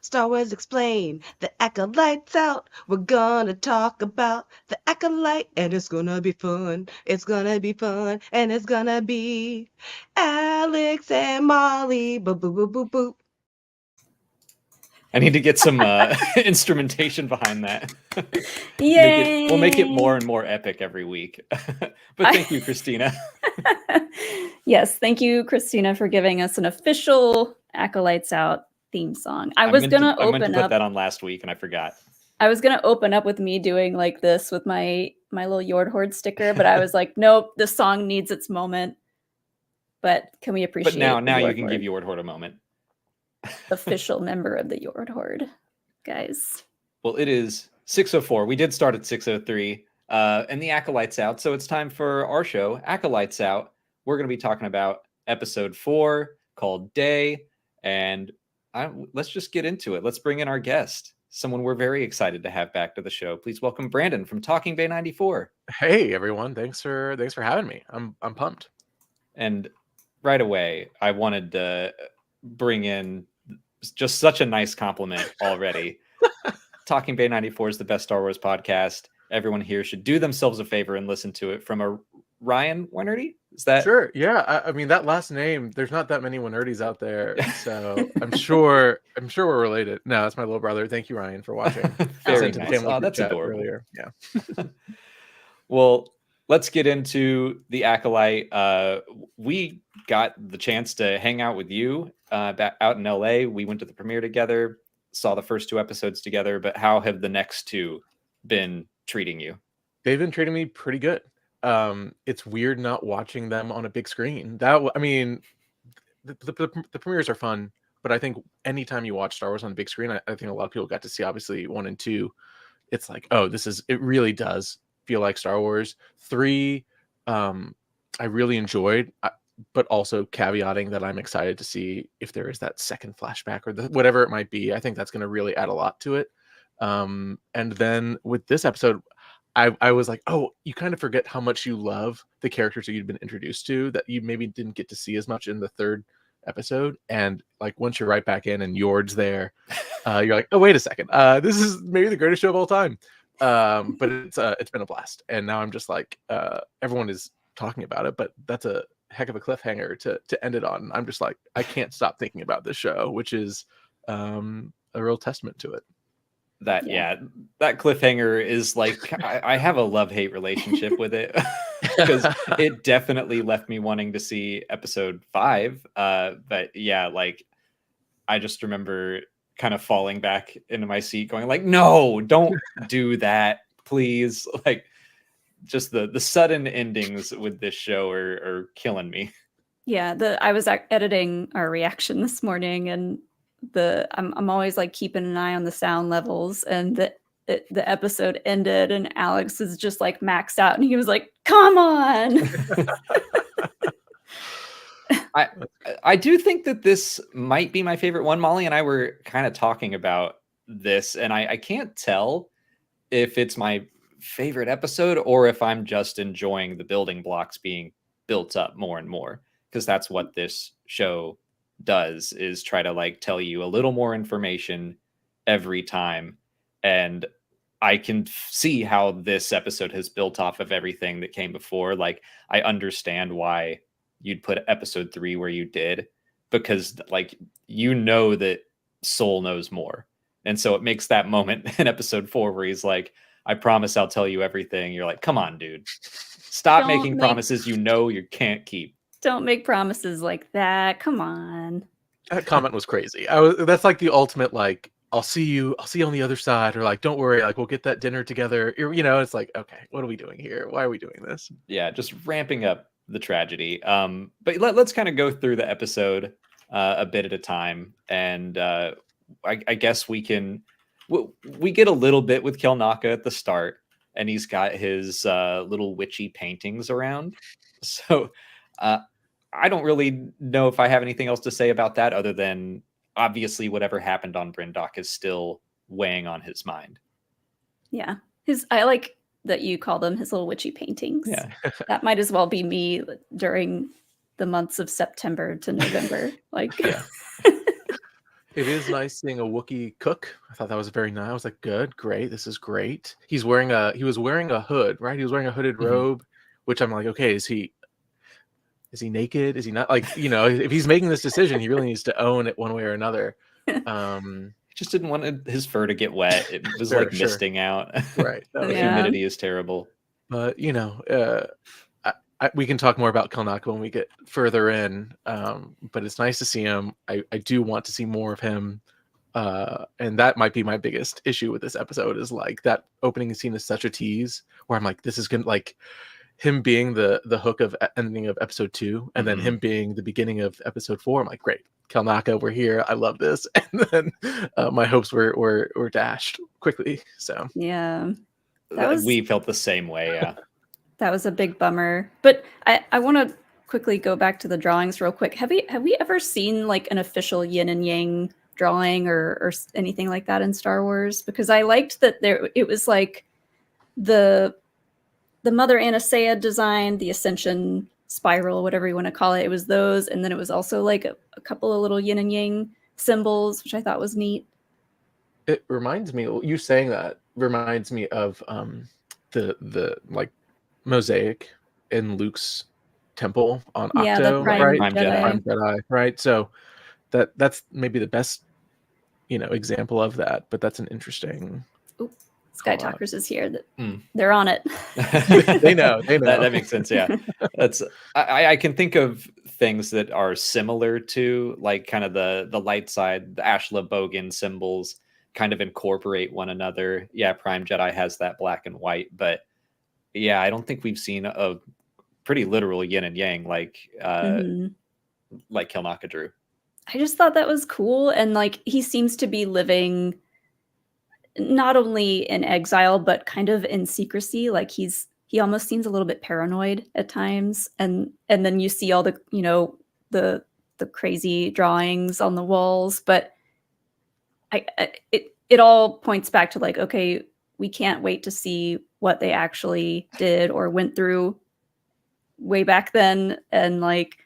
Star Wars Explained. The Acolyte's out. We're gonna talk about the Acolyte, and it's gonna be fun. It's gonna be fun, and it's gonna be Alex and Molly. Boop, boop, boop, boop, boop. I need to get some instrumentation behind that. Yay! We'll make it more and more epic every week. But thank you, Christina. Yes, thank you, Christina, for giving us an official Acolytes Out theme song. I meant to put that on last week, and I forgot. I was gonna open up with me doing like this with my little Yord Horde sticker, but I was like, nope, this song needs its moment. But can we appreciate? But now you can give Yord Horde a moment. Official member of the Yord Horde, guys. Well, it is 6:04. We did start at 6:03, and the Acolyte's out, so it's time for our show, Acolyte's Out. We're going to be talking about episode 4 called Day, and let's just get into it. Let's bring in our guest, someone we're very excited to have back to the show. Please welcome Brandon from Talking Bay 94. Hey everyone, thanks for having me. I'm pumped. And right away, I wanted to bring in just such a nice compliment already. Talking Bay 94 is the best Star Wars podcast. Everyone here should do themselves a favor and listen to it from a Ryan Winerty. Is that sure? Yeah, I mean that last name. There's not that many Winertys out there, so I'm sure we're related. No, that's my little brother. Thank you, Ryan, for watching. Very nice. Oh, that's adorable. Earlier. Yeah. Well, let's get into the Acolyte. We got the chance to hang out with you back out in LA. We went to the premiere together, saw the first 2 episodes together, but how have the next 2 been treating you? They've been treating me pretty good. It's weird not watching them on a big screen. The premieres are fun, but I think anytime you watch Star Wars on a big screen, I think a lot of people got to see obviously 1 and 2. It's like, oh, it really does feel like Star Wars. 3, I really enjoyed, but also caveating that I'm excited to see if there is that second flashback or whatever it might be. I think that's going to really add a lot to it. And then with this episode, I was like, oh, you kind of forget how much you love the characters that you'd been introduced to that you maybe didn't get to see as much in the 3rd episode. And like once you're right back in and Yord's there, you're like, oh, wait a second, this is maybe the greatest show of all time. But it's been a blast, and now I'm just like, everyone is talking about it, but that's a heck of a cliffhanger to end it on. I'm just like, I can't stop thinking about this show, which is a real testament to it. That cliffhanger is like, I have a love-hate relationship with it because it definitely left me wanting to see episode 5. But yeah, like I just remember kind of falling back into my seat going like, no, don't do that, please. Like just the sudden endings with this show are killing me. Yeah, I was editing our reaction this morning, and I'm always like keeping an eye on the sound levels, and the episode ended and Alex is just like maxed out and he was like, come on. I do think that this might be my favorite one. Molly and I were kind of talking about this, and I can't tell if it's my favorite episode or if I'm just enjoying the building blocks being built up more and more, because that's what this show does, is try to like tell you a little more information every time. And I can see how this episode has built off of everything that came before. Like I understand why you'd put episode 3 where you did, because like, you know, that Soul knows more. And so it makes that moment in episode 4 where he's like, I promise I'll tell you everything. You're like, come on, dude, stop making promises you know you can't keep. Don't make promises like that. Come on. That comment was crazy. That's like the ultimate, like, I'll see you on the other side, or like, don't worry, like we'll get that dinner together. You know, it's like, okay, what are we doing here? Why are we doing this? Yeah, just ramping up the tragedy. But let's kind of go through the episode a bit at a time. And I guess we get a little bit with Kelnaka at the start, and he's got his little witchy paintings around. So I don't really know if I have anything else to say about that, other than obviously whatever happened on Brindok is still weighing on his mind. Yeah. I like that you call them his little witchy paintings. Yeah. That might as well be me during the months of September to November. Like, yeah. It is nice seeing a Wookiee cook. I thought that was very nice. I was like, good, great, this is great. He was wearing a hood, right? He was wearing a hooded Mhm. robe, which I'm like, okay, is he naked? Is he not? Like, if he's making this decision, he really needs to own it one way or another. He just didn't want his fur to get wet. It was Sure, like sure. misting out. Right. No, The Yeah. humidity is terrible. But we can talk more about Kelnaka when we get further in. But it's nice to see him. I do want to see more of him. And that might be my biggest issue with this episode is like that opening scene is such a tease where I'm like, this is gonna like him being the hook of ending of episode 2, and then Mhm. him being the beginning of episode 4. I'm like, great, Kelnaka, we're here. I love this. And then my hopes were dashed quickly. So Yeah. That was We felt the same way. Yeah. that was a big bummer. But I want to quickly go back to the drawings real quick. Have we ever seen like an official yin and yang drawing or anything like that in Star Wars? Because I liked that it was like the Mother Anastasia design, the Ascension spiral, whatever you want to call it. It was those, and then it was also like a couple of little yin and yang symbols, which I thought was neat. it reminds me, you saying that reminds me of the like mosaic in Luke's temple on Yeah, the Octo, Prime right? Prime Jedi. Jedi. Prime Jedi, right? So that's maybe the best example of that, but that's an interesting Sky call out. Talkers is here. Mm. They're on it. They know. That makes sense. Yeah. I can think of things that are similar to like kind of the light side, the Ashla Bogan symbols kind of incorporate one another. Yeah, Prime Jedi has that black and white, but yeah, I don't think we've seen a pretty literal yin and yang like Mhm. like Kelnaka drew. I just thought that was cool, and like he seems to be living not only in exile but kind of in secrecy. Like he almost seems a little bit paranoid at times, and then you see all the the crazy drawings on the walls, but it all points back to like, okay, we can't wait to see what they actually did or went through way back then, and like,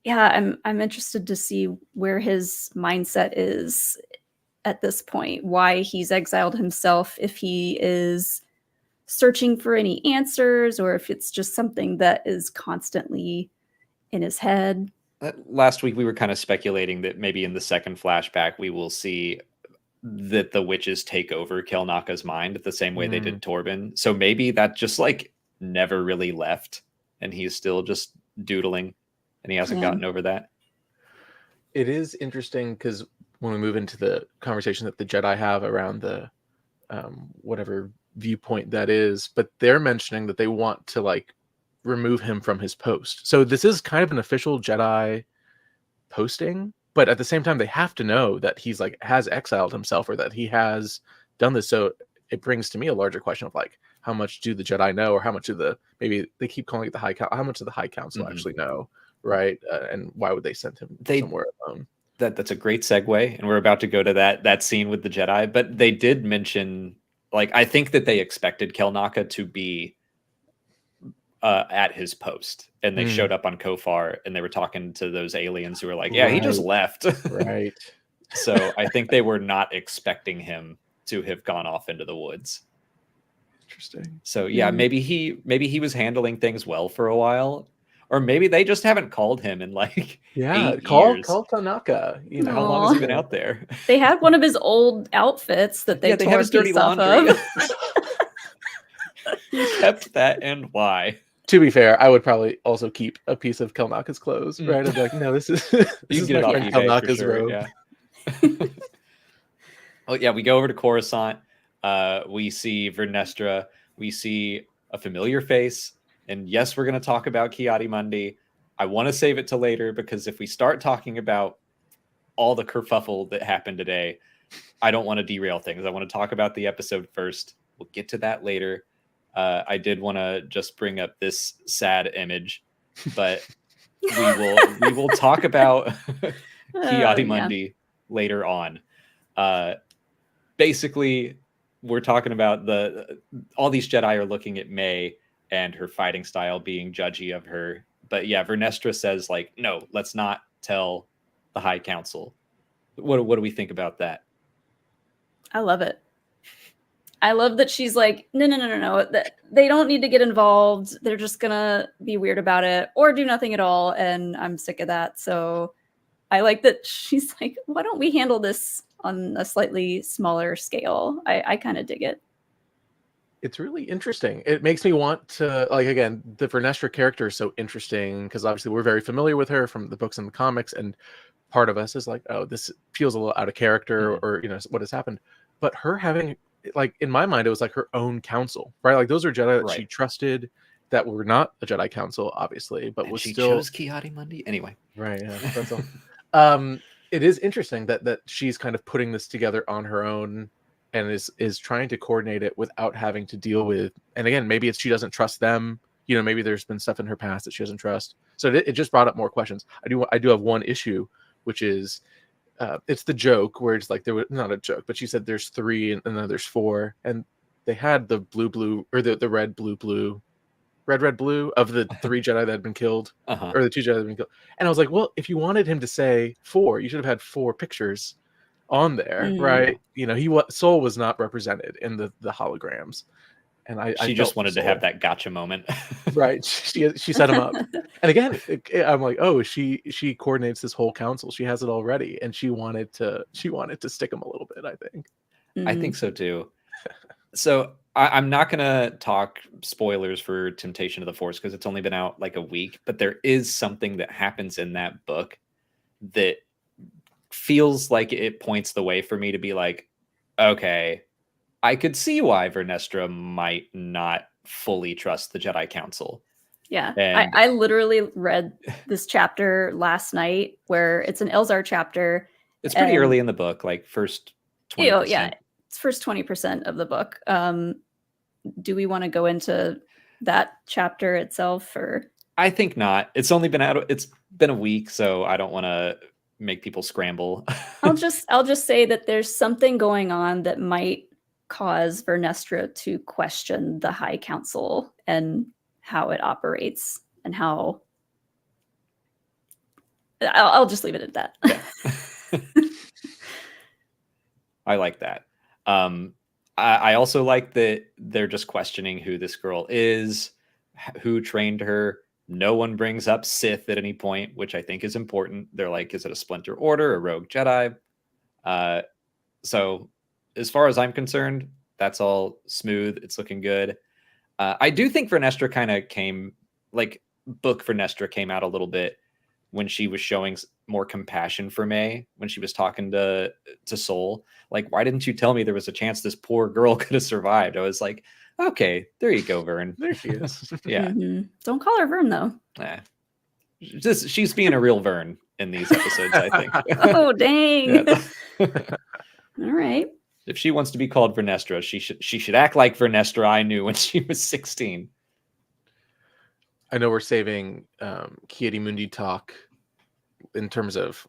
yeah, I'm interested to see where his mindset is at this point, why he's exiled himself, if he is searching for any answers or if it's just something that is constantly in his head. Last week we were kind of speculating that maybe in the second flashback we will see that the witches take over Kelnaka's mind the same way they did Torben. So maybe that just like never really left and he's still just doodling and he hasn't gotten over that. It is interesting because when we move into the conversation that the Jedi have around the whatever viewpoint that is, but they're mentioning that they want to like remove him from his post. So this is kind of an official Jedi posting, but at the same time they have to know that he's like has exiled himself or that he has done this. So it brings to me a larger question of like, how much do the Jedi know, or how much of maybe they keep calling it the High Council, how much of the High Council actually know, right? And why would they send him somewhere alone? That's a great segue, and we're about to go to that scene with the Jedi. But they did mention, like, I think that they expected Kelnaka to be at his post, and they showed up on Kofar, and they were talking to those aliens who were like, "Yeah, he just left." Right. So I think they were not expecting him to have gone off into the woods. Interesting. So yeah, maybe he was handling things well for a while. Or maybe they just haven't called him in like 8 call years. Kelnaka. How long has he been out there? They had one of his old outfits that they they tore have his dirty piece off laundry. of. He kept that, and why? To be fair, I would probably also keep a piece of Kelnaka's clothes, right? I'd be like, no, this is You is can get it my off friend eBay for Kelnaka's sure. robe. Yeah. Oh yeah, we go over to Coruscant. We see Vernestra. We see a familiar face, and yes, we're going to talk about Ki-Adi-Mundi. I want to save it to later because if we start talking about all the kerfuffle that happened today, I don't want to derail things. I want to talk about the episode first. We'll get to that later. I did want to just bring up this sad image, but we will talk about Ki-Adi-Mundi later on. Basically, we're talking about all these Jedi are looking at May and her fighting style, being judgy of her. But yeah, Vernestra says like, no, let's not tell the High Council. What do we think about that? I love it. I love that she's like, no. They don't need to get involved. They're just gonna be weird about it or do nothing at all. And I'm sick of that. So I like that she's like, why don't we handle this on a slightly smaller scale? I kind of dig it. It's really interesting. It makes me want to, like, again, the Vernestra character is so interesting because obviously we're very familiar with her from the books and the comics, and part of us is like, oh, this feels a little out of character, or what has happened. But her having, like, in my mind, it was like her own council, right? Like those are Jedi that she trusted that were not a Jedi council, obviously, but and was she still chose Ki-Adi-Mundi anyway. Right. Yeah, that's all. It is interesting that she's kind of putting this together on her own and is trying to coordinate it without having to deal with. And again, maybe it's she doesn't trust them. Maybe there's been stuff in her past that she doesn't trust. So it just brought up more questions. I do have one issue, which is it's the joke where it's like there was not a joke, but she said there's 3 and then there's 4, and they had the blue or the red blue red blue of the 3 Jedi that had been killed, or the 2 Jedi that had been killed. And I was like, well, if you wanted him to say 4, you should have had 4 pictures on there, right? Soul was not represented in the holograms, and she just wanted to have that gotcha moment. Right. She set him up, and again, I'm like, oh, she coordinates this whole council. She has it already, and she wanted to stick him a little bit. I think so too. So I'm not going to talk spoilers for Temptation of the Force because it's only been out like a week, but there is something that happens in that book that feels like it points the way for me to be like, okay, I could see why Vernestra might not fully trust the Jedi Council. Yeah, And I literally read this chapter last night where it's an Elzar chapter. It's pretty early in the book, like first 20%. Yeah, it's first 20% of the book. Do we want to go into that chapter itself, or? I think not. It's only been out. It's been a week, so I don't want to make people scramble. I'll just say that there's something going on that might cause Vernestra to question the High Council and how it operates and how. I'll just leave it at that. Yeah. I like that. I also like that they're just questioning who this girl is, who trained her. No one brings up Sith at any point, which I think is important. They're like, is it a splinter order, a rogue Jedi? So as far as I'm concerned, that's all smooth. It's looking good. I do think Vernestra kind of book Vernestra came out a little bit when she was showing more compassion for May, when she was talking to Soul. Like, why didn't you tell me there was a chance this poor girl could have survived? I was like, okay, there you go, Vern. There she is. Yeah. Mm-hmm. Don't call her Vern, though. She's being a real Vern in these episodes, I think. Oh, dang. Yeah. All right. If she wants to be called Vernestra, she should act like Vernestra I knew when she was 16. I know we're saving Ki-Adi-Mundi talk in terms of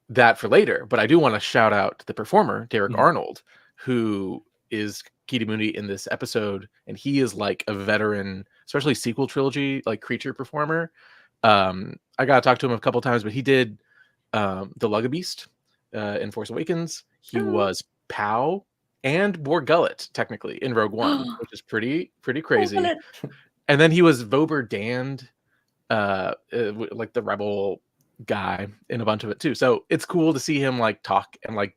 that for later, but I do want to shout out the performer, Derek Arnold, who is Ki-Adi-Mundi in this episode, and he is like a veteran, especially sequel trilogy, like creature performer. I got to talk to him a couple times, but he did the Lugga Beast in Force Awakens. He was Pow and Bor Gullet, technically, in Rogue One, which is pretty crazy. And then he was Vober Dand, like the rebel guy in a bunch of it too. So it's cool to see him like talk and like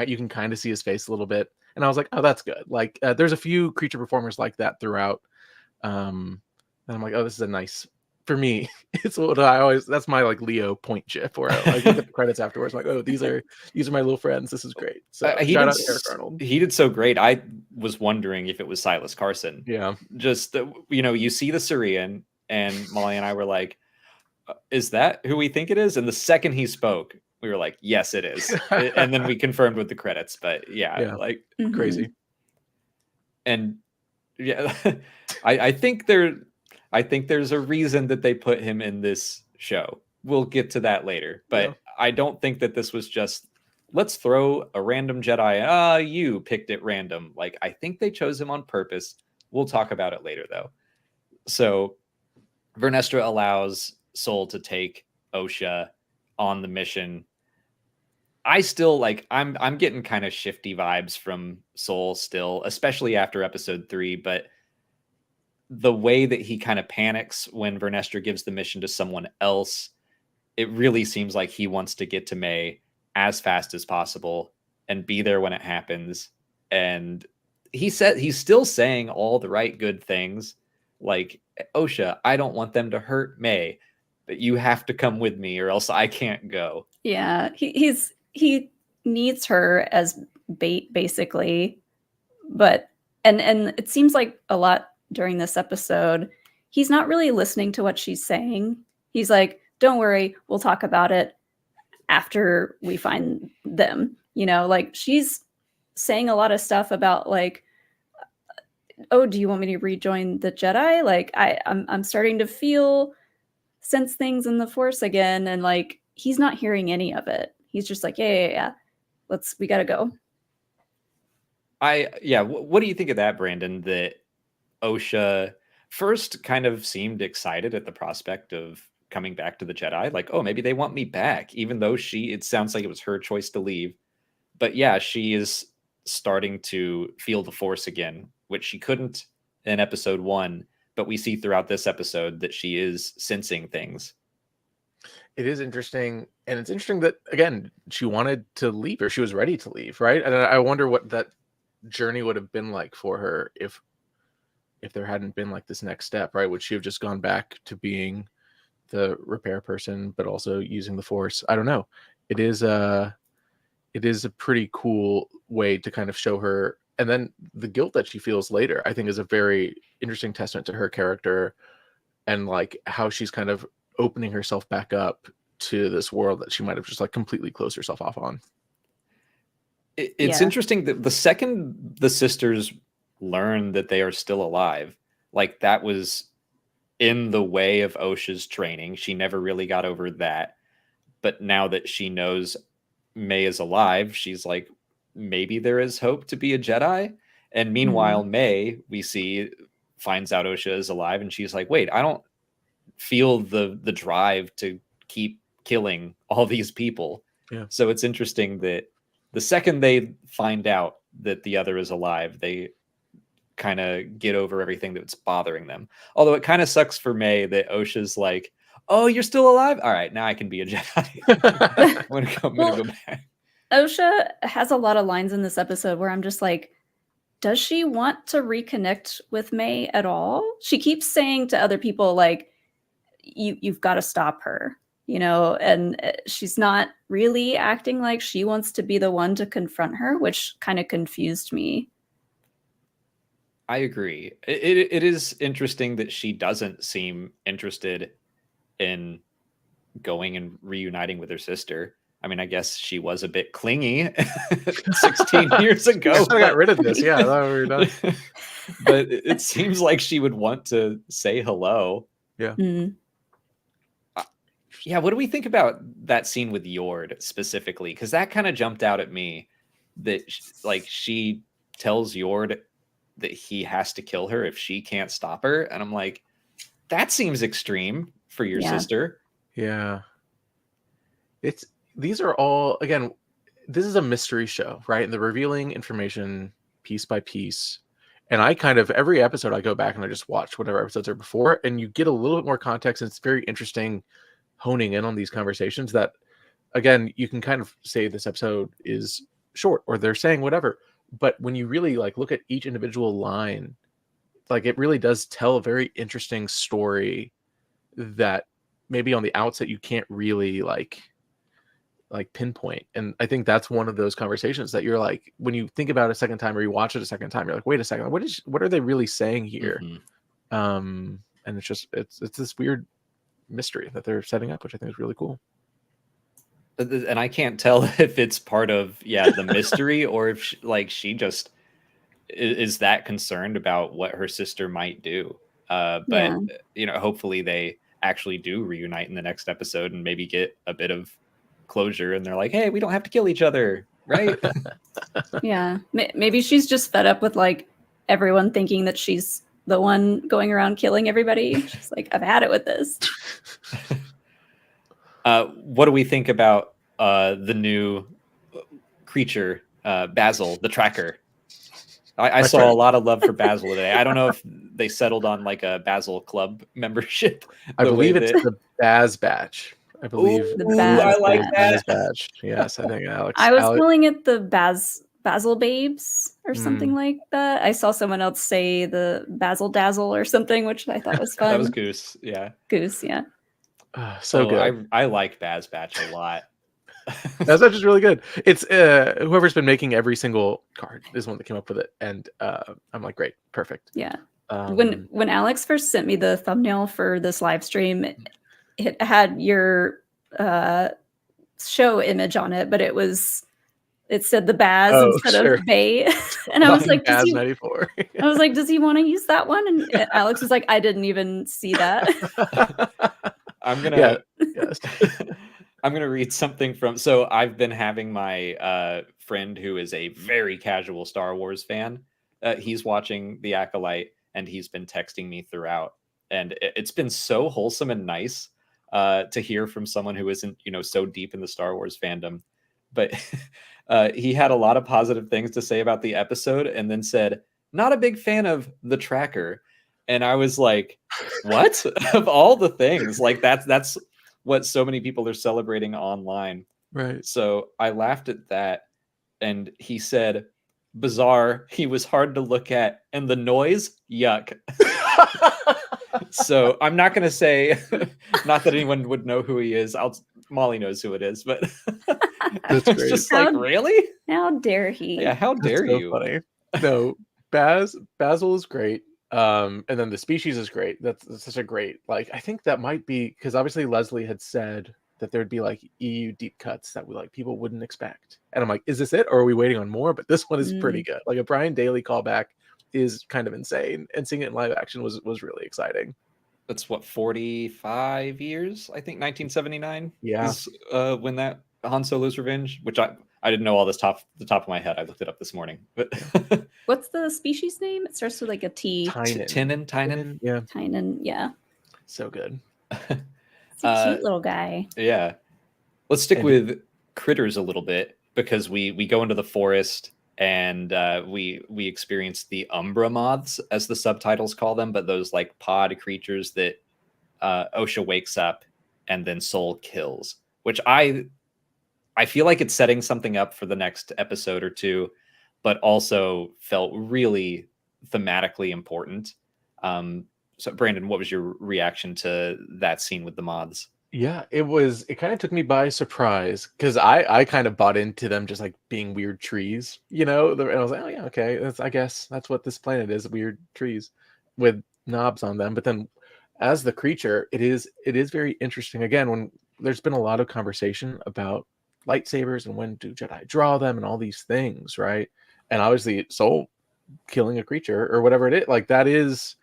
you can kind of see his face a little bit. And I was like, oh, that's good. Like there's a few creature performers like that throughout. And I'm like, oh, this is a nice, for me, it's what that's my like Leo point gif where I look at the credits afterwards. I'm like, oh, these are my little friends. This is great. So shout out to Eric Arnold. He did so great. I was wondering if it was Silas Carson. Yeah. Just, you see the Syrian, and Molly and I were like, is that who we think it is? And the second he spoke, we were like, yes, it is. And then we confirmed with the credits, but like crazy. And yeah, I think there's a reason that they put him in this show. We'll get to that later, but I don't think that this was just, let's throw a random Jedi. You picked it random. Like, I think they chose him on purpose. We'll talk about it later though. So Vernestra allows Soul to take Osha on the mission. I still like I'm getting kind of shifty vibes from Soul still, especially after episode 3, but the way that he kind of panics when Vernestra gives the mission to someone else, it really seems like he wants to get to May as fast as possible and be there when it happens. And he said he's still saying all the right good things, like, Osha, I don't want them to hurt May, but you have to come with me or else I can't go. Yeah, he needs her as bait basically, but and it seems like a lot during this episode he's not really listening to what she's saying. He's like, don't worry, we'll talk about it after we find them. You know, like she's saying a lot of stuff about like, oh, do you want me to rejoin the Jedi? Like I'm starting to sense things in the Force again, and like he's not hearing any of it. He's just like, yeah. We gotta go. What do you think of that, Brandon? That Osha first kind of seemed excited at the prospect of coming back to the Jedi, like, oh, maybe they want me back, even though it sounds like it was her choice to leave. But yeah, she is starting to feel the Force again, which she couldn't in episode 1, but we see throughout this episode that she is sensing things. It is interesting, and it's interesting that again she wanted to leave, or she was ready to leave, right? And I wonder what that journey would have been like for her if there hadn't been like this next step, right? Would she have just gone back to being the repair person, but also using the Force? I don't know. It is a pretty cool way to kind of show her, and then the guilt that she feels later, I think, is a very interesting testament to her character and like how she's kind of opening herself back up to this world that she might have just like completely closed herself off on. It's interesting that the second the sisters learn that they are still alive, like that was in the way of Osha's training. She never really got over that. But now that she knows May is alive, she's like, maybe there is hope to be a Jedi. And meanwhile, May, we see, finds out Osha is alive, and she's like, wait, I don't feel the drive to keep killing all these people. Yeah. So it's interesting that the second they find out that the other is alive, they kind of get over everything that's bothering them. Although it kind of sucks for May that Osha's like, oh, you're still alive? All right, now I can be a Jedi. I'm gonna go back. Osha has a lot of lines in this episode where I'm just like, does she want to reconnect with May at all? She keeps saying to other people, like, you've got to stop her, you know, and she's not really acting like she wants to be the one to confront her, which kind of confused me. I agree. It is interesting that she doesn't seem interested in going and reuniting with her sister. I mean, I guess she was a bit clingy 16 years ago. I got rid of this. Yeah, I thought we were done. But it seems like she would want to say hello. Yeah. Yeah, what do we think about that scene with Yord specifically? Because that kind of jumped out at me. That like she tells Yord that he has to kill her if she can't stop her, and I'm like, that seems extreme for your sister. Yeah. These are all, again, this is a mystery show, right? And they're revealing information piece by piece. And I kind of, every episode I go back and I just watch whatever episodes are before, and you get a little bit more context. And it's very interesting honing in on these conversations that, again, you can kind of say this episode is short or they're saying whatever. But when you really like look at each individual line, like it really does tell a very interesting story that maybe on the outset you can't really like pinpoint. And I think that's one of those conversations that you're like, when you think about it a second time or you watch it a second time, you're like, wait a second, what are they really saying here? And it's this weird mystery that they're setting up, which I think is really cool. And I can't tell if it's part of the mystery or if she just is that concerned about what her sister might do. But you know, hopefully they actually do reunite in the next episode and maybe get a bit of closure, and they're like, hey, we don't have to kill each other, right? Yeah, maybe she's just fed up with like everyone thinking that she's the one going around killing everybody. She's like, I've had it with this. What do we think about the new creature, Basil, the tracker. I My saw friend. a lot of love for Basil today. I don't know if they settled on like a Basil Club membership. I the way believe it's that... the Baz batch. I believe The Ooh, Baz I like batch. that. Baz batch. Yes, I think Alex. I was calling it the Basil Babes or Mm. something like that. I saw someone else say the Basil Dazzle or something, which I thought was fun. That was Goose. Yeah. Goose, yeah. So good. I like Baz Batch a lot. Baz batch is really good. It's whoever's been making every single card is one that came up with it, and I'm like, great, perfect. Yeah. When Alex first sent me the thumbnail for this live stream, it had your show image on it, but it said the Baz instead of Bay. And I was like, Baz 94. I was like, does he want to use that one? And Alex was like, I didn't even see that. I'm gonna yes. I'm gonna read something from. So I've been having my friend who is a very casual Star Wars fan. He's watching The Acolyte, and he's been texting me throughout, and it's been so wholesome and nice to hear from someone who isn't, so deep in the Star Wars fandom. But he had a lot of positive things to say about the episode, and then said, "Not a big fan of the tracker." And I was like, "What?" Of all the things, like that's what so many people are celebrating online. Right. So I laughed at that, and he said, "Bizarre. He was hard to look at, and the noise, yuck." So I'm not going to say, not that anyone would know who he is. Molly knows who it is, but That's it's great. just like, really? How dare he? Yeah, how dare so you? Funny. No, Basil is great. And then the species is great. That's such a great, like, I think that might be because obviously Leslie had said that there'd be like EU deep cuts that people wouldn't expect. And I'm like, is this it? Or are we waiting on more? But this one is pretty good. Like a Brian Daly callback is kind of insane. And seeing it in live action was really exciting. That's what, 45 years? I think 1979 is when that Han Solo's Revenge, which I didn't know all this the top of my head. I looked it up this morning. But what's the species name? It starts with like a T. Tynan. Yeah. Tynan, yeah. So good. It's a cute little guy. Yeah. Let's stick with critters a little bit, because we go into the forest, and we experience the Umbra moths, as the subtitles call them, but those like pod creatures that Osha wakes up and then Soul kills, which I feel like it's setting something up for the next episode or two, but also felt really thematically important. So Brandon, what was your reaction to that scene with the moths? Yeah, it kind of took me by surprise because I kind of bought into them just like being weird trees, and I was like, oh yeah, okay, I guess that's what this planet is, weird trees with knobs on them. But then as the creature, it is very interesting. Again, when there's been a lot of conversation about lightsabers and when do Jedi draw them and all these things, right? And obviously Soul killing a creature or whatever it is, like that is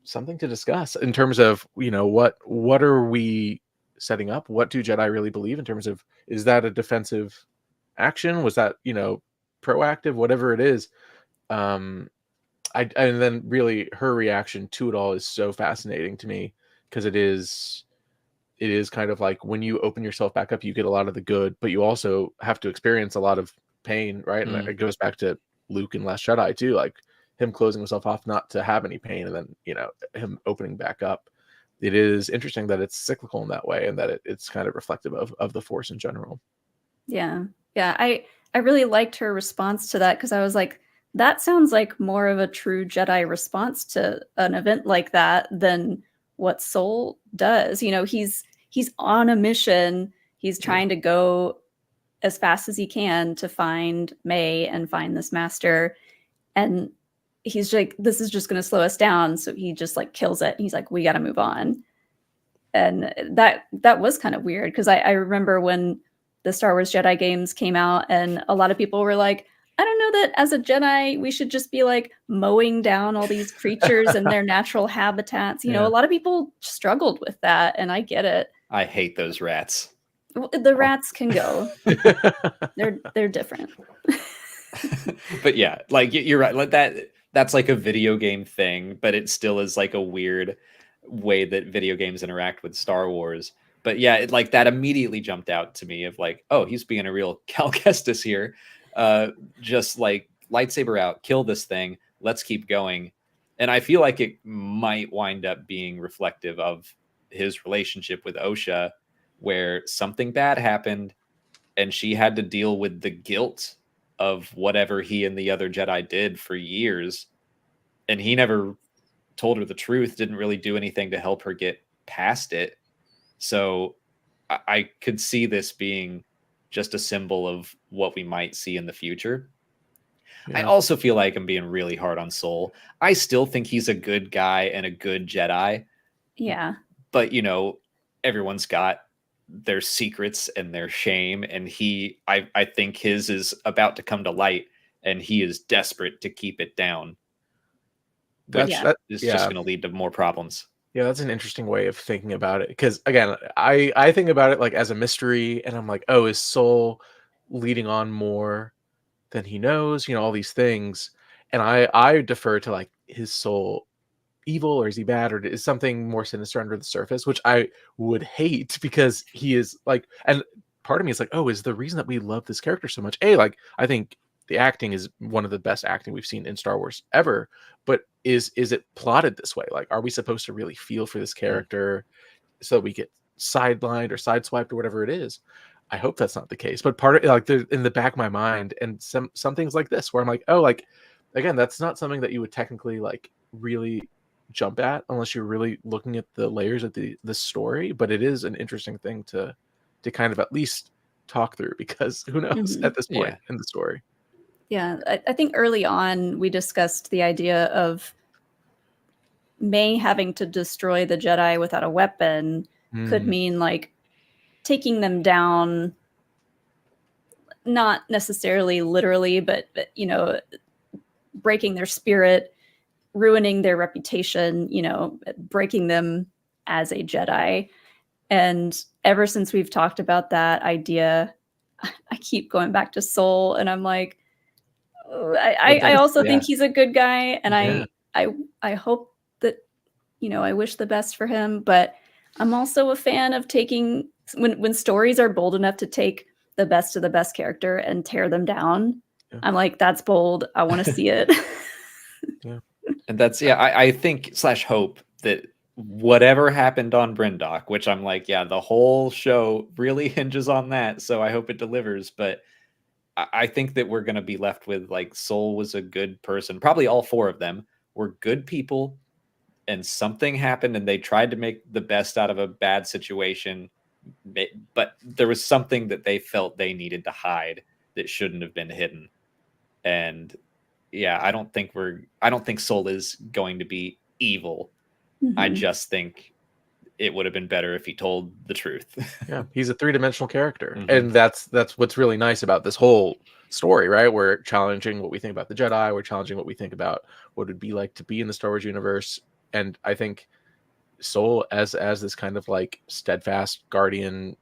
something to discuss in terms of, what are we setting up? What do Jedi really believe in terms of, is that a defensive action? Was that, proactive? Whatever it is. And then really her reaction to it all is so fascinating to me, because it is kind of like when you open yourself back up, you get a lot of the good, but you also have to experience a lot of pain, right? And it goes back to Luke and Last Jedi too, like him closing himself off not to have any pain, and then him opening back up. It is interesting that it's cyclical in that way, and that it's kind of reflective of the Force in general. Yeah. I really liked her response to that, because I was like, that sounds like more of a true Jedi response to an event like that than what Soul does. He's on a mission. He's trying to go as fast as he can to find May and find this master. And he's like, this is just going to slow us down. So he just like kills it. He's like, we got to move on. And that was kind of weird, because I remember when the Star Wars Jedi games came out, and a lot of people were like, I don't know that as a Jedi, we should just be like mowing down all these creatures and their natural habitats. A lot of people struggled with that, and I get it. I hate those rats. The rats can go. They're different. But yeah, like you're right. Like that's like a video game thing, but it still is like a weird way that video games interact with Star Wars. But yeah, like that immediately jumped out to me of like, oh, he's being a real Cal Kestis here. just like lightsaber out, kill this thing, let's keep going. And I feel like it might wind up being reflective of his relationship with Osha, where something bad happened and she had to deal with the guilt of whatever he and the other Jedi did for years. And he never told her the truth, didn't really do anything to help her get past it. So I could see this being just a symbol of what we might see in the future. I also feel like I'm being really hard on Soul. I still think he's a good guy and a good Jedi. Yeah. But, you know, everyone's got their secrets and their shame. And I think his is about to come to light and he is desperate to keep it down. Which is just going to lead to more problems. Yeah, that's an interesting way of thinking about it. Because again, I think about it like as a mystery, and I'm like, oh, is Soul leading on more than he knows? You know, all these things, and I defer to like, his Soul evil, or is he bad, or is something more sinister under the surface? Which I would hate, because he is like, and part of me is like, oh, is the reason that we love this character so much? Like, I think the acting is one of the best acting we've seen in Star Wars ever, but is it plotted this way? Like, are we supposed to really feel for this character so that we get sidelined or sideswiped or whatever it is? I hope that's not the case. But part of like, in the back of my mind, and some things like this where I'm like, oh, like, again, that's not something that you would technically like really jump at unless you're really looking at the layers of the story. But it is an interesting thing to kind of at least talk through, because who knows at this point in the story. Yeah, I think early on we discussed the idea of May having to destroy the Jedi without a weapon could mean like taking them down, not necessarily literally, but you know, breaking their spirit, ruining their reputation, you know, breaking them as a Jedi. And ever since we've talked about that idea, I keep going back to Soul, and I'm like, I also think he's a good guy, and I hope that, you know, I wish the best for him, but I'm also a fan of taking when stories are bold enough to take the best of the best character and tear them down. I'm like, that's bold. I want to see it. And that's I think / hope that whatever happened on Bryndock, which I'm like, the whole show really hinges on that, so I hope it delivers. But I think that we're going to be left with like, Soul was a good person. Probably all four of them were good people, and something happened and they tried to make the best out of a bad situation. But there was something that they felt they needed to hide that shouldn't have been hidden. And I don't think Soul is going to be evil. I just think it would have been better if he told the truth. He's a three-dimensional character. And that's what's really nice about this whole story, right? We're challenging what we think about the Jedi, we're challenging what we think about what it would be like to be in the Star Wars universe. And I think Soul as this kind of like steadfast guardian,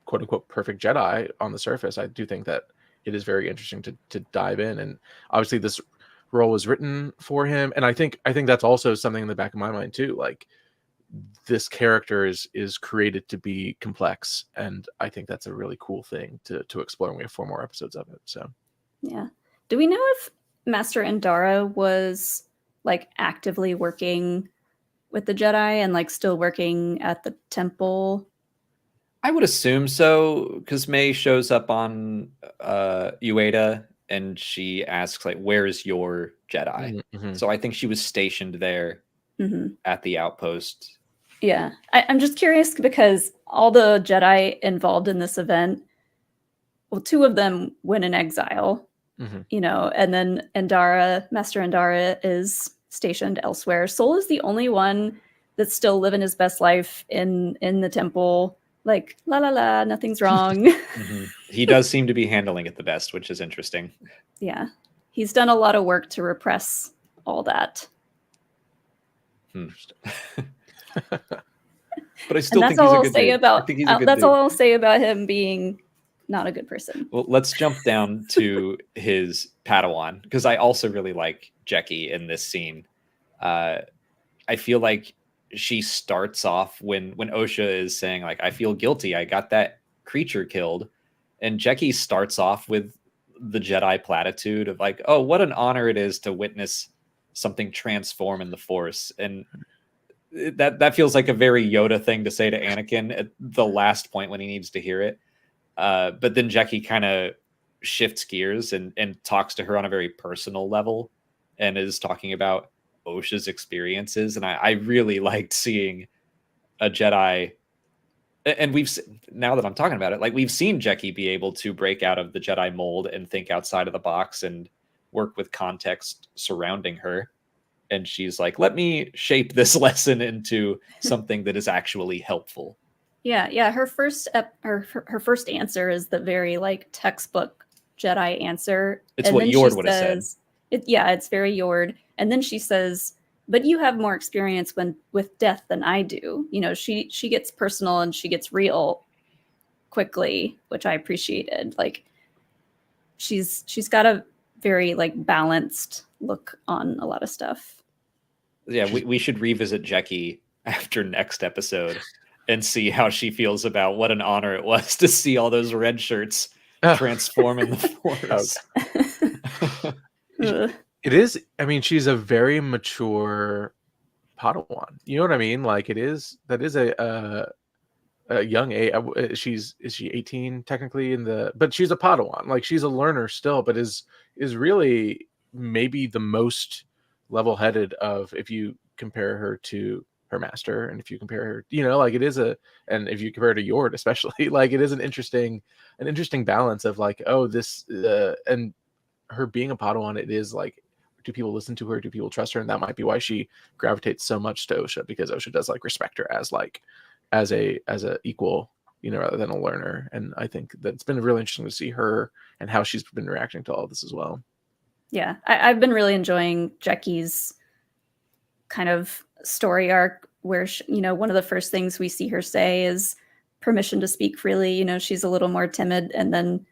quote unquote perfect Jedi on the surface, I do think that it is very interesting to dive in. And obviously this role was written for him, and I think that's also something in the back of my mind too. Like, this character is created to be complex, and I think that's a really cool thing to explore. And we have 4 more episodes of it. So do we know if Master Andara was like actively working with the Jedi and like still working at the temple? I would assume so, because May shows up on Ueda and she asks like, where is your Jedi? So I think she was stationed there at the outpost. I'm just curious, because all the Jedi involved in this event, well, 2 of them went in exile, you know, and then Master Andara is stationed elsewhere. Soul is the only one that's still living his best life in the temple. Like, la la la, nothing's wrong. He does seem to be handling it the best, which is interesting. He's done a lot of work to repress all that. But I still think he's a good dude. That's all I'll say about him being not a good person. Well, let's jump down to his Padawan, because I also really like Jecki in this scene. I feel like she starts off when Osha is saying like, I feel guilty, I got that creature killed, and Jecki starts off with the Jedi platitude of like, oh, what an honor it is to witness something transform in the Force. And that feels like a very Yoda thing to say to Anakin at the last point when he needs to hear it. But then Jackie kind of shifts gears and talks to her on a very personal level and is talking about Osha's experiences. And I really liked seeing a Jedi. And now that I'm talking about it, like we've seen Jackie be able to break out of the Jedi mold and think outside of the box and work with context surrounding her. And she's like, let me shape this lesson into something that is actually helpful. Yeah. Her first her first answer is the very like textbook Jedi answer. It's and what then Yord she would have said. says, it's very Yord. And then she says, but you have more experience with death than I do. You know, she gets personal and she gets real quickly, which I appreciated. Like she's got a very like balanced look on a lot of stuff. Yeah, we should revisit Jackie after next episode and see how she feels about what an honor it was to see all those red shirts transform in the Force. It is. I mean, she's a very mature Padawan. You know what I mean? Like that is a young age. Is she 18 technically but she's a Padawan. Like she's a learner still, but is really maybe the most level-headed of, if you compare her to her master, and if you compare her, like it is and if you compare her to Yord especially, like it is an interesting balance of like, oh, this and her being a Padawan, it is like, do people listen to her? Do people trust her? And that might be why she gravitates so much to Osha, because Osha does like respect her as a equal, rather than a learner. And I think that it's been really interesting to see her and how she's been reacting to all of this as well. Yeah, I've been really enjoying Jackie's kind of story arc where, one of the first things we see her say is permission to speak freely. She's a little more timid. And then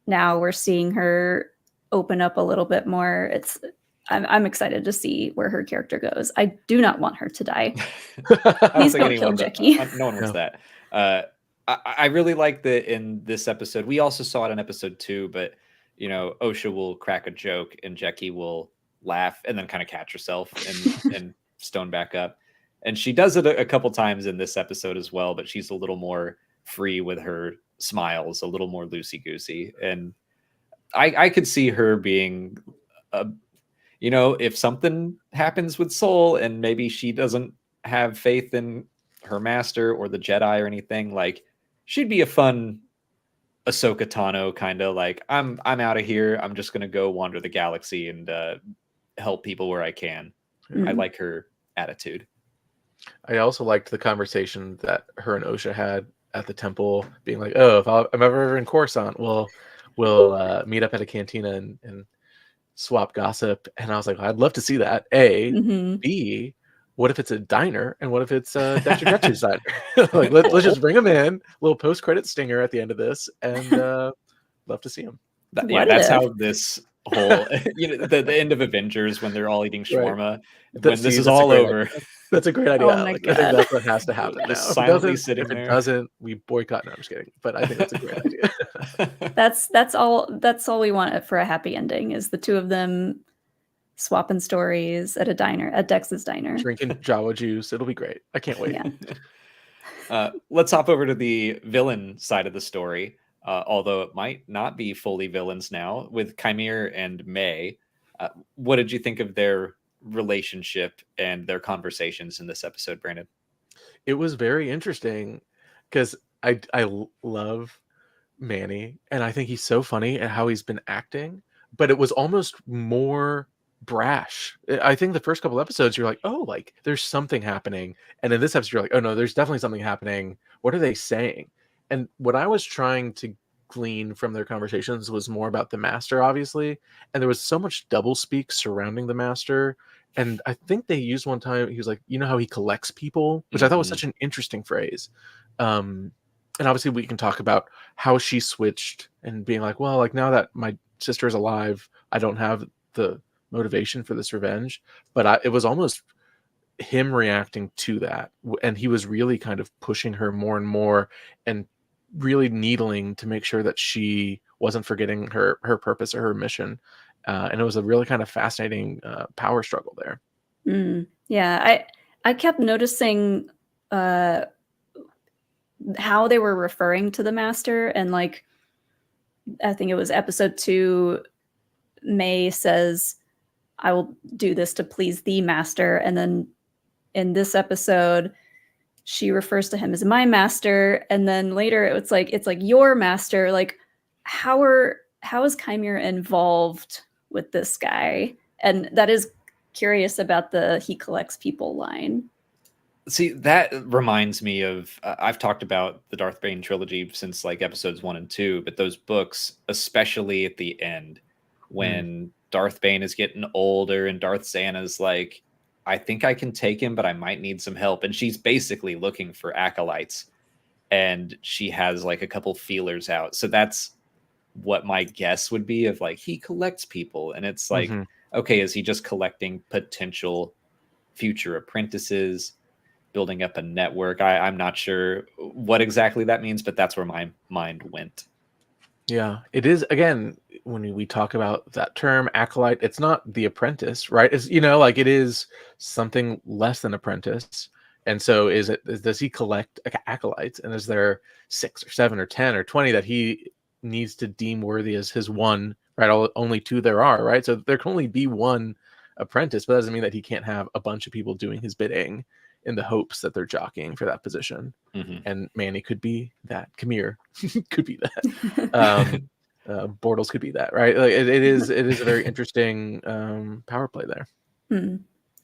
now we're seeing her open up a little bit more. I'm excited to see where her character goes. I do not want her to die. Please don't kill Jackie. No one wants that. I really like that in this episode. We also saw it in episode 2, but Osha will crack a joke and Jackie will laugh and then kind of catch herself and stone back up. And she does it a couple times in this episode as well, but she's a little more free with her smiles, a little more loosey-goosey. And I could see her being, if something happens with Soul and maybe she doesn't have faith in her master or the Jedi or anything, like she'd be a fun Ahsoka Tano kind of like, I'm out of here. I'm just going to go wander the galaxy and help people where I can. Mm-hmm. I like her attitude. I also liked the conversation that her and Osha had at the temple, being like, oh, if I'm ever in Coruscant, we'll meet up at a cantina and swap gossip. And I was like, I'd love to see that. A. Mm-hmm. B, what if it's a diner, and what if it's Dexter Getcher's diner? Like, let's just bring him in, little post-credit stinger at the end of this, and love to see him. That's how this whole, the end of Avengers when they're all eating shawarma. Right. When this is all over. That's a great idea. Oh my God. I think that's what has to happen. Just silently sitting there. If it doesn't, we boycott. No, I'm just kidding. But I think that's a great idea. That's all we want for a happy ending, is the two of them swapping stories at a diner, at Dex's diner, drinking Jawa juice. It'll be great. I can't wait. Yeah. Let's hop over to the villain side of the story. Although it might not be fully villains now, with Chimere and May. What did you think of their relationship and their conversations in this episode, Brandon? It was very interesting because I love Manny, and I think he's so funny at how he's been acting, but it was almost more brash. I think the first couple episodes you're like, oh, like there's something happening, and in this episode you're like, oh no, there's definitely something happening. What are they saying? And what I was trying to glean from their conversations was more about the master, obviously, and there was so much double speak surrounding the master. And I think they used one time, he was like, how he collects people, which I thought was such an interesting phrase. And obviously we can talk about how she switched and being like, well, like now that my sister is alive, I don't have the motivation for this revenge. But it was almost him reacting to that, and he was really kind of pushing her more and more and really needling to make sure that she wasn't forgetting her purpose or her mission. And it was a really kind of fascinating power struggle there. Yeah, I kept noticing how they were referring to the master, and like I think it was episode 2, May says, "I will do this to please the master," and then in this episode, she refers to him as my master, and then later it's like your master. Like, how is Chimera involved with this guy? And that is curious about the he collects people line. See, that reminds me of I've talked about the Darth Bane trilogy since like episodes 1 and 2, but those books, especially at the end, when Darth Bane is getting older and Darth Xana's like, I think I can take him, but I might need some help. And she's basically looking for acolytes. And she has like a couple feelers out. So that's what my guess would be of like, he collects people. And it's like, okay, is he just collecting potential future apprentices, building up a network? I'm not sure what exactly that means, but that's where my mind went. Yeah, it is. Again, when we talk about that term acolyte, it's not the apprentice, right? It's, like it is something less than apprentice. And so does he collect acolytes? And is there 6 or 7 or 10 or 20 that he needs to deem worthy as his one, right? Only 2 there are, right? So there can only be one apprentice, but that doesn't mean that he can't have a bunch of people doing his bidding in the hopes that they're jockeying for that position. And Manny could be that. Kamir could be that. Bortles could be that, right? Like it is a very interesting power play there.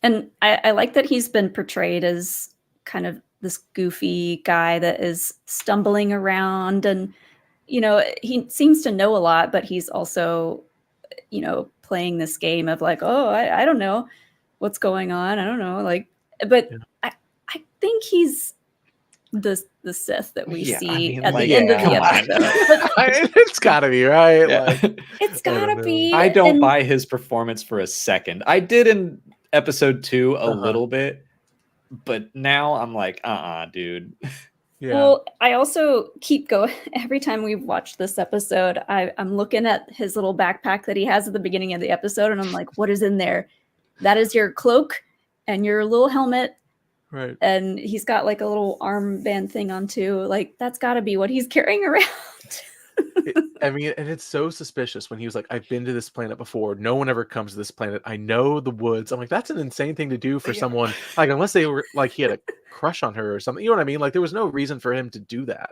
And I like that he's been portrayed as kind of this goofy guy that is stumbling around, and he seems to know a lot, but he's also playing this game of like, oh, I don't know what's going on, I don't know, like, but I think he's the Sith that we see at the end of the episode. It's gotta be, right? Yeah. Like, it's gotta be. I don't buy his performance for a second. I did in episode 2 a little bit, but now I'm like, dude. Yeah. Well, I also keep going every time we've watched this episode. I'm looking at his little backpack that he has at the beginning of the episode, and I'm like, what is in there? That is your cloak and your little helmet. Right. And he's got like a little armband thing on too. Like, that's got to be what he's carrying around. I mean, and it's so suspicious when he was like, I've been to this planet before. No one ever comes to this planet. I know the woods. I'm like, that's an insane thing to do for someone. Like, unless they were like, he had a crush on her or something. You know what I mean? Like, there was no reason for him to do that.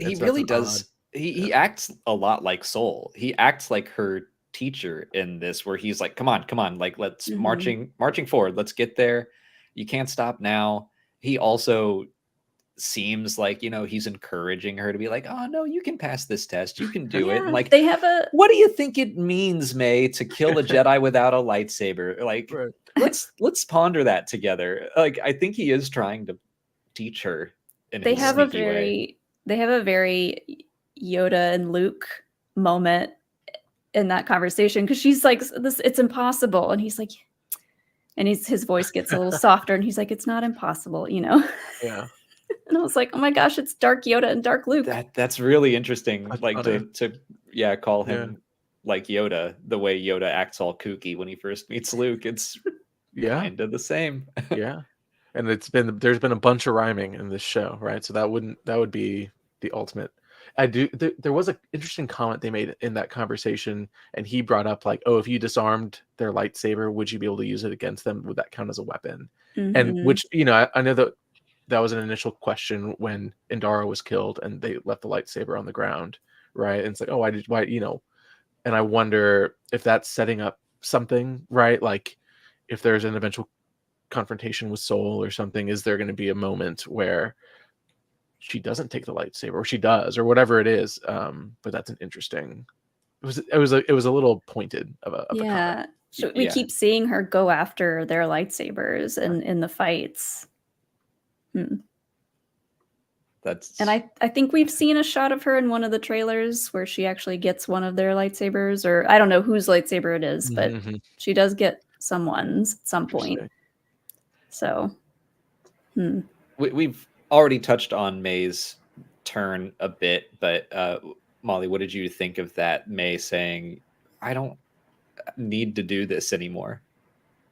He really does. He acts a lot like Soul. He acts like her teacher in this, where he's like, come on. Like, let's marching forward. Let's get there. You can't stop now. He also seems like, he's encouraging her to be like, oh no, you can pass this test, you can do it. And like, they have what do you think it means, May, to kill a Jedi without a lightsaber? Like, let's ponder that together. Like, I think he is trying to teach her in they his have a sneaky very way. They have a very Yoda and Luke moment in that conversation, because she's like, this, it's impossible, and he's like, and his voice gets a little softer, and he's like, it's not impossible, Yeah. And I was like, oh my gosh, it's Dark Yoda and Dark Luke. That's really interesting. That's like funny. to call him like Yoda, the way Yoda acts all kooky when he first meets Luke. It's kind of the same. Yeah. And there's been a bunch of rhyming in this show, right? So that would be the ultimate. There was an interesting comment they made in that conversation, and he brought up like, oh, if you disarmed their lightsaber, would you be able to use it against them? Would that count as a weapon? And which, I know that was an initial question when Indara was killed and they left the lightsaber on the ground, right? And it's like, oh, why, and I wonder if that's setting up something, right? Like, if there's an eventual confrontation with Soul or something, is there going to be a moment where she doesn't take the lightsaber, or she does, or whatever it is? But that's an interesting. It was a little pointed of a comment. So we keep seeing her go after their lightsabers in the fights. And I think we've seen a shot of her in one of the trailers where she actually gets one of their lightsabers, or I don't know whose lightsaber it is, but she does get someone's at some point. So we've already touched on May's turn a bit, but Molly, what did you think of that May saying, I don't need to do this anymore?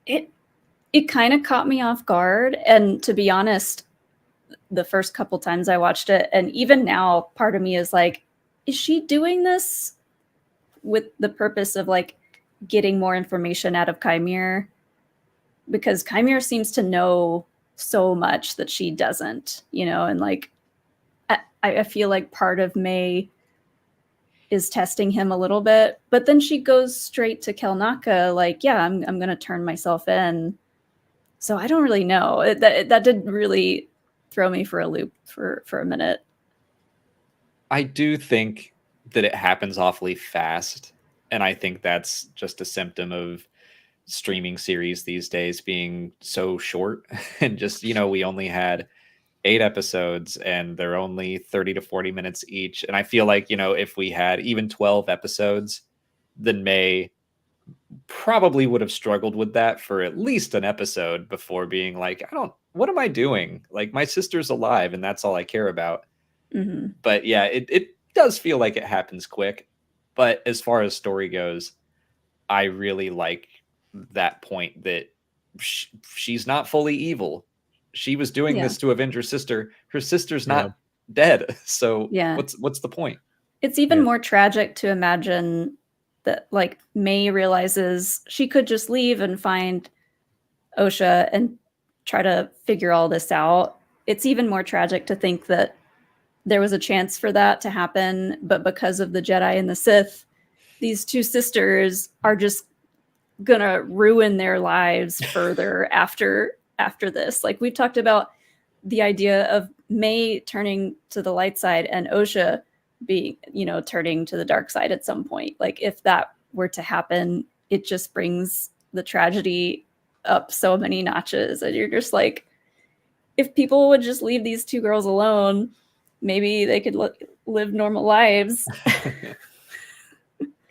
It kind of caught me off guard, and to be honest, the first couple times I watched it, and even now, part of me is like, is she doing this with the purpose of like getting more information out of Chimere? Because Chimere seems to know so much that she doesn't, and like I feel like part of May is testing him a little bit, but then she goes straight to Kelnaka, like, yeah, I'm gonna turn myself in. So I don't really know. That did really throw me for a loop for a minute. I do think that it happens awfully fast, and I think that's just a symptom of streaming series these days being so short. And just, we only had 8 episodes and they're only 30 to 40 minutes each. And I feel like, if we had even 12 episodes, then May probably would have struggled with that for at least an episode before being like, what am I doing? Like, my sister's alive and that's all I care about. Mm-hmm. But yeah, it does feel like it happens quick. But as far as story goes, I really like that point that she's not fully evil. She was doing this to avenge her sister. Her sister's not dead. So what's the point? It's even more tragic to imagine that like May realizes she could just leave and find Osha and try to figure all this out. It's even more tragic to think that there was a chance for that to happen, but because of the Jedi and the Sith, these two sisters are just gonna ruin their lives further after this. Like, we've talked about the idea of May turning to the light side and Osha being, turning to the dark side at some point. Like, if that were to happen, it just brings the tragedy up so many notches. And you're just like, if people would just leave these two girls alone, maybe they could live normal lives.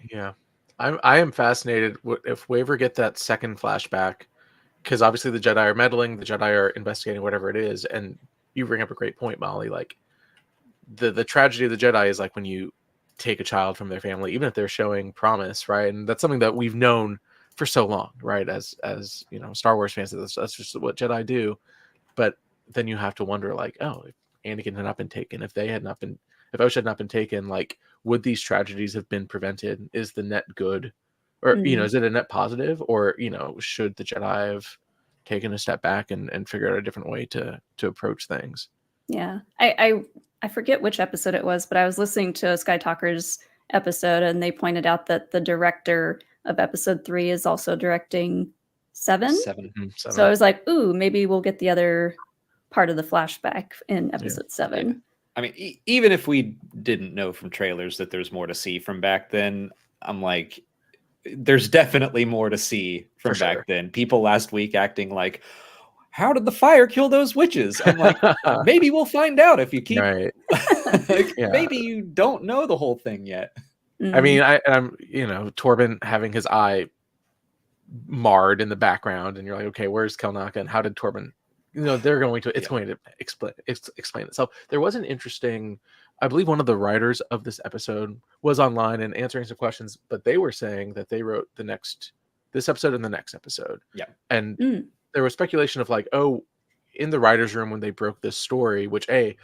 Yeah. I am fascinated if we ever get that second flashback, because obviously the Jedi are meddling, the Jedi are investigating whatever it is, and you bring up a great point, Molly. Like, the tragedy of the Jedi is like when you take a child from their family, even if they're showing promise, right? And that's something that we've known for so long, right? As Star Wars fans, that's just what Jedi do. But then you have to wonder, like, oh, if Anakin had not been taken, if Osha had not been taken, like, would these tragedies have been prevented? Is the net good, or is it a net positive, or should the Jedi have taken a step back and figured out a different way to approach things? Yeah, I forget which episode it was, but I was listening to Sky Talker's episode, and they pointed out that the director of episode 3 is also directing 7. So I was like, ooh, maybe we'll get the other part of the flashback in episode 7. Yeah. I mean, even if we didn't know from trailers that there's more to see from back then, I'm like, there's definitely more to see from back then. People last week acting like, how did the fire kill those witches? I'm like, maybe we'll find out if you keep. Right. Maybe you don't know the whole thing yet. I mean, I'm Torben having his eye marred in the background, and you're like, okay, where's Kelnaka, and how did Torben? They're going to. It's going to explain itself. There was an interesting. I believe one of the writers of this episode was online and answering some questions, but they were saying that they wrote this episode and the next episode. Yeah, and there was speculation of like, oh, in the writer's room when they broke this story, which I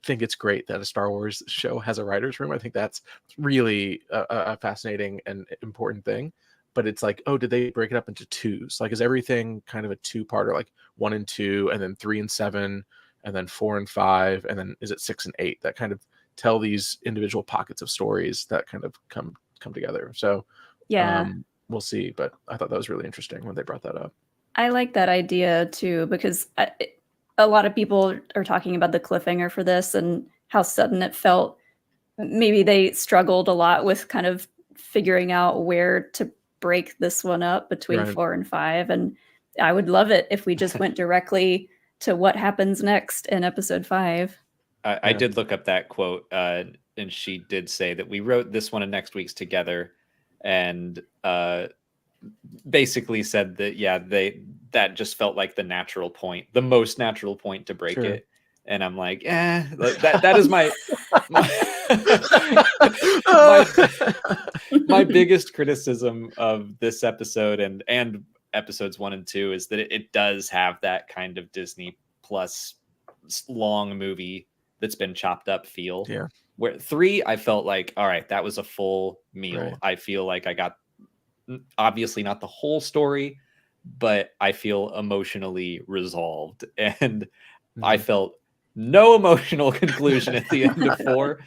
think it's great that a Star Wars show has a writer's room. I think that's really a fascinating and important thing. But it's like, oh, did they break it up into twos? Like, is everything kind of a two-parter, like 1 and 2, and then 3 and 7, and then 4 and 5, and then is it 6 and 8 that kind of tell these individual pockets of stories that kind of come together? So we'll see. But I thought that was really interesting when they brought that up. I like that idea too, because a lot of people are talking about the cliffhanger for this and how sudden it felt. Maybe they struggled a lot with kind of figuring out where to break this one up between 4 and 5. And I would love it if we just went directly to what happens next in episode 5. I did look up that quote, and she did say that we wrote this one and next week's together, and basically said that that just felt like the most natural point to break it. and I'm like, that is my my biggest criticism of this episode and episodes 1 and 2 is that it does have that kind of Disney Plus long movie that's been chopped up feel. Yeah. Where 3, I felt like, all right, that was a full meal. Right. I feel like I got, obviously not the whole story, but I feel emotionally resolved. And I felt no emotional conclusion at the end of 4.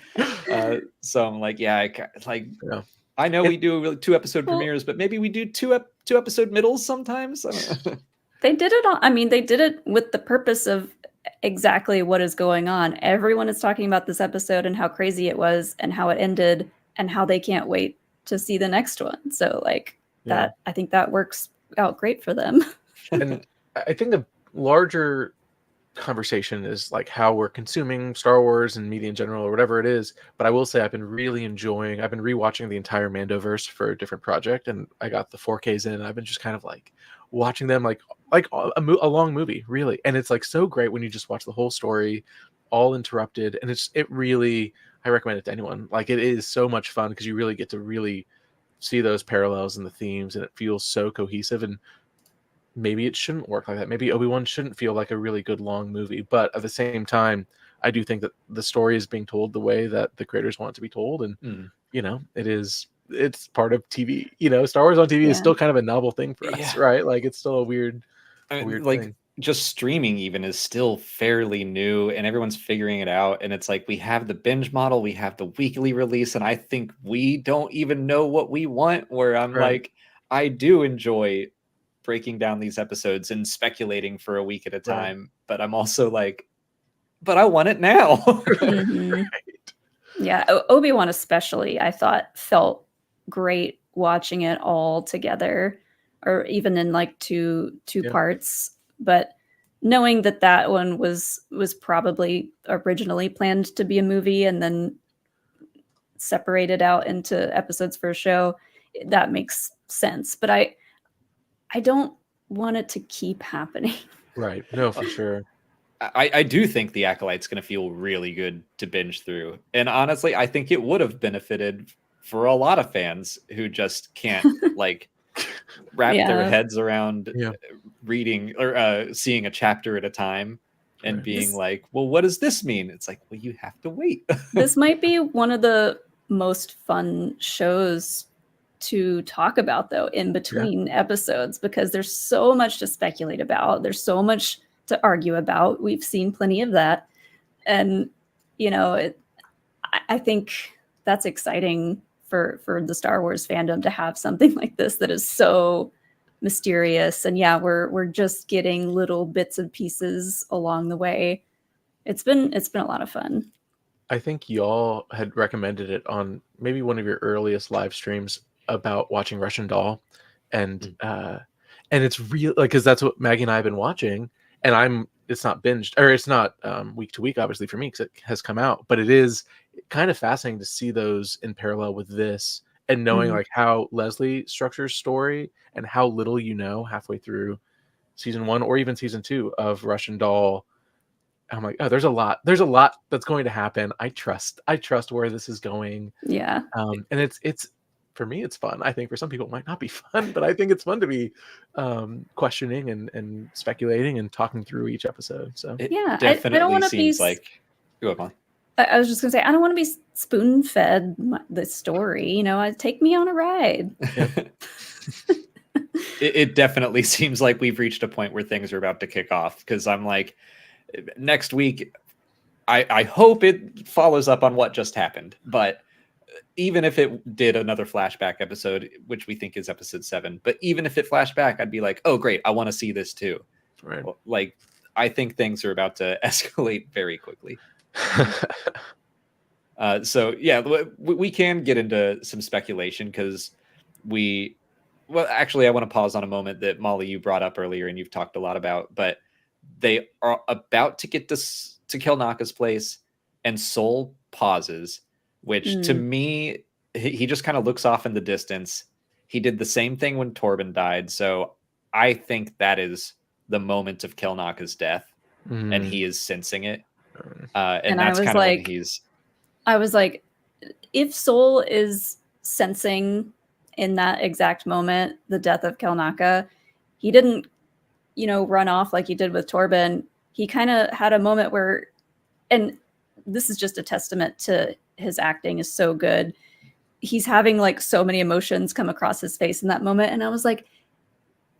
So I'm like, I know we do 2 episode premieres, but maybe we do 2 episode middles sometimes. I don't know. They did it they did it with the purpose of exactly what is going on. Everyone is talking about this episode and how crazy it was and how it ended and how they can't wait to see the next one. So that, I think that works out great for them. And I think the larger conversation is like how we're consuming Star Wars and media in general or whatever it is. But I will say I've been rewatching the entire Mandoverse for a different project, and I got the 4Ks in, and I've been just kind of like watching them like a long movie, really. And it's like so great when you just watch the whole story all interrupted, and it really, I recommend it to anyone. Like, it is so much fun because you really get to really see those parallels and the themes, and it feels so cohesive. And maybe it shouldn't work like that. Maybe Obi-Wan shouldn't feel like a really good long movie, but at the same time, I do think that the story is being told the way that the creators want it to be told. And it's part of TV. Star Wars on TV is still kind of a novel thing for us, right? Like, it's still a weird thing. Just streaming even is still fairly new, and everyone's figuring it out. And it's like, we have the binge model, we have the weekly release, and I think we don't even know what we want. Where I'm like, I do enjoy breaking down these episodes and speculating for a week at a time, but I'm also like, but I want it now. Right. Yeah, Obi-Wan especially, I thought felt great watching it all together, or even in like two parts. But knowing that one was probably originally planned to be a movie and then separated out into episodes for a show, that makes sense. But I don't want it to keep happening. Right. No, for sure. I do think the Acolyte's going to feel really good to binge through. And honestly, I think it would have benefited for a lot of fans who just can't wrap their heads around reading or seeing a chapter at a time and being like, well, what does this mean? It's like, well, you have to wait. This might be one of the most fun shows to talk about, though, in between episodes, because there's so much to speculate about. There's so much to argue about. We've seen plenty of that. And, I think that's exciting for the Star Wars fandom to have something like this that is so mysterious. And we're just getting little bits and pieces along the way. It's been a lot of fun. I think y'all had recommended it on maybe one of your earliest live streams about watching Russian Doll, and it's real, like, because that's what Maggie and I have been watching, and it's not binged, or it's not week to week, obviously, for me, because it has come out, but it is kind of fascinating to see those in parallel with this, and knowing like how Leslie structures story and how little halfway through season 1 or even season 2 of Russian Doll. I'm like, oh, there's a lot that's going to happen. I trust where this is going. Yeah. And it's for me, it's fun. I think for some people it might not be fun, but I think it's fun to be questioning and speculating and talking through each episode. So definitely I don't want to be like, go on. I was just gonna say, I don't want to be spoon fed the story. Take me on a ride. It definitely seems like we've reached a point where things are about to kick off, because I'm like, next week, I hope it follows up on what just happened. But even if it did another flashback episode, which we think is episode 7, but even if it flashed back, I'd be like, oh, great, I want to see this too. Right. Like, I think things are about to escalate very quickly. So yeah, we can get into some speculation, because actually, I want to pause on a moment that Molly, you brought up earlier and you've talked a lot about, but they are about to get to Kelnaka's place, and Soul pauses, which to me, he just kind of looks off in the distance. He did the same thing when Torben died. So I think that is the moment of Kelnaka's death, and he is sensing it. And I that's was kind of when like, he's I was like, if Soul is sensing in that exact moment the death of Kelnaka, he didn't, run off like he did with Torben. He kind of had a moment where, and this is just a testament to his acting is so good. He's having like so many emotions come across his face in that moment. And I was like,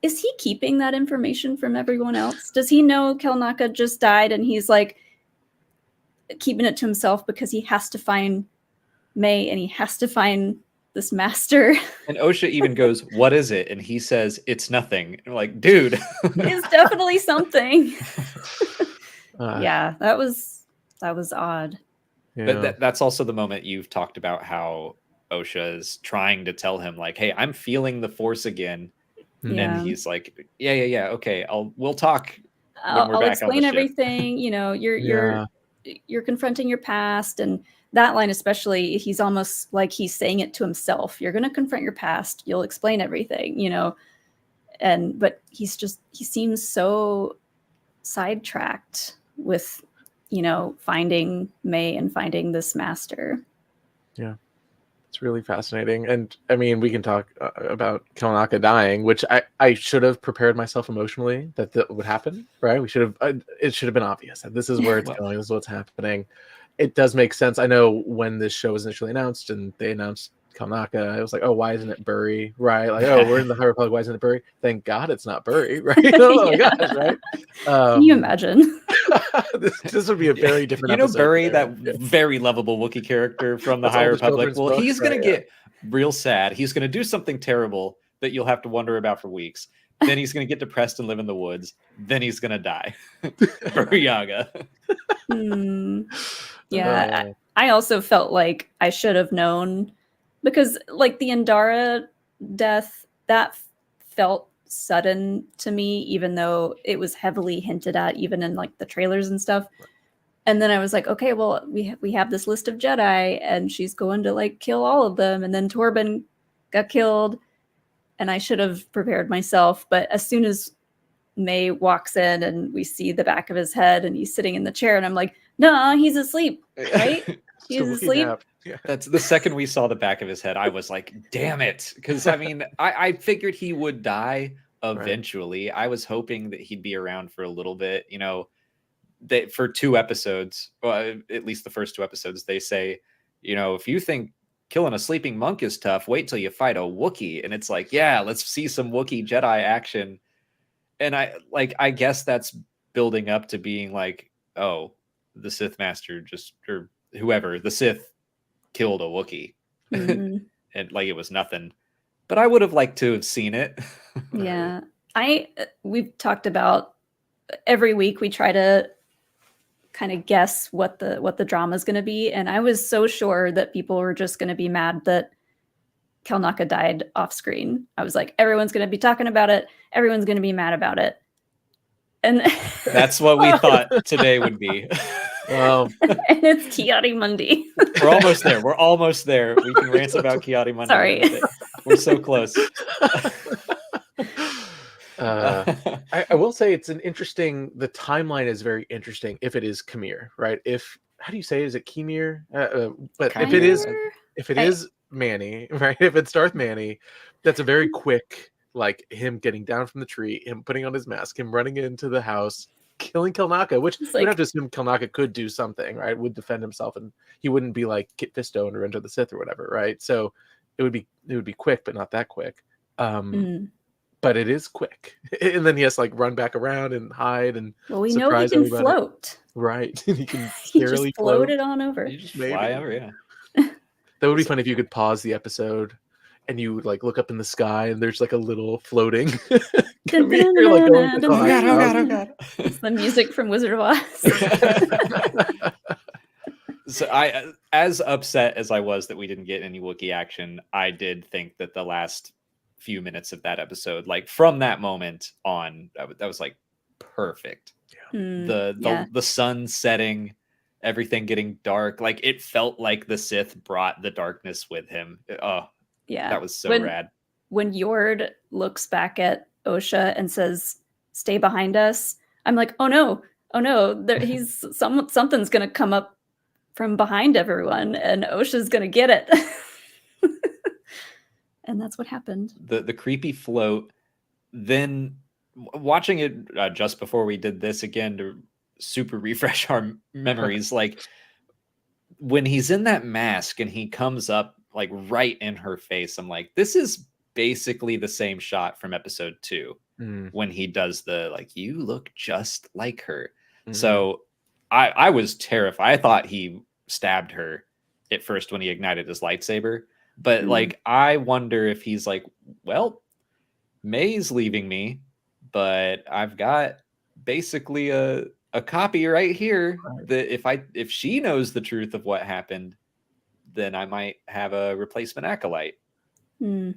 is he keeping that information from everyone else? Does he know Kelnaka just died and he's like keeping it to himself because he has to find May and he has to find this master? and Osha even goes, "What is it?" And he says, "It's nothing." And I'm like, dude, It's definitely something. Uh, Yeah, that was odd. yeah. But that's also the moment you've talked about how Osha is trying to tell him, like, "Hey, I'm feeling the Force again," Yeah. and he's like, "Yeah, okay, we'll talk when we're I'll back on the explain ship." everything. Yeah. You're confronting your past, and that line especially, he's almost like he's saying it to himself. You're going to confront your past. You'll explain everything, but he seems so sidetracked with, finding May and finding this master. Yeah. It's really fascinating. And I mean, we can talk about Kelnaka dying, which I should have prepared myself emotionally that would happen, right? We should have, it should have been obvious that this is where it's Well, going, this is what's happening. It does make sense. I know when this show was initially announced and they announced Kelnaka, I was like, oh, why isn't it Burry, right? Like, oh, we're in the High Republic, why isn't it Burry? Thank God it's not Burry, right? Oh my Yeah. gosh, right? Can you imagine? this would be a very different episode. Burry, that very lovable Wookiee character from the That's High all the Republic. children's Well, books, he's going right? to get real sad. He's going to do something terrible that you'll have to wonder about for weeks. Then he's going to get depressed and live in the woods. Then he's going to die. Burry Yaga. Yeah, I also felt like I should have known, because like the Indara death, that felt sudden to me, even though it was heavily hinted at even in like the trailers and stuff. And then I was like, okay, well, we have this list of Jedi and she's going to like kill all of them, and then Torben got killed, and I should have prepared myself. But as soon as May walks in and we see the back of his head and he's sitting in the chair, and I'm like, no, he's asleep, right? He's asleep. Yeah. That's the second we saw the back of his head. I was like, damn it. Because I mean, I figured he would die eventually. Right. I was hoping that he'd be around for a little bit, for 2 episodes, well, at least the first 2 episodes, they say, if you think killing a sleeping monk is tough, wait till you fight a Wookiee. And it's like, yeah, let's see some Wookiee Jedi action. And I guess that's building up to being like, oh, the Sith Master or whoever, the Sith killed a Wookiee. Mm-hmm. And like it was nothing. But I would have liked to have seen it. Yeah. We've talked about every week we try to kind of guess what the drama is going to be, and I was so sure that people were just going to be mad that Kelnaka died off screen. I was like, everyone's going to be talking about it, everyone's going to be mad about it, and that's what we thought today would be. And it's Ki-Adi-Mundi. We're almost there. We can rant about Ki-Adi-Mundi. Sorry, we're so close. I will say it's the timeline is very interesting if it is Khmer, right? How do you say, is it Khmer? But if it is Manny, right? If it's Darth Manny, that's a very quick, like him getting down from the tree, him putting on his mask, him running into the house, killing Kelnaka, which you would have to assume Kelnaka could do something, right? Would defend himself, and he wouldn't be like Kit Fisto or Enter the Sith or whatever, right? So it would be quick, but not that quick. But it is quick, and then he has to like run back around and hide and we know he can everybody. Float, right? He can he just floated on over. You just fly over, yeah. That would be fun if you could pause the episode and you would like look up in the sky and there's like a little floating. Oh God. It's the music from Wizard of Oz. So as upset as I was that we didn't get any Wookiee action, I did think that the last few minutes of that episode, like from that moment on, that was like perfect. The sun setting, everything getting dark, like it felt like the Sith brought the darkness with him. That was so rad. When Yord looks back at Osha and says, "Stay behind us," I'm like, oh no, oh no, he's something's gonna come up from behind everyone, and Osha's gonna get it. And that's what happened. The creepy float. Then watching it just before we did this again to super refresh our memories, like when he's in that mask and he comes up like right in her face, I'm like, this is basically the same shot from episode 2 when he does the like, you look just like her. So I was terrified. I thought he stabbed her at first when he ignited his lightsaber, but like I wonder if he's like, well, May's leaving me, but I've got basically a copy right here that if she knows the truth of what happened, then I might have a replacement acolyte. Yeah.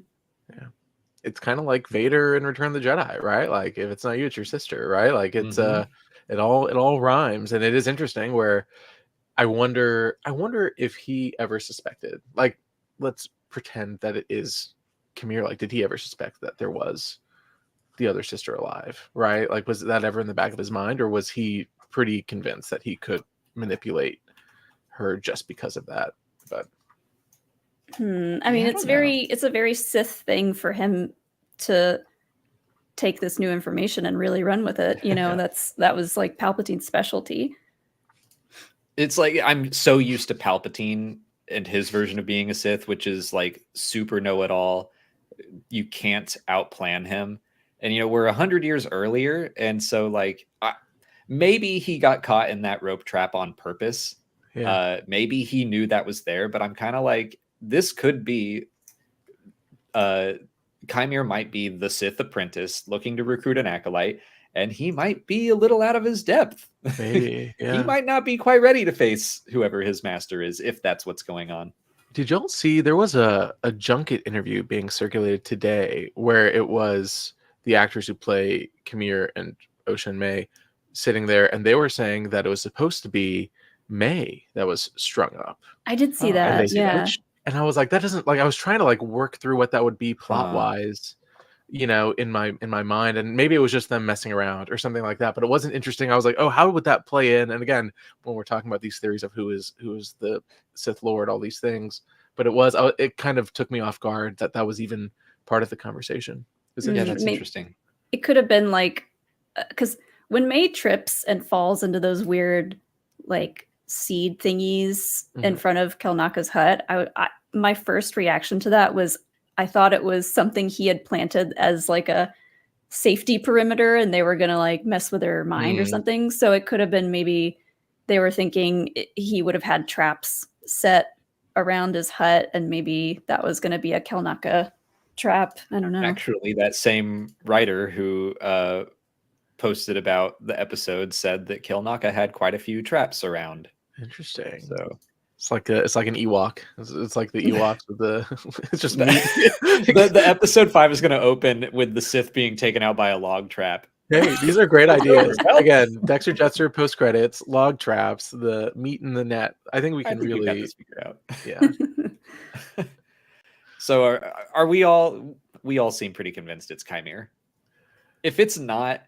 It's kind of like Vader in Return of the Jedi, right? Like if it's not you, it's your sister, right? Like it's it all rhymes, and it is interesting where I wonder if he ever suspected, like, let's pretend that it is Kamir. Like, did he ever suspect that there was the other sister alive, right? Like, was that ever in the back of his mind, or was he pretty convinced that he could manipulate her just because of that? But I mean, it's a very Sith thing for him to take this new information and really run with it. You know, that was like Palpatine's specialty. It's like I'm so used to Palpatine and his version of being a Sith, which is like super know-it-all. You can't outplan him. And, you know, we're 100 years earlier. And so like, maybe he got caught in that rope trap on purpose. Yeah. Maybe he knew that was there, but I'm kind of like, this could be, Chimere might be the Sith apprentice looking to recruit an acolyte, and he might be a little out of his depth. Maybe, yeah. He might not be quite ready to face whoever his master is, if that's what's going on. Did y'all see there was a junket interview being circulated today where it was the actors who play Kamir and Osha and May sitting there, and they were saying that it was supposed to be May that was strung up. I did see that. Yeah. And I was like, that doesn't, like, I was trying to like work through what that would be plot wise, you know, in my mind. And maybe it was just them messing around or something like that, but it wasn't interesting. I was like, oh, how would that play in? And again, when we're talking about these theories of who is the Sith Lord, all these things, but it kind of took me off guard that was even part of the conversation. Yeah, that's interesting. It could have been like, because when May trips and falls into those weird, like, seed thingies in front of Kelnaka's hut, my first reaction to that was I thought it was something he had planted as like a safety perimeter, and they were gonna like mess with her mind or something. So it could have been maybe they were thinking he would have had traps set around his hut, and maybe that was gonna be a Kelnaka trap. I don't know. Actually, that same writer who posted about the episode said that Kelnaka had quite a few traps around. Interesting. So it's like an Ewok. It's like the Ewoks with the. It's just the episode 5 is going to open with the Sith being taken out by a log trap. Hey, these are great ideas. Again, Dexter Jetster post credits, log traps, the meat in the net. I think we can really got this figured out. Yeah. So are we all? We all seem pretty convinced it's Chimere. If it's not,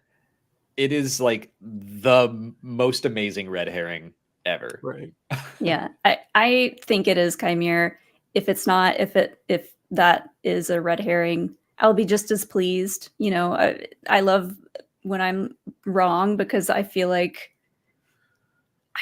it is like the most amazing red herring ever. Right. Yeah, I think it is Chimere. If it's not, if that is a red herring, I'll be just as pleased. You know, I love when I'm wrong, because I feel like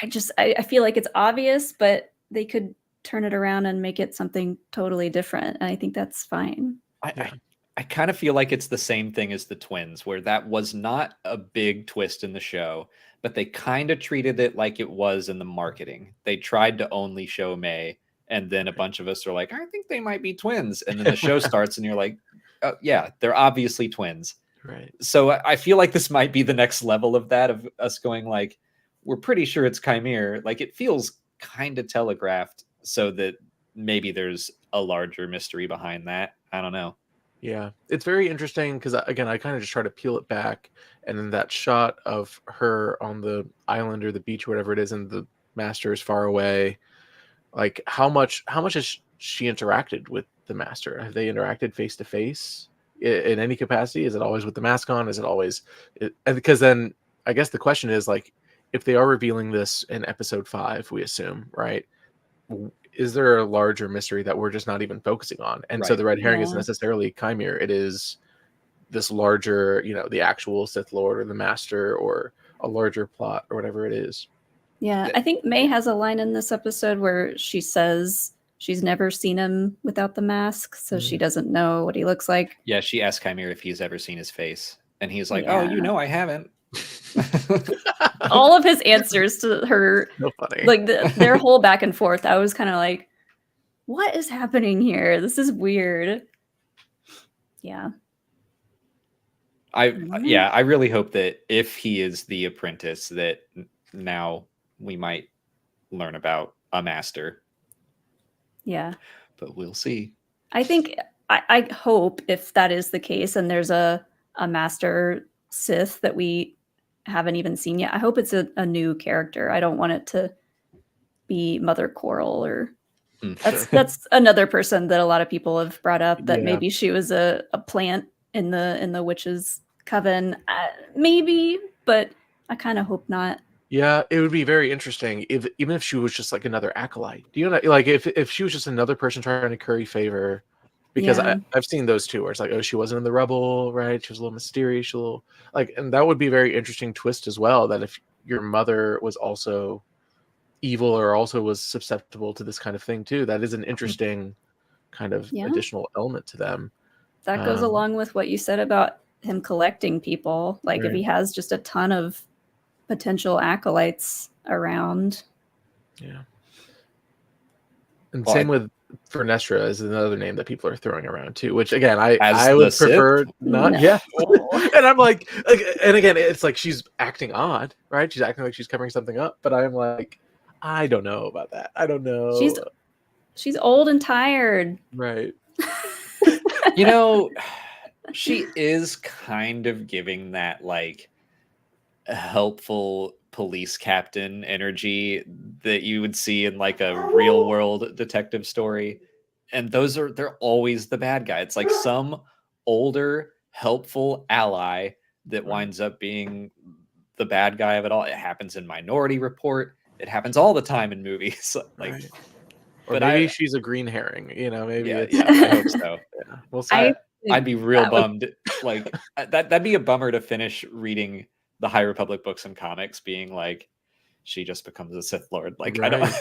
I feel like it's obvious, but they could turn it around and make it something totally different, and I think that's fine. I kind of feel like it's the same thing as the twins, where that was not a big twist in the show, but they kind of treated it like it was in the marketing. They tried to only show May, and then a bunch of us are like, I think they might be twins. And then the show starts and you're like, oh, yeah, they're obviously twins. Right. So I feel like this might be the next level of that, of us going like, we're pretty sure it's Chimere. Like, it feels kind of telegraphed so that maybe there's a larger mystery behind that. I don't know. Yeah, it's very interesting because, again, I kind of just try to peel it back, and then that shot of her on the island or the beach or whatever it is, and the master is far away. Like, how much has she interacted with the master? Have they interacted face to face in any capacity? Is it always with the mask on? Is it always? And because then I guess the question is, like, if they are revealing this in episode 5, we assume, right? Is there a larger mystery that we're just not even focusing on? And so Right. the red herring isn't Yeah. necessarily Chimere. It is this larger, the actual Sith Lord or the Master or a larger plot or whatever it is. Yeah, I think May has a line in this episode where she says she's never seen him without the mask, so she doesn't know what he looks like. Yeah, she asked Chimera if he's ever seen his face, and he's like, "Oh, Yeah. I haven't." All of his answers to her, So funny. like their whole back and forth, I was kind of like, what is happening here? This is weird. Yeah. I really hope that if he is the apprentice, that now we might learn about a master. Yeah. But we'll see. I think I hope if that is the case and there's a master Sith that we haven't even seen yet, I hope it's a new character. I don't want it to be Mother Coral or that's another person that a lot of people have brought up that maybe she was a plant in the witches' coven. Maybe, but I kind of hope not. Yeah, it would be very interesting even if she was just like another acolyte. Do you know, like if she was just another person trying to curry favor, because I've seen those too, where it's like, oh, she wasn't in the rebel, right? She was a little mysterious, a little like, and that would be a very interesting twist as well. That if your mother was also evil or also was susceptible to this kind of thing too, that is an interesting kind of additional element to them. That goes along with what you said about him collecting people. Like if he has just a ton of potential acolytes around. Yeah. And same with Vernestra is another name that people are throwing around too, which again, I would prefer not. No. Yeah. And I'm like, and again, it's like she's acting odd, right? She's acting like she's covering something up, but I'm like, I don't know about that. I don't know. She's old and tired. Right. She is kind of giving that like helpful police captain energy that you would see in like a real world detective story. And they're always the bad guy. It's like some older, helpful ally that winds up being the bad guy of it all. It happens in Minority Report. It happens all the time in movies. Like, right. Or maybe she's a green herring, maybe I hope so. Yeah, we'll see. I'd be real bummed. Like that'd be a bummer to finish reading the High Republic books and comics being like she just becomes a Sith Lord. Like I don't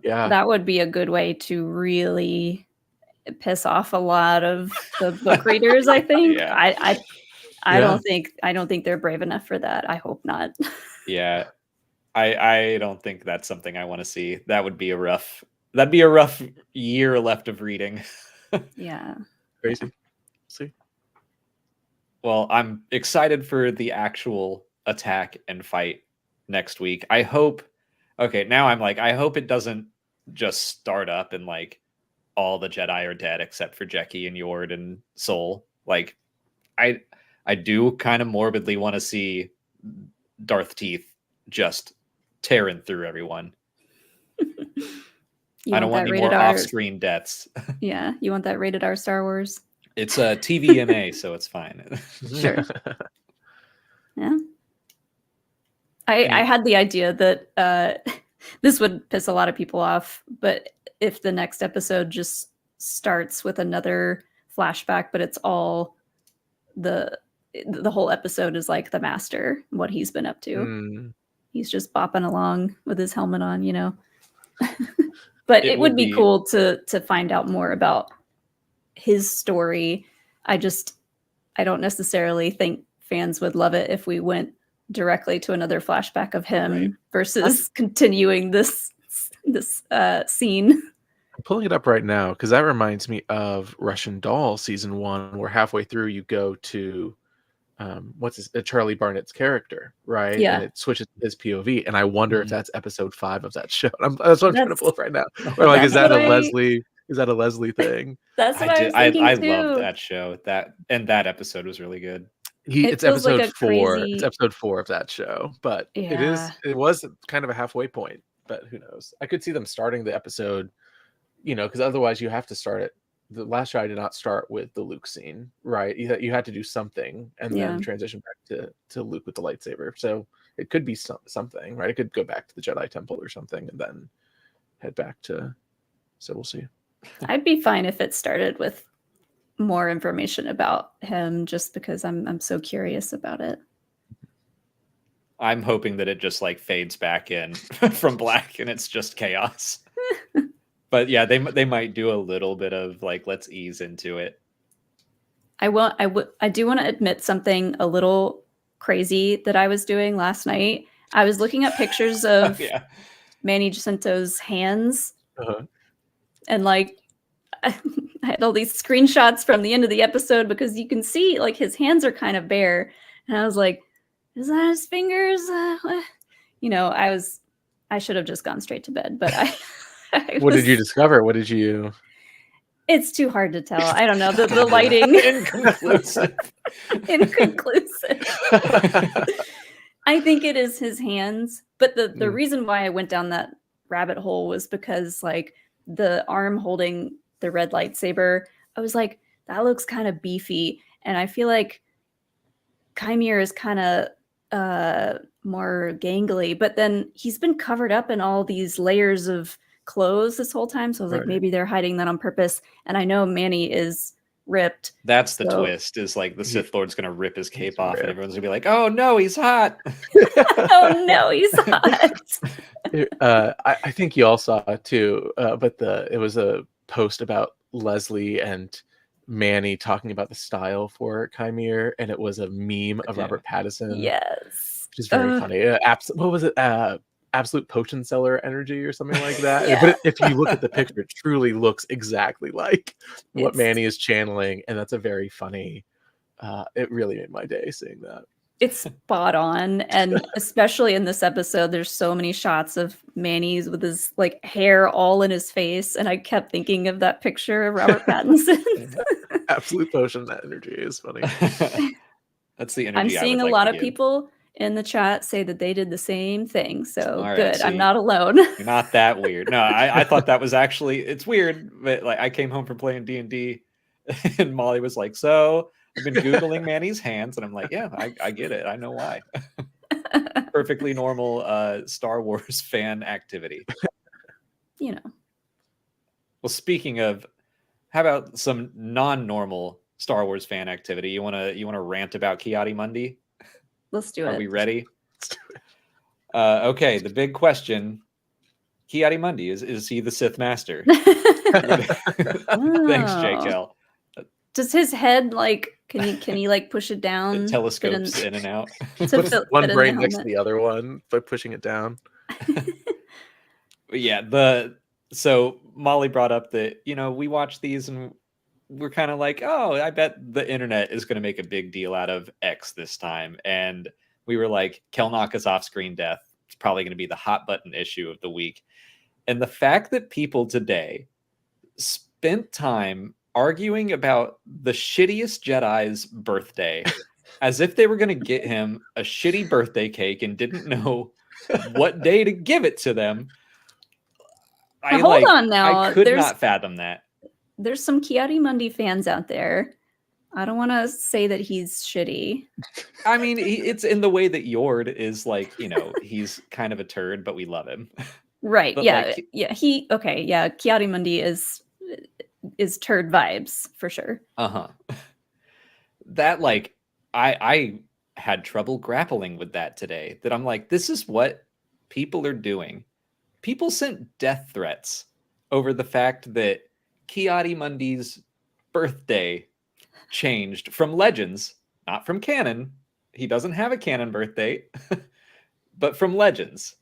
yeah. That would be a good way to really piss off a lot of the book readers, I think. Yeah. I don't think they're brave enough for that. I hope not. Yeah. I don't think that's something I want to see. That'd be a rough year left of reading. Yeah. Crazy. See. Well, I'm excited for the actual attack and fight next week. I hope it doesn't just start up and like all the Jedi are dead except for Jeki and Yord and Sol. Like I do kind of morbidly want to see Darth Teeth just tearing through everyone. I don't want any more off-screen deaths. Yeah, you want that rated R Star Wars? It's a TVMA, so it's fine. Sure. Yeah. I had the idea that this would piss a lot of people off, but if the next episode just starts with another flashback, but it's all the whole episode is like the Master, what he's been up to. He's just bopping along with his helmet on, But it would be cool to find out more about his story. I don't necessarily think fans would love it if we went directly to another flashback of him versus continuing this scene. I'm pulling it up right now because that reminds me of Russian Doll season 1, where halfway through you go to Charlie Barnett's character, right? Yeah. And it switches to his POV, and I wonder if that's episode 5 of that show. That's what I'm trying to pull up right now. Or like, is that a Leslie thing? That's what I was thinking I too. love that show. That episode was really good. It's episode like 4. crazy... It's episode 4 of that show, but it was kind of a halfway point. But who knows? I could see them starting the episode, because otherwise you have to start it. The last show I did not start with the Luke scene, right? You had to do something and then transition back to Luke with the lightsaber. So it could be something, right? It could go back to the Jedi Temple or something, and then head back to. So we'll see. I'd be fine if it started with more information about him, just because I'm so curious about it. I'm hoping that it just like fades back in from black and it's just chaos. But yeah, they might do a little bit of like, let's ease into it. I do want to admit something a little crazy that I was doing last night. I was looking at pictures of Yeah. Manny Jacinto's hands, Uh-huh. and like I had all these screenshots from the end of the episode, because you can see like his hands are kind of bare, and I was like, is that his fingers? You know, I should have just gone straight to bed, but What did you discover? What did you? It's too hard to tell. I don't know. The lighting. Inconclusive. Inconclusive. I think it is his hands, but the reason why I went down that rabbit hole was because like the arm holding the red lightsaber, I was like, that looks kind of beefy, and I feel like Chimere is kind of more gangly, but then he's been covered up in all these layers of clothes this whole time, so I was like, maybe they're hiding that on purpose. And I know Manny is ripped. That's the twist, is like the Sith Lord's gonna rip his cape off and everyone's gonna be like, oh no, he's hot. Oh no, he's hot. I think you all saw it too, but it was a post about Leslie and Manny talking about the style for Chimere, and it was a meme of Robert Pattinson. Yes, which is very funny. What was it? Absolute potion seller energy or something like that. Yeah. But if you look at the picture, it truly looks exactly like what Manny is channeling, and that's a very funny. It really made my day seeing that. It's spot on, and especially in this episode, there's so many shots of Manny's with his like hair all in his face, and I kept thinking of that picture of Robert Pattinson. Absolute potion energy is funny. That's the energy. I'm seeing a lot of people in the chat say that they did the same thing, so good. I'm not alone. You're not that weird. No, I thought that was actually, it's weird, but like I came home from playing D&D and Molly was like, so I've been Googling Manny's hands, and I'm like, yeah, I get it. I know why. Perfectly normal Star Wars fan activity. You know. Well, speaking of, how about some non-normal Star Wars fan activity? You wanna rant about Ki-Adi-Mundi? Let's do it. Are we ready? Let's do it. Okay, the big question: Ki-Adi-Mundi, is he the Sith Master? Thanks, JKL. Does his head like can he like push it down? It telescopes in and out. Puts one brain next to the other one by pushing it down. Yeah, so Molly brought up that, we watch these and we're kind of like, oh, I bet the internet is going to make a big deal out of X this time. And we were like, Kelnaka's off-screen death. It's probably going to be the hot button issue of the week. And the fact that people today spent time arguing about the shittiest Jedi's birthday as if they were going to get him a shitty birthday cake and didn't know what day to give it to them. Hold on now. I could not fathom that. There's some Ki-Adi-Mundi fans out there. I don't want to say that he's shitty. I mean, it's in the way that Yord is like, he's kind of a turd, but we love him. Right. But Ki-Adi-Mundi is turd vibes for sure. That like, I had trouble grappling with that today. That I'm like, this is what people are doing. People sent death threats over the fact that Ki-Adi-Mundi's birthday changed from Legends, not from canon. He doesn't have a canon birthday, but from Legends.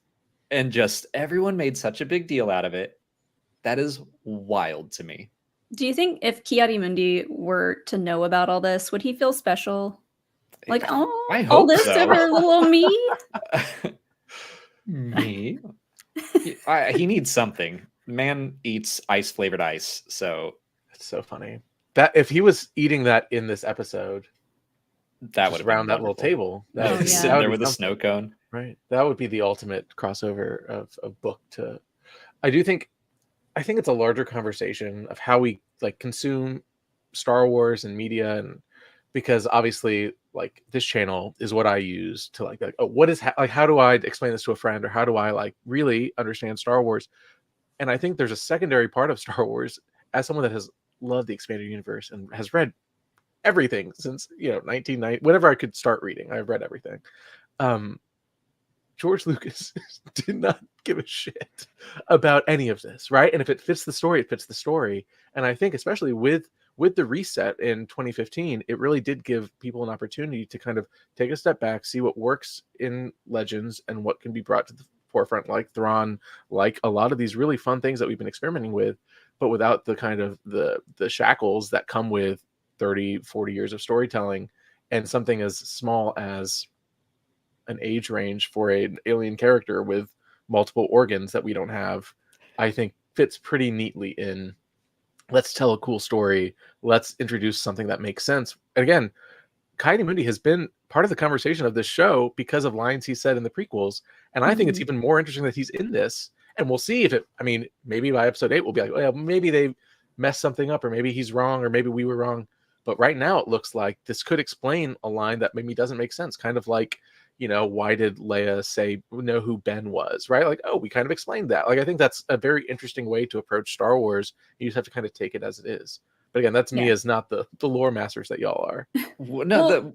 And just everyone made such a big deal out of it. That is wild to me. Do you think if Ki-Adi-Mundi were to know about all this, would he feel special? Like, I hope all this so. over little me? Me? He needs something. Man eats ice-flavored ice, so... It's so funny. That if he was eating that in this episode, that would have around that little table. Sitting there with a snow cone. Right. That would be the ultimate crossover of book to... I think it's a larger conversation of how we like consume Star Wars and media, and because obviously like this channel is what I use to like oh, what is like, how do I explain this to a friend, or how do I like really understand Star Wars? And I think there's a secondary part of Star Wars, as someone that has loved the expanded universe and has read everything since 1990, whenever I could start reading, I've read everything. George Lucas did not give a shit about any of this, right? And if it fits the story, it fits the story. And I think especially with the reset in 2015, it really did give people an opportunity to kind of take a step back, see what works in Legends and what can be brought to the forefront, like Thrawn, like a lot of these really fun things that we've been experimenting with, but without the kind of the shackles that come with 30-40 years of storytelling, and something as small as an age range for an alien character with multiple organs that we don't have, I think fits pretty neatly in. Let's tell a cool story. Let's introduce something that makes sense. And again, Ki-Adi-Mundi has been part of the conversation of this show because of lines he said in the prequels. And I think it's even more interesting that he's in this. And we'll see if it, I mean, maybe by episode 8, we'll be like, well, maybe they messed something up, or maybe he's wrong, or maybe we were wrong. But right now it looks like this could explain a line that maybe doesn't make sense. Kind of like, why did Leia know who Ben was, right? Like, oh, we kind of explained that. Like, I think that's a very interesting way to approach Star Wars. You just have to kind of take it as it is. But again, that's me as not the lore masters that y'all are. No,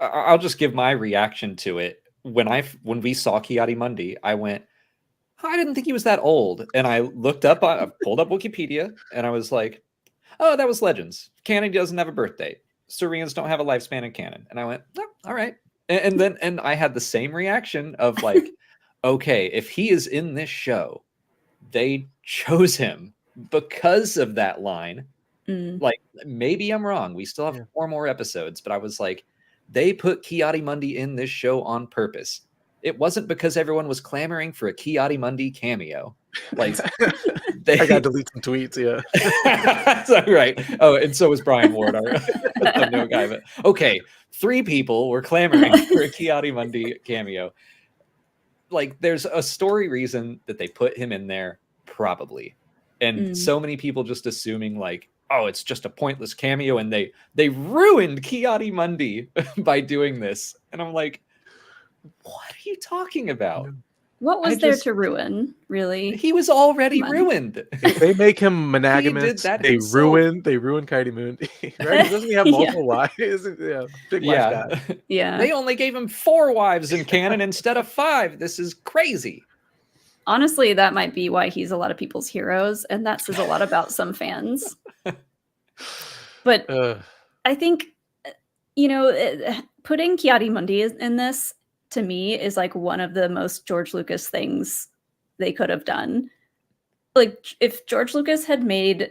I'll just give my reaction to it. When we saw Ki-Adi-Mundi, I went, I didn't think he was that old. And I looked up, I pulled up Wikipedia, and I was like, oh, that was Legends. Canon doesn't have a birth date. Saurians don't have a lifespan in canon. And I went, oh, all right. And then I had the same reaction of like, okay, if he is in this show, they chose him because of that line. Like, maybe I'm wrong. We still have 4 more episodes, but I was like, they put Ki-Adi-Mundi in this show on purpose. It wasn't because everyone was clamoring for a Ki-Adi-Mundi cameo. Like, I got to delete some tweets, That's right. Oh, and so was Brian Ward, our thumbnail guy. But okay, 3 people were clamoring for a Ki-Adi-Mundi cameo. Like, there's a story reason that they put him in there, probably. And so many people just assuming like, oh, it's just a pointless cameo, and they ruined Ki-Adi-Mundi by doing this. And I'm like, what are you talking about? What was there to ruin, really? He was already ruined. If they make him monogamous, they ruin Ki-Adi-Mundi. Right? Doesn't he have multiple wives? Big wife guy. Yeah. They only gave him 4 wives in canon instead of 5. This is crazy. Honestly, that might be why he's a lot of people's heroes, and that says a lot about some fans. But I think, putting Ki-Adi-Mundi in this, to me, is like one of the most George Lucas things they could have done. Like, if George Lucas had made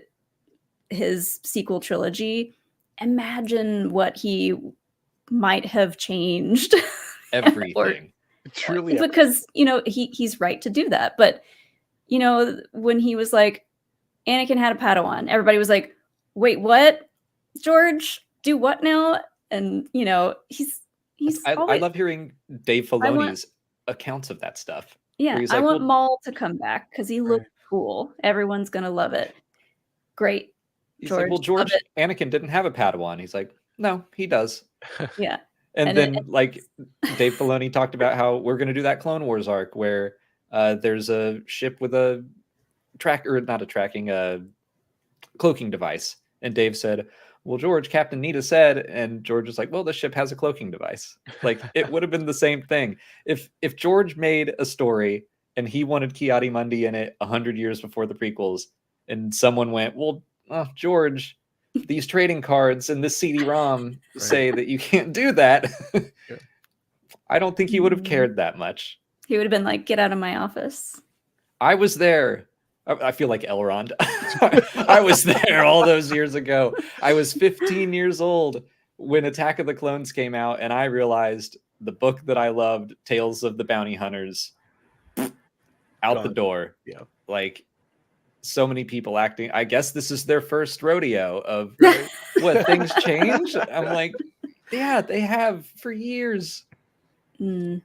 his sequel trilogy, imagine what he might have changed. Everything. Truly. Because, he's right to do that. But, when he was like, Anakin had a Padawan, everybody was like, wait, what? George, do what now? And, I love hearing Dave Filoni's accounts of that stuff. Yeah, I want Maul to come back because he looks cool. Everyone's going to love it. Great. He's like, well, George, Anakin didn't have a Padawan. He's like, no, he does. Yeah. And then, Dave Filoni talked about how we're going to do that Clone Wars arc where there's a ship with a cloaking device. And Dave said, well, George, Captain Nita said, and George was like, well, the ship has a cloaking device. Like, it would have been the same thing. If George made a story and he wanted Ki-Adi-Mundi in it 100 years before the prequels, and someone went, well, George, these trading cards and this CD-ROM say that you can't do that. I don't think he would have cared that much. He would have been like, get out of my office. I was there. I feel like Elrond. I was there all those years ago. I was 15 years old when Attack of the Clones came out, and I realized the book that I loved, Tales of the Bounty Hunters, out the door. Yeah. Like, so many people acting. I guess this is their first rodeo of what, things change? I'm like, yeah, they have for years. And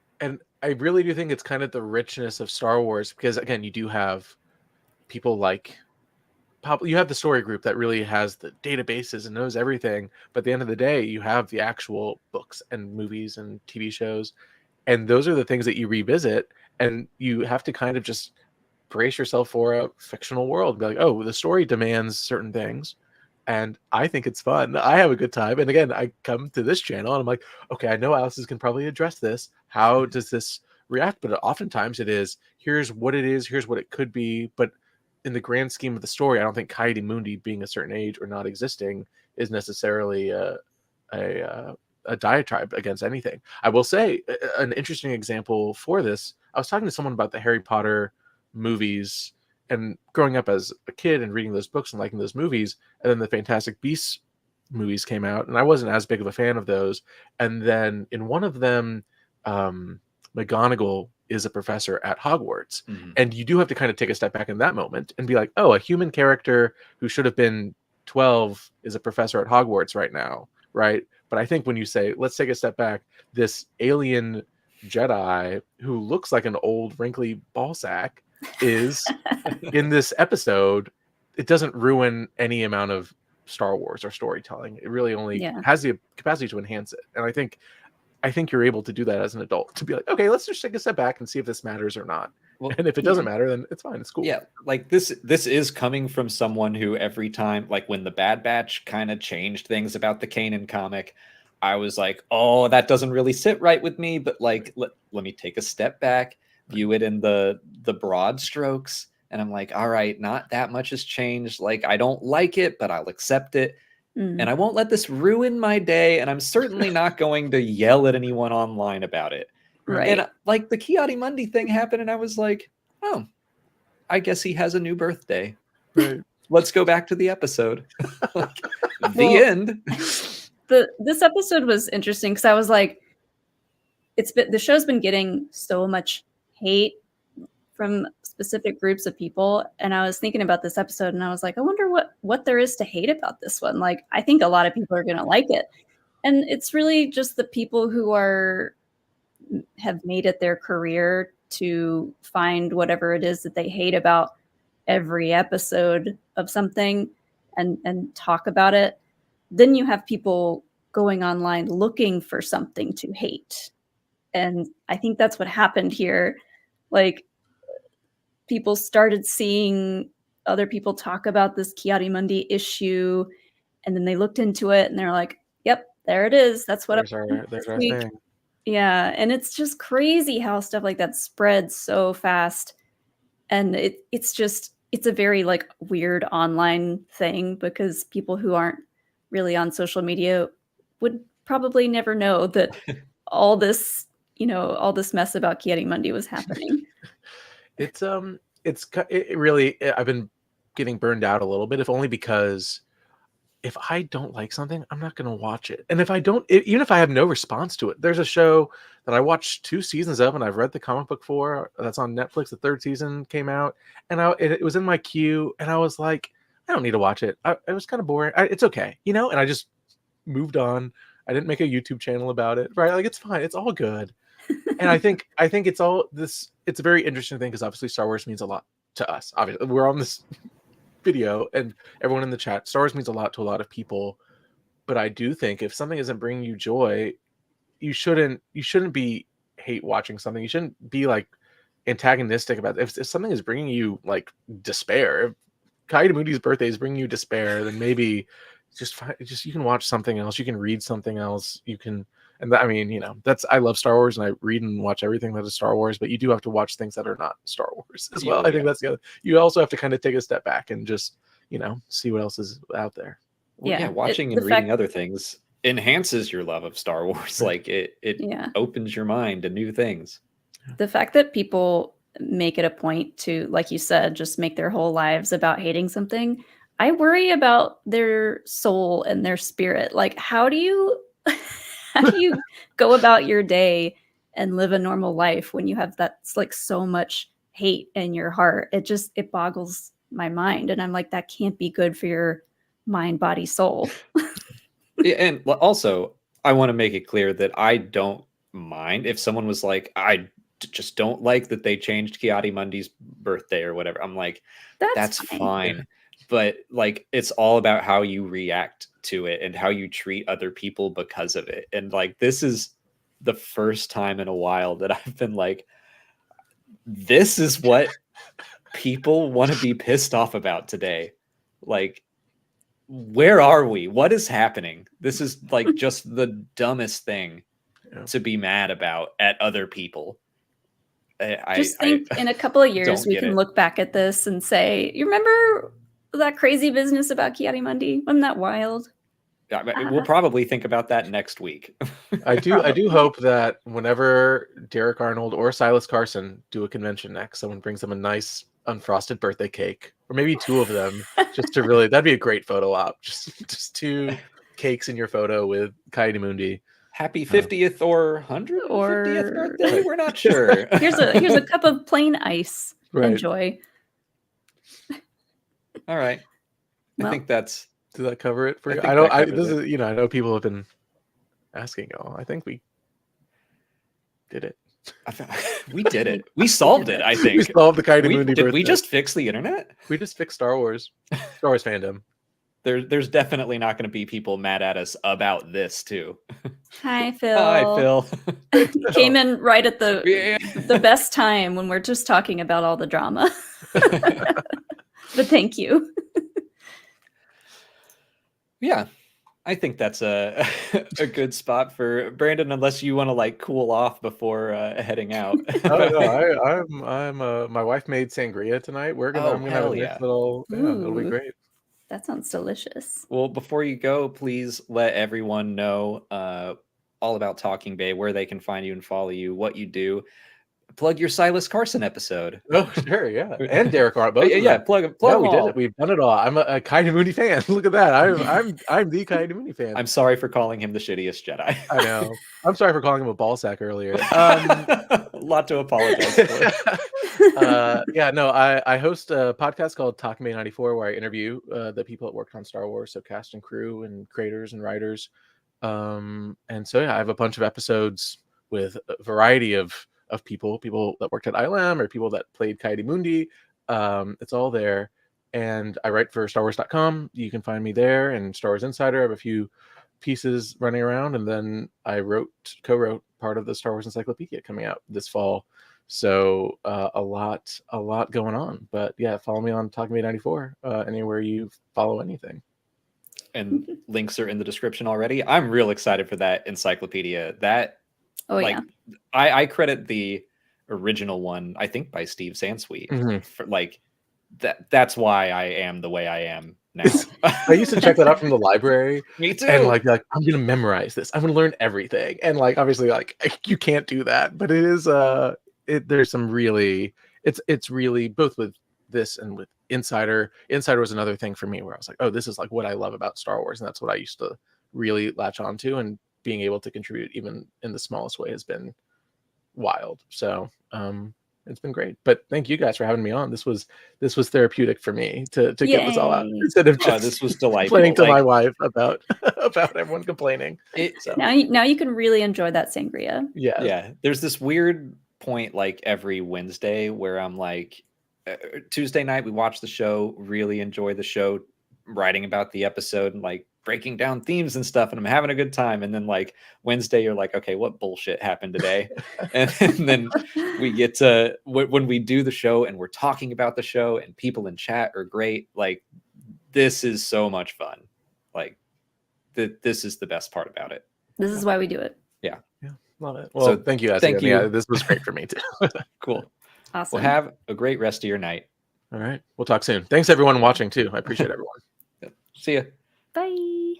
I really do think it's kind of the richness of Star Wars, because again, you do have people like you have the story group that really has the databases and knows everything, but at the end of the day, you have the actual books and movies and TV shows, and those are the things that you revisit, and you have to kind of just brace yourself for a fictional world. Be like, oh, the story demands certain things, and I think it's fun. I have a good time, and again, I come to this channel and I'm like, okay, I know Alice can probably address this. How does this react? But oftentimes it is, here's what it is, here's what it could be, but in the grand scheme of the story, I don't think Ki-Adi-Mundi being a certain age or not existing is necessarily a diatribe against anything. I will say an interesting example for this. I was talking to someone about the Harry Potter movies and growing up as a kid and reading those books and liking those movies, and then the Fantastic Beasts movies came out, and I wasn't as big of a fan of those. And then in one of them, McGonagall is a professor at Hogwarts. And you do have to kind of take a step back in that moment and be like, oh, a human character who should have been 12 is a professor at Hogwarts right now, right? But I think when you say, let's take a step back, this alien Jedi who looks like an old wrinkly ball sack is in this episode, it doesn't ruin any amount of Star Wars or storytelling. It really only has the capacity to enhance it. And I think you're able to do that as an adult, to be like, okay, let's just take a step back and see if this matters or not. Well, and if it doesn't matter, then it's fine. It's cool. Yeah, like this is coming from someone who every time, like when the Bad Batch kind of changed things about the Kanan comic, I was like, oh, that doesn't really sit right with me. But like, let me take a step back, view it in the broad strokes. And I'm like, all right, not that much has changed. Like, I don't like it, but I'll accept it. And I won't let this ruin my day. And I'm certainly not going to yell at anyone online about it. Right. And like the Ki-Adi-Mundi thing happened, and I was like, oh, I guess he has a new birthday. Right. Let's go back to the episode. The end. This episode was interesting because I was like, the show's been getting so much hate from specific groups of people, and I was thinking about this episode and I was like, I wonder what there is to hate about this one. Like, I think a lot of people are going to like it, and it's really just the people who have made it their career to find whatever it is that they hate about every episode of something and talk about it. Then you have people going online looking for something to hate, and I think that's what happened here. Like, people started seeing other people talk about this Ki-Adi-Mundi issue, and then they looked into it and they're like, yep, there it is. That's what there's our thing. Yeah, and it's just crazy how stuff like that spreads so fast. And it's a very like weird online thing, because people who aren't really on social media would probably never know that all this mess about Ki-Adi-Mundi was happening. It really, I've been getting burned out a little bit, if only because if I don't like something, I'm not going to watch it. And if I don't, even if I have no response to it, there's a show that I watched 2 seasons of and I've read the comic book for, that's on Netflix. The 3rd season came out, and it was in my queue, and I was like, I don't need to watch it. It was kind of boring. It's okay, and I just moved on. I didn't make a YouTube channel about it, right? Like, it's fine. It's all good. And I think it's all this. It's a very interesting thing, because obviously Star Wars means a lot to us. Obviously, we're on this video, and everyone in the chat, Star Wars means a lot to a lot of people. But I do think if something isn't bringing you joy, you shouldn't be hate watching something. You shouldn't be like antagonistic about it. If something is bringing you like despair, if Ki-Adi-Mundi's birthday is bringing you despair, then maybe just you can watch something else. You can read something else. You can. And I mean, I love Star Wars, and I read and watch everything that is Star Wars, but you do have to watch things that are not Star Wars as well. I think that's the other. You also have to kind of take a step back and just, see what else is out there. Well, yeah, watching and reading other things enhances your love of Star Wars. Like it opens your mind to new things. The fact that people make it a point to, like you said, just make their whole lives about hating something, I worry about their soul and their spirit. Like, how do you go about your day and live a normal life when you have that's like so much hate in your heart? It boggles my mind, and I'm like, that can't be good for your mind, body, soul. Yeah, and also I want to make it clear that I don't mind if someone was like, I just don't like that they changed Ki-Adi-Mundi's birthday or whatever. I'm like, that's fine. but like it's all about how you react to it and how you treat other people because of it. And like this is the first time in a while that I've been like, this is what people want to be pissed off about today. Like, where are we? What is happening? This is like just the dumbest thing to be mad about at other people. I think in a couple of years we can look back at this and say, you remember that crazy business about Ki-Adi-Mundi? Wasn't that wild? We'll probably think about that next week. I do hope that whenever Derek Arnold or Silas Carson do a convention next, someone brings them a nice unfrosted birthday cake, or maybe two of them, just to really, that'd be a great photo op. Just two cakes in your photo with Ki-Adi-Mundi. Happy 50th or 150th birthday? We're not sure. Here's a cup of plain ice. Right. Enjoy. All right. Well, I think that's. Does that cover it for you? I know people have been asking. I think we did it. We did it. We solved it. I think we solved the Ki-Adi-Mundi birthday. Did we just fix the internet? We just fixed Star Wars fandom. There's definitely not going to be people mad at us about this too. Hi, Phil. Hi, Phil. Came in right at the best time when we're just talking about all the drama. But thank you. Yeah, I think that's a good spot for Brandon, unless you want to like cool off before heading out. My wife made sangria tonight. I'm gonna have a nice little. Yeah, it'll be great. That sounds delicious. Well, before you go, please let everyone know all about Talking Bay, where they can find you and follow you, what you do. Plug your Silas Carson episode. Oh, sure, yeah, and Derek Arnold. Both plug. Yeah, we did it. We've done it all. I'm a Ki-Adi-Mundi fan. Look at that. I'm the Ki-Adi-Mundi fan. I'm sorry for calling him the shittiest Jedi. I know. I'm sorry for calling him a ballsack earlier. A lot to apologize for. I host a podcast called Talking Bay 94, where I interview the people that worked on Star Wars, so cast and crew and creators and writers. I have a bunch of episodes with a variety of people that worked at ILM or people that played Ki-Adi-Mundi. It's all there. And I write for StarWars.com. You can find me there, and Star Wars Insider. I have a few pieces running around, and then I co-wrote part of the Star Wars Encyclopedia coming out this fall. So a lot going on. But yeah, follow me on Talking Bay 94 anywhere you follow anything. And links are in the description already. I'm real excited for that encyclopedia. I credit the original one, I think, by Steve Sansweet. For, like that's why I am the way I am now. I used to check that out from the library. Me too. And like I'm gonna memorize this. I'm gonna learn everything. And like obviously like you can't do that, but it is there's some really it's really both with this and with Insider. Insider was another thing for me where I was like, oh, this is like what I love about Star Wars, and that's what I used to really latch onto, and being able to contribute even in the smallest way has been wild. So it's been great. But thank you guys for having me on. This was therapeutic for me to get this all out instead of just this was delightful. Complaining to my wife about everyone complaining. Now you can really enjoy that sangria. Yeah. There's this weird point like every Wednesday where I'm like, Tuesday night we watch the show, really enjoy the show, writing about the episode and like breaking down themes and stuff, and I'm having a good time. And then like Wednesday you're like, okay, what bullshit happened today? and then we get to when we do the show and we're talking about the show and people in chat are great. Like this is so much fun. Like this is the best part about it. This is why we do it. Yeah, love it. Well, so thank you guys. Thank you. Yeah, this was great for me too. Cool. Awesome. Well, have a great rest of your night. All right, we'll talk soon. Thanks everyone watching too. I appreciate everyone. See ya. Bye.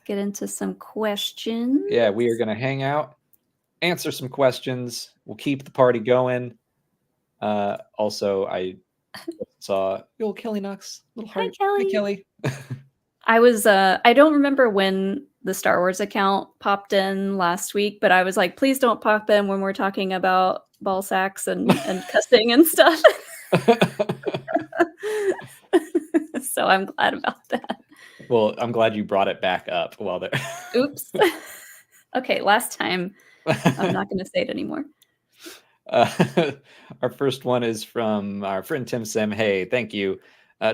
Get into some questions. Yeah, we are going to hang out, answer some questions. We'll keep the party going. Also, I saw old Kelly Knox, little heart. Hi, Kelly. I was I don't remember when the Star Wars account popped in last week, but I was like, please don't pop in when we're talking about ball sacks and cussing and stuff. So I'm glad about that. Well, I'm glad you brought it back up while there. Oops. Okay, last time. I'm not going to say it anymore. Our first one is from our friend Tim Sim. Hey, thank you.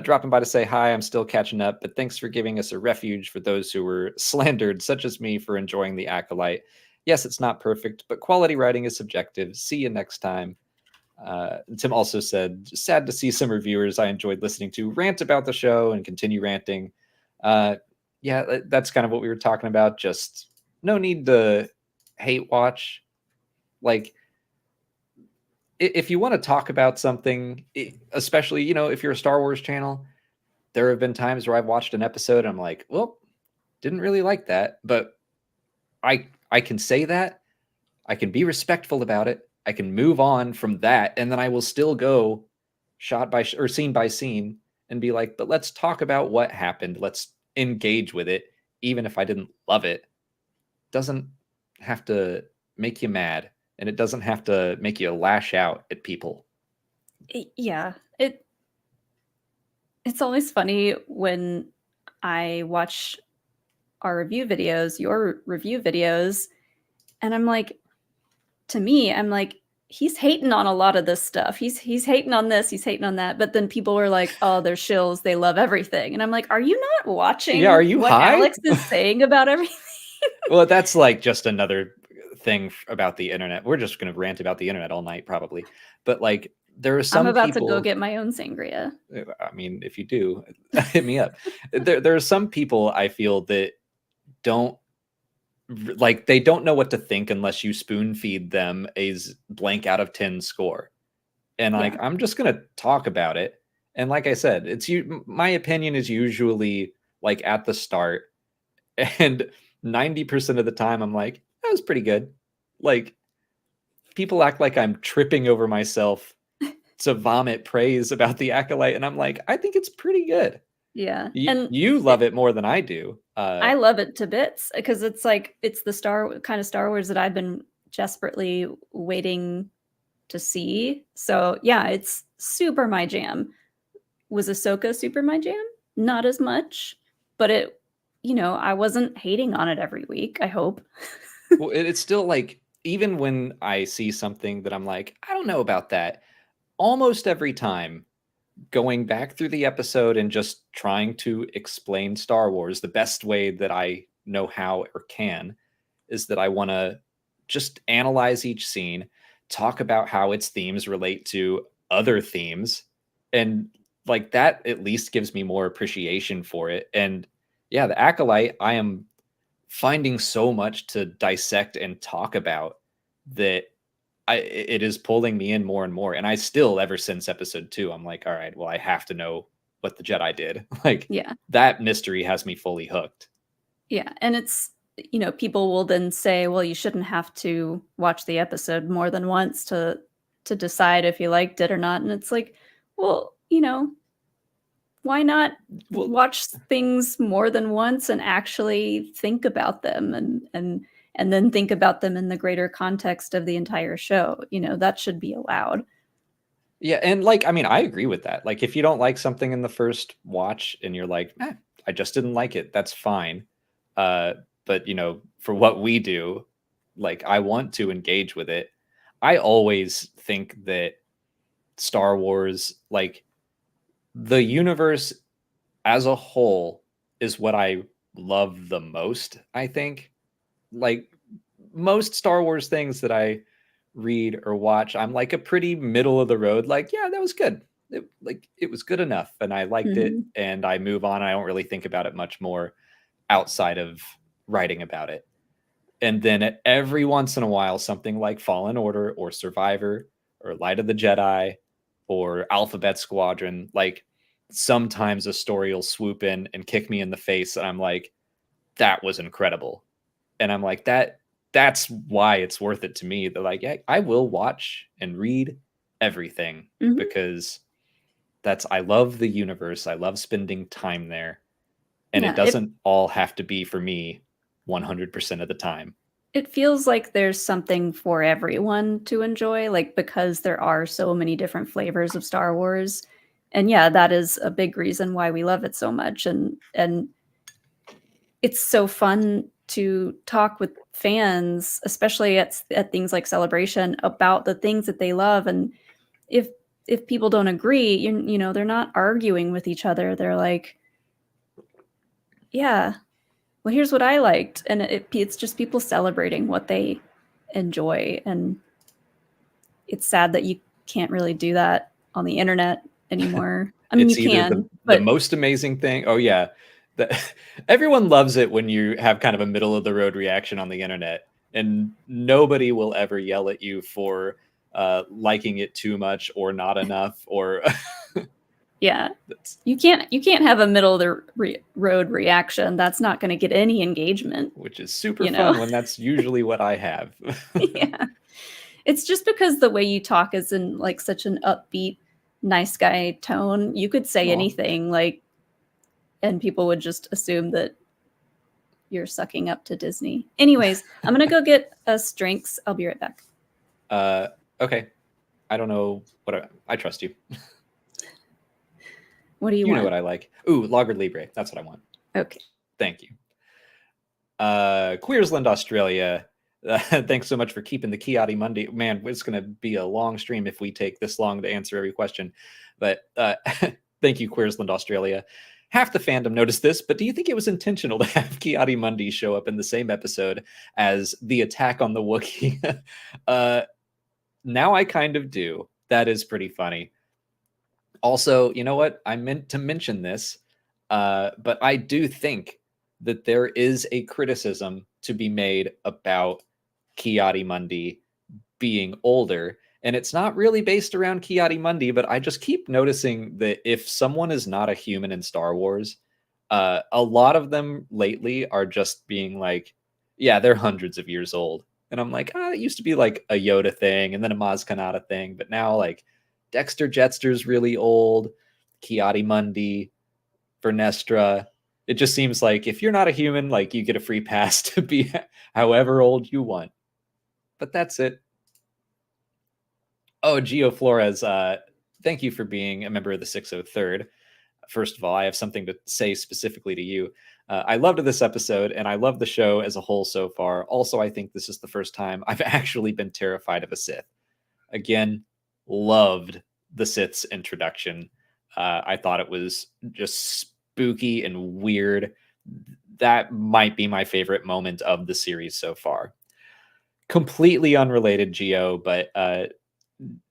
Dropping by to say hi. I'm still catching up, but thanks for giving us a refuge for those who were slandered, such as me, for enjoying The Acolyte. Yes, it's not perfect, but quality writing is subjective. See you next time. Tim also said, sad to see some reviewers I enjoyed listening to rant about the show and continue ranting. Yeah, that's kind of what we were talking about. Just no need to hate watch. Like, if you want to talk about something, especially, you know, if you're a Star Wars channel, there have been times where I've watched an episode and I'm like, well, didn't really like that, but I can say that. I can be respectful about it. I can move on from that, and then I will still go shot by or scene by scene and be like, but let's talk about what happened. Let's engage with it, even if I didn't love it. Doesn't have to make you mad, and it doesn't have to make you lash out at people. Yeah, it's always funny when I watch our review videos, your review videos, and I'm like, to me, I'm like, he's hating on a lot of this stuff. He's hating on this, he's hating on that. But then people were like, oh, they're shills, they love everything. And I'm like, are you not watching Yeah, are you what high? Alex is saying about everything? Well, that's like just another thing about the internet. We're just going to rant about the internet all night, probably. But like, there are some I'm about people, to go get my own sangria. I mean, if you do, hit me up. There are some people I feel that don't like, they don't know what to think unless you spoon feed them a blank out of 10 score. And like, Yeah. I'm just going to talk about it. And like I said, my opinion is usually like at the start, and 90% of the time I'm like, that was pretty good. Like, people act like I'm tripping over myself to vomit praise about The Acolyte, and I'm like, I think it's pretty good. Yeah. You love it more than I do. I love it to bits because it's like, it's the kind of Star Wars that I've been desperately waiting to see. So yeah, it's super my jam. Was Ahsoka super my jam? Not as much, but it, you know, I wasn't hating on it every week, I hope. Well, it's still like, even when I see something that I'm like, I don't know about that, almost every time going back through the episode and just trying to explain Star Wars the best way that I know how or can is that I want to just analyze each scene, talk about how its themes relate to other themes, and like that at least gives me more appreciation for it. And yeah, the Acolyte, I am finding so much to dissect and talk about that it is pulling me in more and more. And I still, ever since episode 2, I'm like, all right, well, I have to know what the Jedi did. Like, Yeah. that mystery has me fully hooked. Yeah. And it's, you know, people will then say, well, you shouldn't have to watch the episode more than once to decide if you liked it or not. And it's like, well, you know, why not watch things more than once and actually think about them and then think about them in the greater context of the entire show? You know, that should be allowed. Yeah, and like, I mean, I agree with that. Like, if you don't like something in the first watch and you're like, I just didn't like it, that's fine. But you know, for what we do, like, I want to engage with it. I always think that Star Wars, like, the universe as a whole, is what I love the most, I think. Like, most Star Wars things that I read or watch, I'm like a pretty middle of the road, like, yeah, that was good. It was good enough and I liked it, and I move on. I don't really think about it much more outside of writing about it. And then every once in a while, something like Fallen Order or Survivor or Light of the Jedi or Alphabet Squadron, like, sometimes a story will swoop in and kick me in the face, and I'm like, that was incredible. And I'm like, that's why it's worth it to me. That, like, yeah, I will watch and read everything because I love the universe. I love spending time there. And Yeah, it doesn't all have to be for me 100% of the time. It feels like there's something for everyone to enjoy, like, because there are so many different flavors of Star Wars. And yeah, that is a big reason why we love it so much. And it's so fun to talk with fans, especially at things like Celebration, about the things that they love. And if if people don't agree, you know, they're not arguing with each other. They're like, yeah, well, here's what I liked. And it's just people celebrating what they enjoy. And it's sad that you can't really do that on the internet anymore. I mean, It's you either can, the but most amazing thing. Oh yeah, everyone loves it when you have kind of a middle of the road reaction on the internet, and nobody will ever yell at you for liking it too much or not enough, or yeah, you can't have a middle of the road reaction. That's not going to get any engagement. which is super You know? fun when that's usually what I have. Yeah. It's just because the way you talk is in like such an upbeat, nice guy tone. You could say Aw. anything like, and people would just assume that you're sucking up to Disney. Anyways, I'm gonna go get us drinks. I'll be right back. Okay, I don't know what I trust you. What do you You want? know what I like. Ooh, Lager Libre. That's what I want. Okay. Thank you. Queersland, Australia. Thanks so much for keeping the Ki-Adi-Mundi. Man, it's going to be a long stream if we take this long to answer every question. But thank you, Queersland, Australia. Half the fandom noticed this, but do you think it was intentional to have Ki-Adi-Mundi show up in the same episode as the attack on the Wookiee? Now I kind of do. That is pretty funny. Also, you know what? I meant to mention this, but I do think that there is a criticism to be made about Ki-Adi-Mundi being older. And it's not really based around Ki-Adi-Mundi, but I just keep noticing that if someone is not a human in Star Wars, a lot of them lately are just being like, yeah, they're hundreds of years old. And I'm like, it used to be like a Yoda thing and then a Maz Kanata thing. But now, like, Dexter Jettster's really old, Ki-Adi-Mundi, Vernestra. It just seems like if you're not a human, like, you get a free pass to be however old you want. But that's it. Oh, Gio Flores, thank you for being a member of the 603rd. First of all, I have something to say specifically to you. I loved this episode, and I love the show as a whole so far. Also, I think this is the first time I've actually been terrified of a Sith. Again, loved the Sith's introduction. I thought it was just spooky and weird. That might be my favorite moment of the series so far. Completely unrelated, Gio, but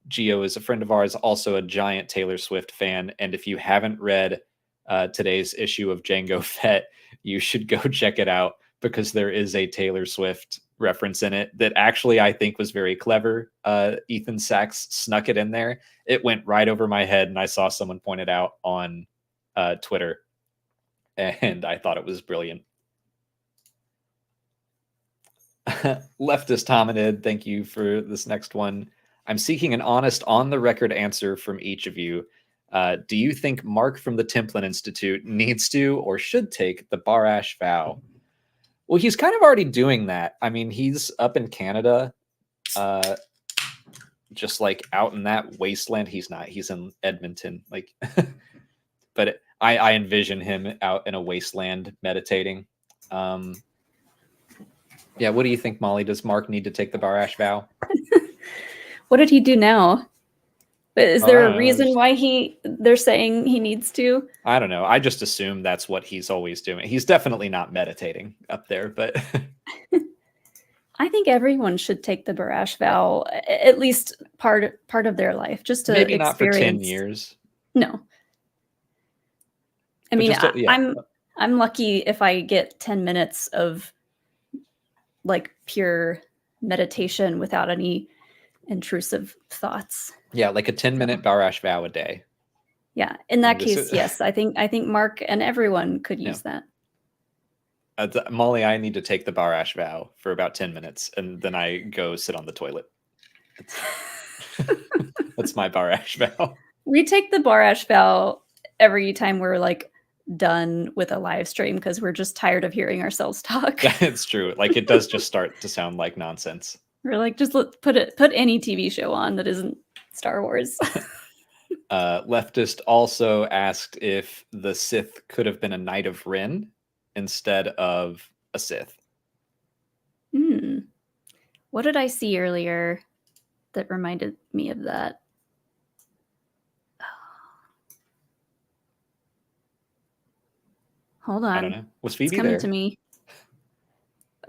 Gio is a friend of ours, also a giant Taylor Swift fan. And if you haven't read today's issue of Jango Fett, you should go check it out because there is a Taylor Swift reference in it that actually I think was very clever. Ethan Sachs snuck it in there. It went right over my head, and I saw someone point it out on Twitter, and I thought it was brilliant. Leftist Hominid, thank you for this next one. I'm seeking an honest, on-the-record answer from each of you. Do you think Mark from the Templin Institute needs to or should take the Barash vow? Well, he's kind of already doing that. I mean, he's up in Canada, just like out in that wasteland. He's not. He's in Edmonton. Like, but I envision him out in a wasteland meditating. Yeah, what do you think, Molly? Does Mark need to take the Barash vow? What did he do now? Is there a reason why they're saying he needs to? I don't know. I just assume that's what he's always doing. He's definitely not meditating up there, but I think everyone should take the Barash vow, at least part of their life, just to maybe experience. Not for 10 years. No. I mean, yeah. I'm lucky if I get 10 minutes of like pure meditation without any intrusive thoughts. Yeah, like a 10-minute Barash vow a day. Yeah, in that case, yes. I think Mark and everyone could use that. Molly, I need to take the Barash vow for about 10 minutes, and then I go sit on the toilet. That's my Barash vow. We take the Barash vow every time we're like done with a live stream because we're just tired of hearing ourselves talk. It's true. Like, it does just start to sound like nonsense. We're like, just put any TV show on that isn't Star Wars. Leftist also asked if the Sith could have been a Knight of Ren instead of a Sith. What did I see earlier that reminded me of that? Hold I don't on. know. Was It's Phoebe coming there? to me.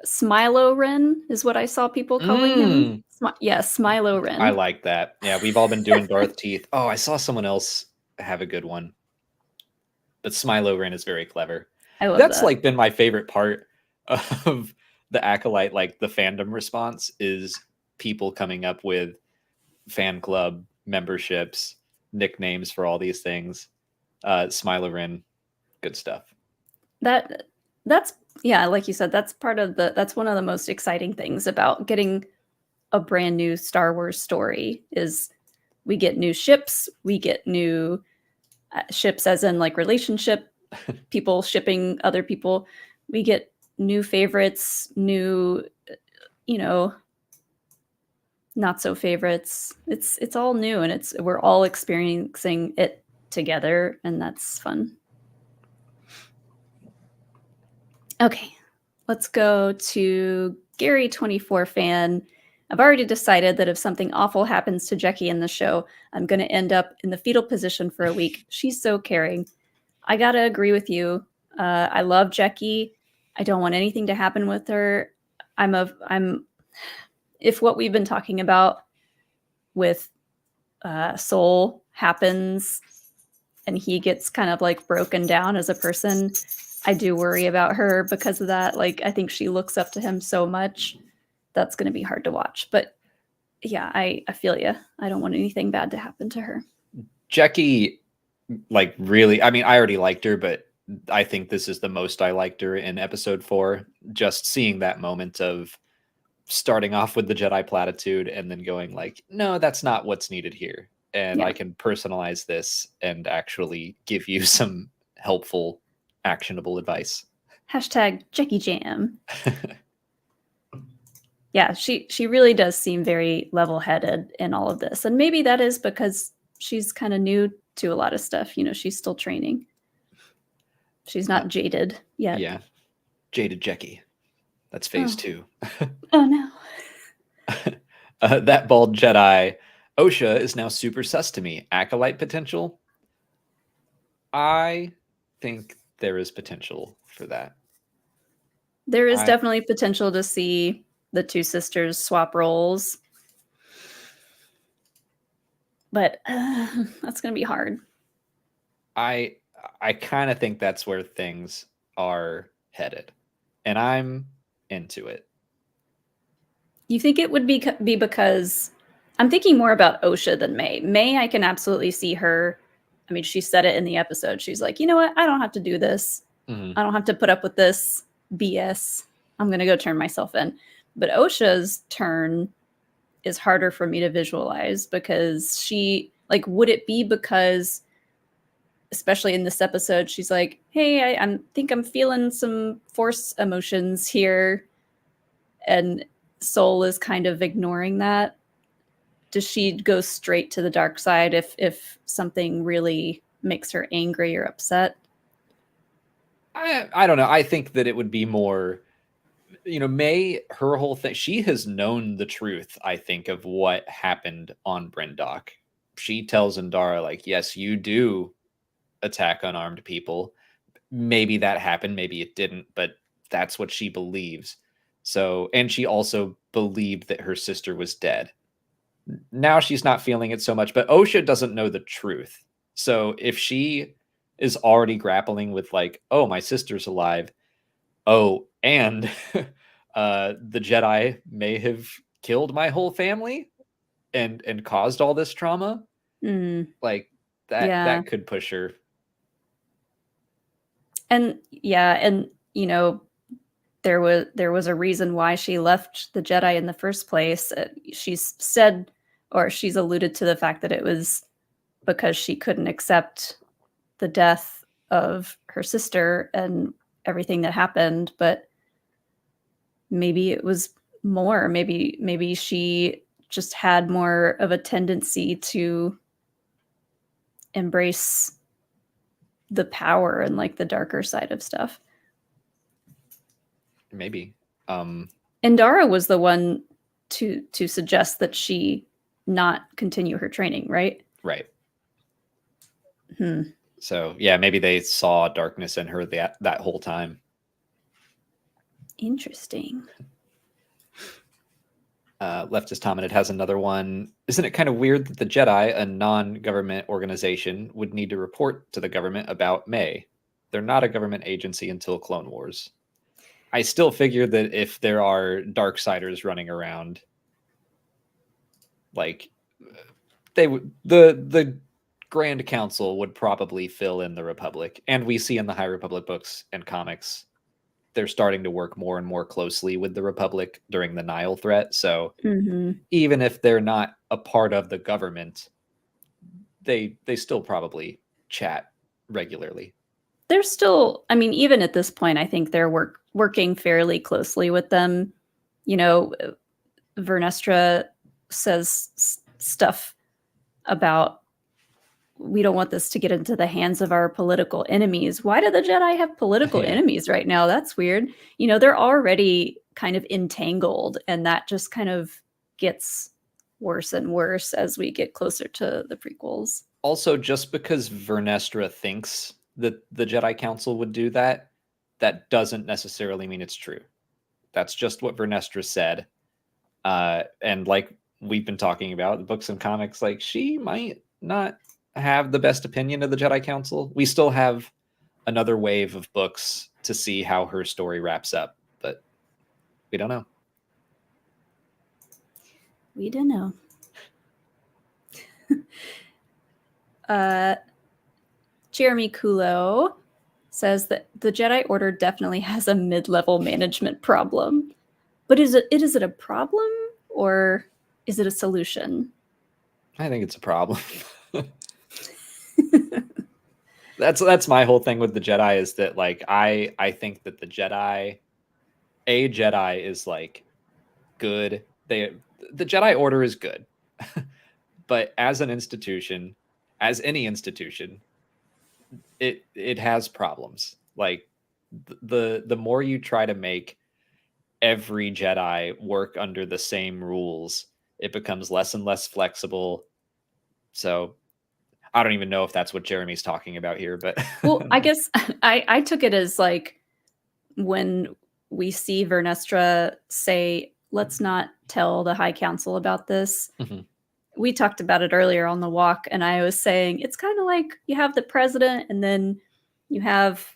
Smilo Ren is what I saw people calling him. Yeah, Smilo Ren. I like that. Yeah, we've all been doing Darth teeth. Oh, I saw someone else have a good one. But Smilo Ren is very clever. I love That's that. like been my favorite part of the Acolyte, like the fandom response is people coming up with fan club memberships, nicknames for all these things. Smilo Ren, good stuff. That's yeah, like you said, that's one of the most exciting things about getting a brand new Star Wars story is we get new ships, we get new ships as in like relationship, people shipping other people. We get new favorites, new, not so favorites. It's all new and we're all experiencing it together and that's fun. Okay, let's go to Gary 24 fan. I've already decided that if something awful happens to Jackie in the show, I'm going to end up in the fetal position for a week. She's so caring. I got to agree with you. I love Jackie. I don't want anything to happen with her. If what we've been talking about with Soul happens and he gets kind of like broken down as a person, I do worry about her because of that. Like, I think she looks up to him so much. That's going to be hard to watch. But yeah, I feel you. I don't want anything bad to happen to her. Jackie, like really, I mean, I already liked her, but I think this is the most I liked her in episode 4. Just seeing that moment of starting off with the Jedi platitude and then going like, no, that's not what's needed here. And Yeah. I can personalize this and actually give you some helpful, actionable advice. Hashtag Jackie Jam. Yeah, she really does seem very level-headed in all of this. And maybe that is because she's kind of new to a lot of stuff. You know, she's still training. She's not jaded yet. Yeah. Jaded Jackie. That's phase 2. Oh, no. That bald Jedi. Osha is now super sus to me. Acolyte potential? I think there is potential for that. There is definitely potential to see the two sisters swap roles. But that's going to be hard. I kind of think that's where things are headed. And I'm into it. You think it would be because I'm thinking more about Osha than May. May, I can absolutely see her. I mean, she said it in the episode. She's like, you know what? I don't have to do this. Mm-hmm. I don't have to put up with this BS. I'm going to go turn myself in. But Osha's turn is harder for me to visualize because she, like, would it be because, especially in this episode, she's like, hey, I think I'm feeling some force emotions here. And Soul is kind of ignoring that. Does she go straight to the dark side if something really makes her angry or upset? I don't know. I think that it would be more, May, her whole thing, she has known the truth, I think, of what happened on Brendock. She tells Indara, like, yes, you do attack unarmed people. Maybe that happened, maybe it didn't, but that's what she believes. So, and she also believed that her sister was dead. Now she's not feeling it so much, but Osha doesn't know the truth. So if she is already grappling with like, oh, my sister's alive. Oh, and the Jedi may have killed my whole family and caused all this trauma. Like that could push her. And yeah, and there was a reason why she left the Jedi in the first place. She's said, or she's alluded to the fact that it was because she couldn't accept the death of her sister and everything that happened. But maybe it was more. Maybe she just had more of a tendency to embrace the power and like the darker side of stuff. Maybe. Indara was the one to suggest that she not continue her training, right? Right. So yeah, maybe they saw darkness in her that whole time. Interesting. Leftist Hominid has another one. Isn't it kind of weird that the Jedi, a non-government organization, would need to report to the government about May? They're not a government agency until Clone Wars. I still figure that if there are Darksiders running around, like they would, the Grand Council would probably fill in the Republic, and we see in the High Republic books and comics they're starting to work more and more closely with the Republic during the Nile threat. So even if they're not a part of the government, they still probably chat regularly. They're still, I mean, even at this point, I think they're working fairly closely with them. You know, Vernestra says stuff about, we don't want this to get into the hands of our political enemies. Why do the Jedi have political enemies right now? That's weird. You know, they're already kind of entangled, and that just kind of gets worse and worse as we get closer to the prequels. Also, just because Vernestra thinks that the Jedi Council would do that, that doesn't necessarily mean it's true. That's just what Vernestra said. And like we've been talking about, the books and comics, like she might not have the best opinion of the Jedi Council. We still have another wave of books to see how her story wraps up, but we don't know. We don't know. Jeremy Kulo says that the Jedi Order definitely has a mid-level management problem. But is it a problem, or is it a solution? I think it's a problem. That's my whole thing with the Jedi, is that like I think that the Jedi is like good. The Jedi Order is good. But as an institution, as any institution, it has problems. Like the more you try to make every Jedi work under the same rules, it becomes less and less flexible. So I don't even know if that's what Jeremy's talking about here, but well, I guess I took it as like when we see Vernestra say, let's not tell the High Council about this. We talked about it earlier on the walk, and I was saying it's kind of like you have the president, and then you have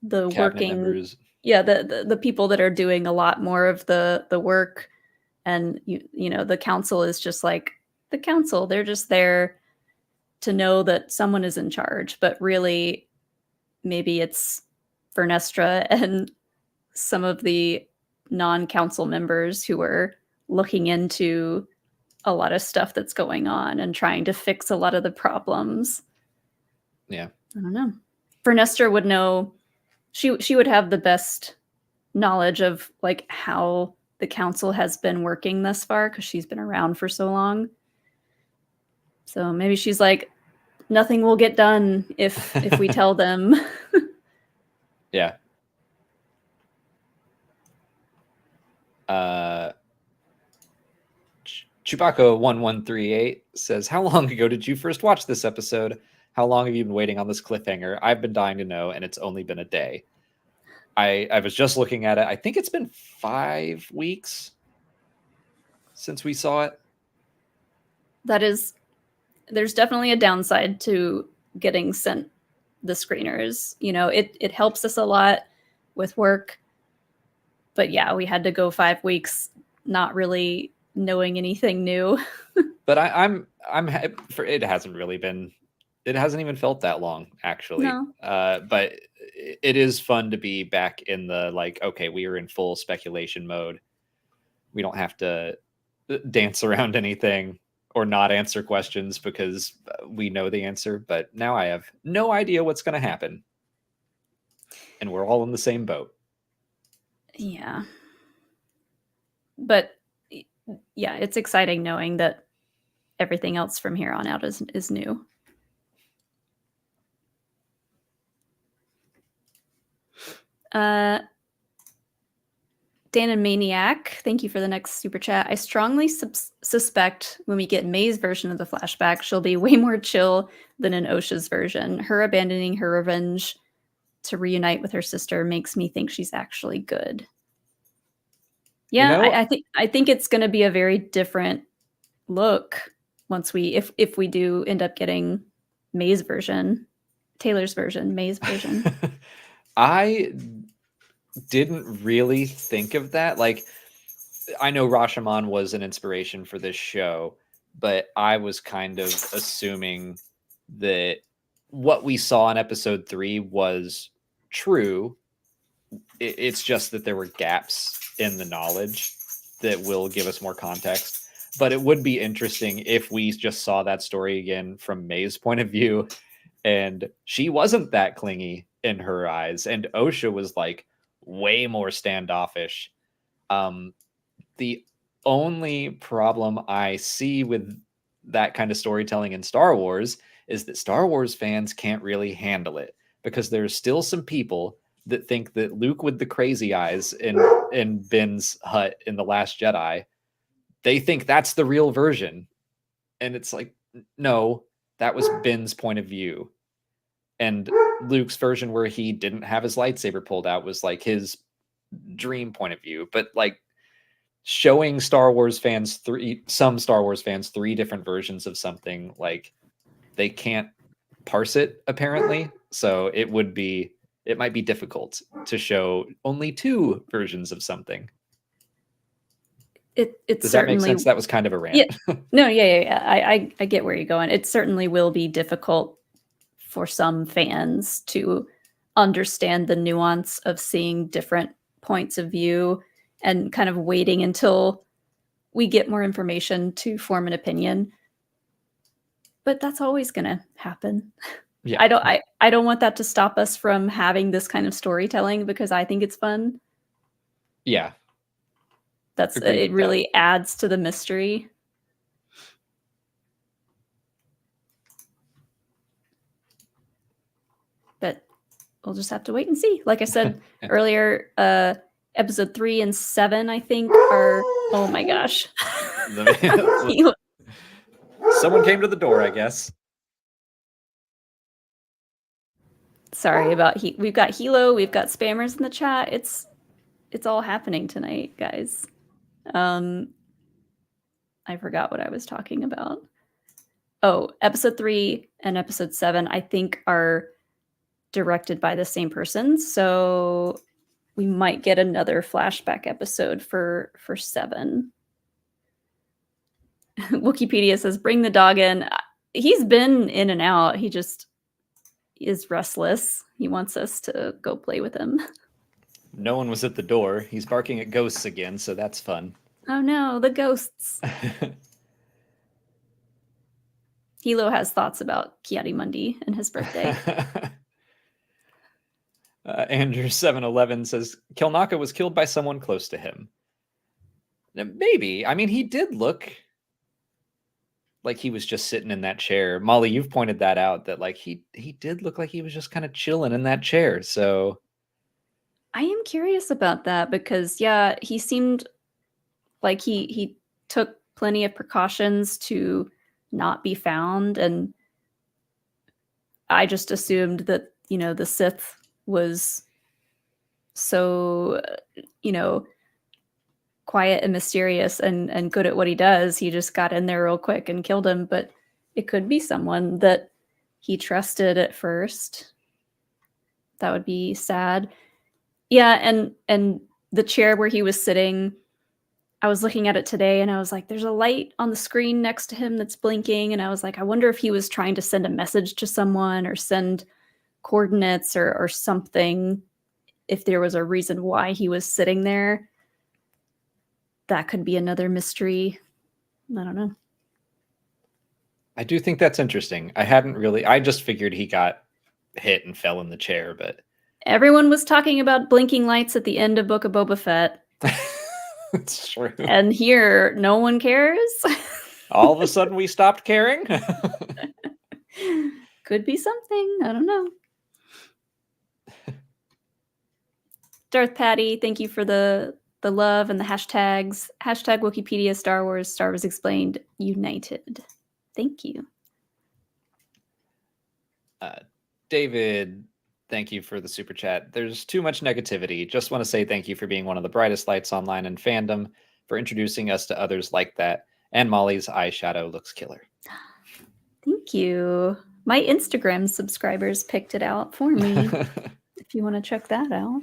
the Cabinet working members. Yeah, the people that are doing a lot more of the work, and you know, the council is just like the council. They're just there to know that someone is in charge, but really maybe it's Vernestra and some of the non-council members who are looking into a lot of stuff that's going on and trying to fix a lot of the problems. Yeah. I don't know. Vernestra would know. She would have the best knowledge of like how the council has been working thus far, because she's been around for so long. So maybe she's like, nothing will get done if we tell them. Yeah. Chewbacca1138 says, how long ago did you first watch this episode? How long have you been waiting on this cliffhanger? I've been dying to know, and it's only been a day. I was just looking at it. I think it's been 5 weeks since we saw it. There's definitely a downside to getting sent the screeners. You know, it helps us a lot with work. But yeah, we had to go 5 weeks not really knowing anything new. But I'm for it hasn't even felt that long, actually. No. But it is fun to be back in the like, okay, we are in full speculation mode. We don't have to dance around anything or not answer questions because we know the answer. But now I have no idea what's going to happen. And we're all in the same boat. Yeah. But yeah, it's exciting knowing that everything else from here on out is new. Dan and Maniac, thank you for the next super chat. I strongly suspect when we get May's version of the flashback, she'll be way more chill than in Osha's version. Her abandoning her revenge to reunite with her sister makes me think she's actually good. Yeah, I think it's going to be a very different look once we if we do end up getting May's version, Taylor's version, May's version. I didn't really think of that. Like, I know Rashomon was an inspiration for this show, but I was kind of assuming that what we saw in episode 3 was true. It's just that there were gaps in the knowledge that will give us more context. But it would be interesting if we just saw that story again from May's point of view, and she wasn't that clingy in her eyes, and Osha was like way more standoffish. The only problem I see with that kind of storytelling in Star Wars is that Star Wars fans can't really handle it, because there's still some people that think that Luke with the crazy eyes in Ben's hut in The Last Jedi, they think that's the real version. And it's like, no, that was Ben's point of view. And Luke's version where he didn't have his lightsaber pulled out was like his dream point of view. But like, showing some Star Wars fans 3 different versions of something, like, they can't parse it apparently. So it might be difficult to show only 2 versions of something. Does that make sense? That was kind of a rant. Yeah. No, yeah. I get where you're going. It certainly will be difficult for some fans to understand the nuance of seeing different points of view and kind of waiting until we get more information to form an opinion. But that's always going to happen. Yeah. I don't want that to stop us from having this kind of storytelling, because I think it's fun. Yeah. It really adds to the mystery. But we'll just have to wait and see. Like I said earlier, episode 3 and 7, I think, are, oh my gosh. Someone came to the door, I guess. Sorry about we've got Hilo, we've got spammers in the chat. It's all happening tonight, guys. I forgot what I was talking about. Oh, episode 3 and episode 7, I think, are directed by the same person. So we might get another flashback episode for 7. Wikipedia says, bring the dog in. He's been in and out. He just is restless. He wants us to go play with him. No one was at the door. He's barking at ghosts again, so that's fun. Oh no, the ghosts. Hilo has thoughts about Ki-Adi-Mundi and his birthday. Andrew 711 says, Kelnaka was killed by someone close to him. Maybe. I mean, he did look like he was just sitting in that chair. Molly, you've pointed that out, that like he did look like he was just kind of chilling in that chair. So I am curious about that, because yeah, he seemed like he took plenty of precautions to not be found, and I just assumed that, you know, the Sith was so, you know, quiet and mysterious and good at what he does. He just got in there real quick and killed him. But it could be someone that he trusted at first. That would be sad. Yeah, and the chair where he was sitting, I was looking at it today and I was like, there's a light on the screen next to him that's blinking. And I was like, I wonder if he was trying to send a message to someone or send coordinates or something. If there was a reason why he was sitting there, that could be another mystery. I don't know. I do think that's interesting. I just figured he got hit and fell in the chair, but everyone was talking about blinking lights at the end of Book of Boba Fett. It's true. And here, no one cares. All of a sudden, we stopped caring. Could be something. I don't know. Darth Patty, thank you for the the love and the hashtags. Hashtag Wikipedia Star Wars Explained United. Thank you. David, thank you for the super chat. There's too much negativity. Just want to say thank you for being one of the brightest lights online in fandom, for introducing us to others like that. And Molly's eyeshadow looks killer. Thank you. My Instagram subscribers picked it out for me. If you want to check that out.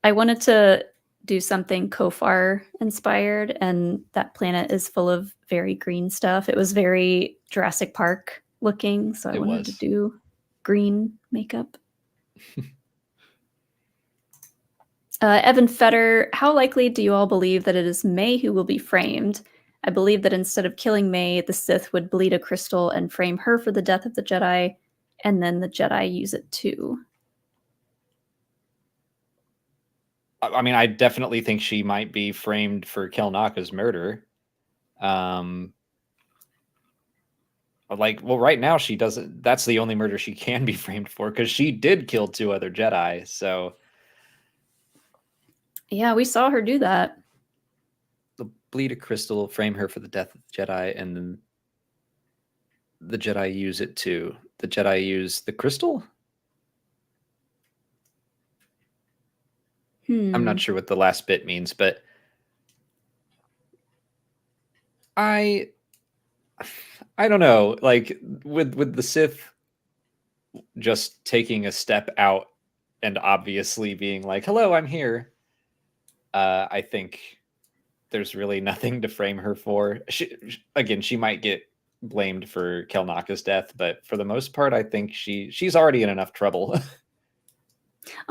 I wanted to do something Kofar inspired, and that planet is full of very green stuff. It was very Jurassic Park looking, so I wanted to do green makeup. Evan Fetter, how likely do you all believe that it is May who will be framed? I believe that instead of killing May, the Sith would bleed a crystal and frame her for the death of the Jedi, and then the Jedi use it too. I mean, I definitely think she might be framed for Kelnaka's murder. Right now she doesn't. That's the only murder she can be framed for, because she did kill 2 other Jedi. So, yeah, we saw her do that. The bleed a crystal, frame her for the death of the Jedi, and then the Jedi use it too. The Jedi use the crystal. I'm not sure what the last bit means, but I don't know. Like with the Sith just taking a step out and obviously being like, "Hello, I'm here." I think there's really nothing to frame her for. She might get blamed for Kelnaka's death, but for the most part, I think she's already in enough trouble.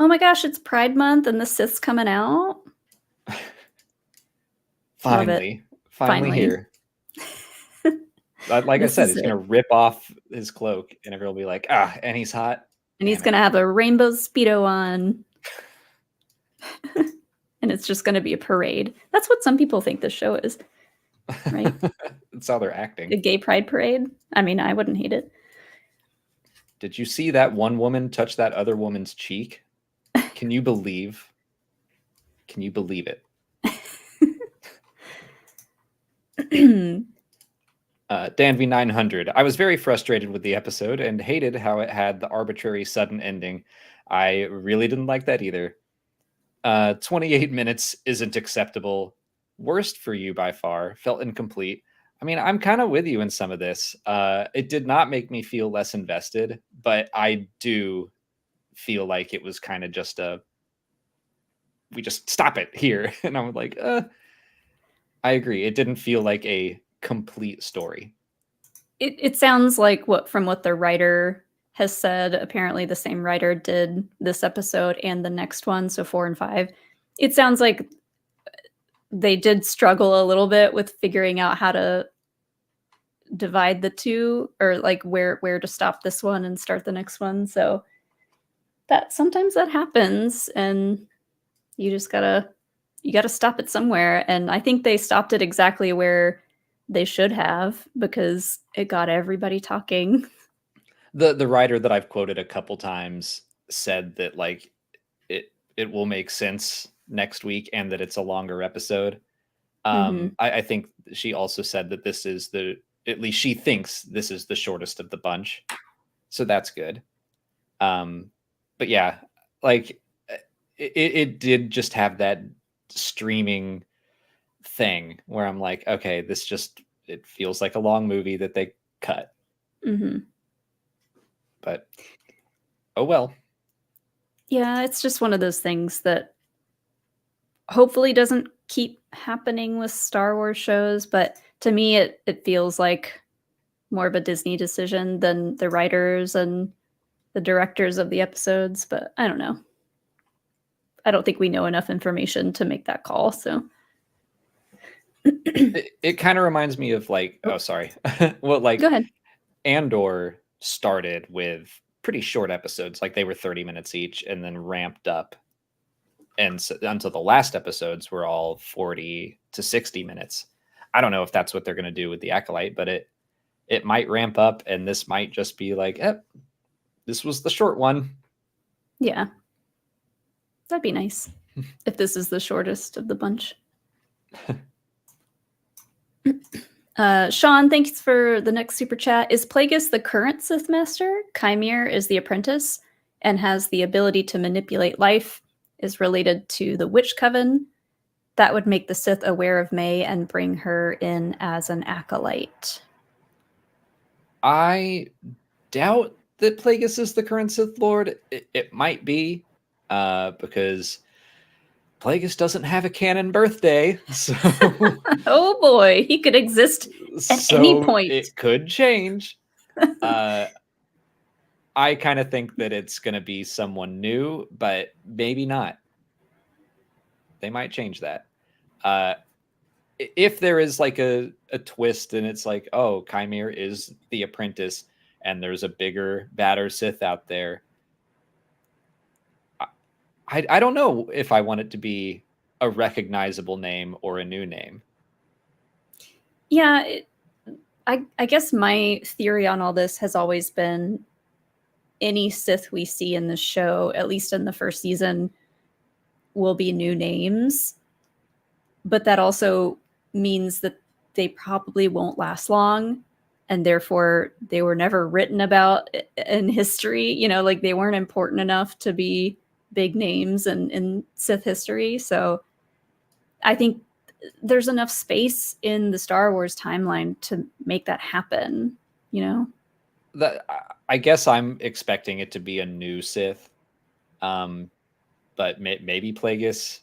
Oh my gosh, it's Pride Month and the Sith's coming out. Finally here. Like I said, he's going to rip off his cloak and everyone will be like, and he's hot. And he's going to have a rainbow Speedo on. And it's just going to be a parade. That's what some people think this show is, right? That's how they're acting. A gay pride parade. I mean, I wouldn't hate it. Did you see that one woman touch that other woman's cheek? Can you believe? Can you believe it? Danby 900. I was very frustrated with the episode and hated how it had the arbitrary sudden ending. I really didn't like that either. 28 minutes isn't acceptable. Worst for you by far. Felt incomplete. I mean, I'm kind of with you in some of this. It did not make me feel less invested, but I do feel like it was kind of just we just stop it here. And I'm like, I agree. It didn't feel like a complete story. It sounds like from what the writer has said, apparently the same writer did this episode and the next one, so 4 and 5. It sounds like they did struggle a little bit with figuring out how to divide the two, or like where to stop this one and start the next one. So that sometimes that happens, and you just gotta stop it somewhere. And I think they stopped it exactly where they should have, because it got everybody talking. The writer that I've quoted a couple times said that like it will make sense next week and that it's a longer episode. I think she also said that this is at least she thinks this is the shortest of the bunch. So that's good. But yeah, like it did just have that streaming thing where I'm like, okay, it feels like a long movie that they cut. But oh well. Yeah, it's just one of those things that hopefully doesn't keep happening with Star Wars shows, but to me it feels like more of a Disney decision than the writers and the directors of the episodes. But I don't know. I don't think we know enough information to make that call, so it kind of reminds me of like, oh sorry. Well, like, go ahead. Andor started with pretty short episodes, like they were 30 minutes each, and then ramped up, and until the last episodes were all 40 to 60 minutes. I don't know if that's what they're going to do with the Acolyte, but it might ramp up, and this might just be like, this was the short one. Yeah. That'd be nice if this is the shortest of the bunch. Sean, thanks for the next super chat. Is Plagueis the current Sith Master? Chimere is the apprentice and has the ability to manipulate life, is related to the Witch Coven. That would make the Sith aware of May and bring her in as an acolyte. I doubt that Plagueis is the current Sith Lord. It might be, because Plagueis doesn't have a canon birthday, so Oh boy, he could exist at any point. It could change. I kind of think that it's going to be someone new, but maybe not. They might change that. If there is like a twist and it's like, oh, Chimere is the apprentice and there's a bigger, badder Sith out there, I don't know if I want it to be a recognizable name or a new name. Yeah, I guess my theory on all this has always been any Sith we see in the show, at least in the first season, will be new names. But that also means that they probably won't last long, and therefore they were never written about in history. You know, like they weren't important enough to be big names in Sith history. So I think there's enough space in the Star Wars timeline to make that happen, you know? That I guess I'm expecting it to be a new Sith, but maybe Plagueis.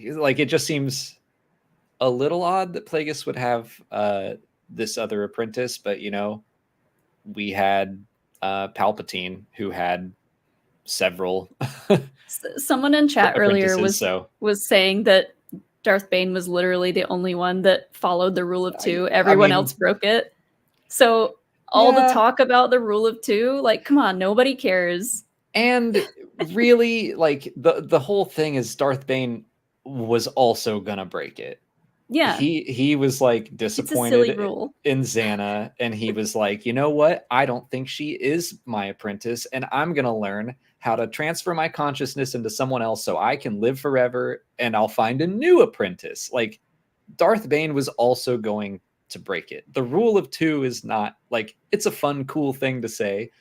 Like it just seems a little odd that Plagueis would have this other apprentice, but you know, we had Palpatine who had several. Someone in chat earlier was saying that Darth Bane was literally the only one that followed the rule of two. Everyone else broke it. So all the talk about the rule of two, like, come on, nobody cares. And really, like the whole thing is Darth Bane was also gonna break it. Yeah. He was like disappointed in Xana, and he was like, you know what? I don't think she is my apprentice, and I'm gonna learn how to transfer my consciousness into someone else so I can live forever, and I'll find a new apprentice. Like Darth Bane was also going to break it. The rule of two is not like, it's a fun, cool thing to say,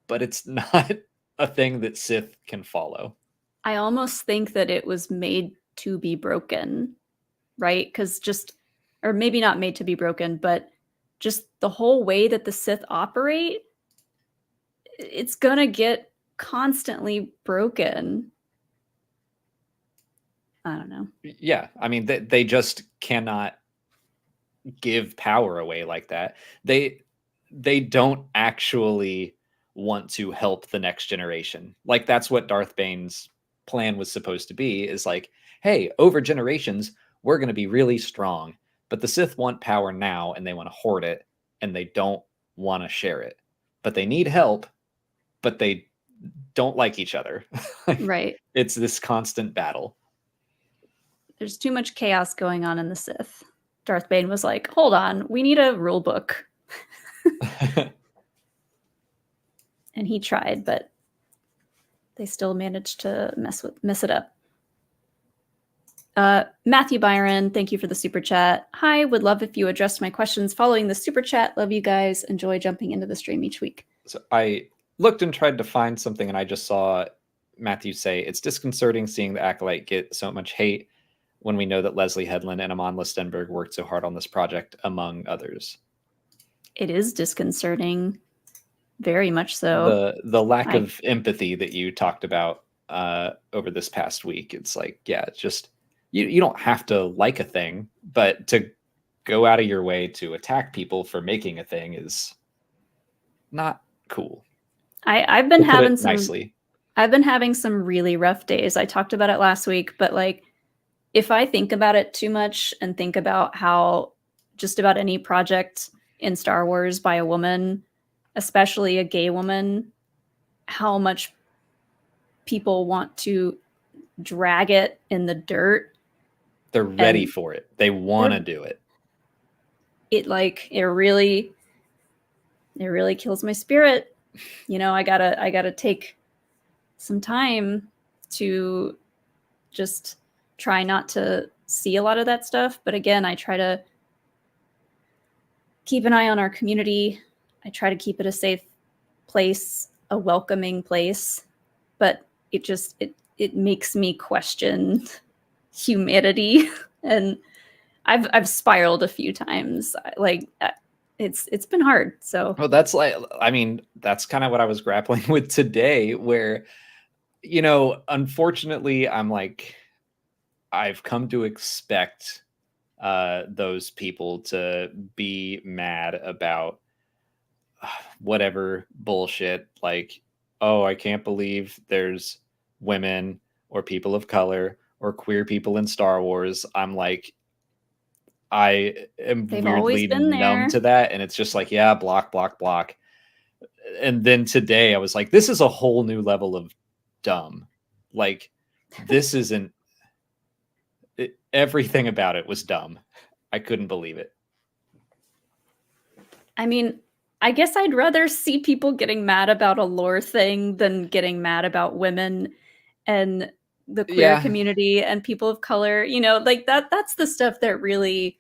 but it's not a thing that Sith can follow. I almost think that it was made to be broken, right? Because or maybe not made to be broken, but just the whole way that the Sith operate, it's gonna get constantly broken. I don't know. Yeah, I mean, they just cannot give power away like that. They don't actually want to help the next generation. Like that's what Darth Bane's plan was supposed to be, is like, hey, over generations we're going to be really strong, but the Sith want power now and they want to hoard it and they don't want to share it, but they need help, but they don't like each other. Right. It's this constant battle. There's too much chaos going on in the Sith. Darth Bane was like, hold on, we need a rule book. And he tried, but they still managed to mess it up. Matthew Byron, thank you for the super chat. Hi, would love if you addressed my questions following the super chat. Love you guys. Enjoy jumping into the stream each week. So I looked and tried to find something, and I just saw Matthew say, it's disconcerting seeing the Acolyte get so much hate when we know that Leslie Headland and Amon Listenberg worked so hard on this project, among others. It is disconcerting. Very much so. The lack of empathy that you talked about over this past week. It's like, yeah, it's just, you don't have to like a thing, but to go out of your way to attack people for making a thing is not cool. I've been having I've been having some really rough days. I talked about it last week, but like, if I think about it too much and think about how just about any project in Star Wars by a woman, especially a gay woman, how much people want to drag it in the dirt. They're ready for it. They want to do it. It really kills my spirit. You know, I gotta take some time to just try not to see a lot of that stuff. But again, I try to keep an eye on our community. I try to keep it a safe place, a welcoming place, but it makes me question humanity, and I've spiraled a few times. Like it's been hard. So Well, that's that's kind of what I was grappling with today, where, unfortunately, I'm like, I've come to expect those people to be mad about whatever bullshit, like, oh, I can't believe there's women or people of color or queer people in Star Wars. I'm like, I am They've always weirdly been numb there. to that, and it's just like, yeah, block, block, block. And then today I was like, this is a whole new level of dumb. Like, this isn't everything about it was dumb. I couldn't believe it. I mean, I guess I'd rather see people getting mad about a lore thing than getting mad about women and the queer Yeah. community and people of color. Like that's the stuff that really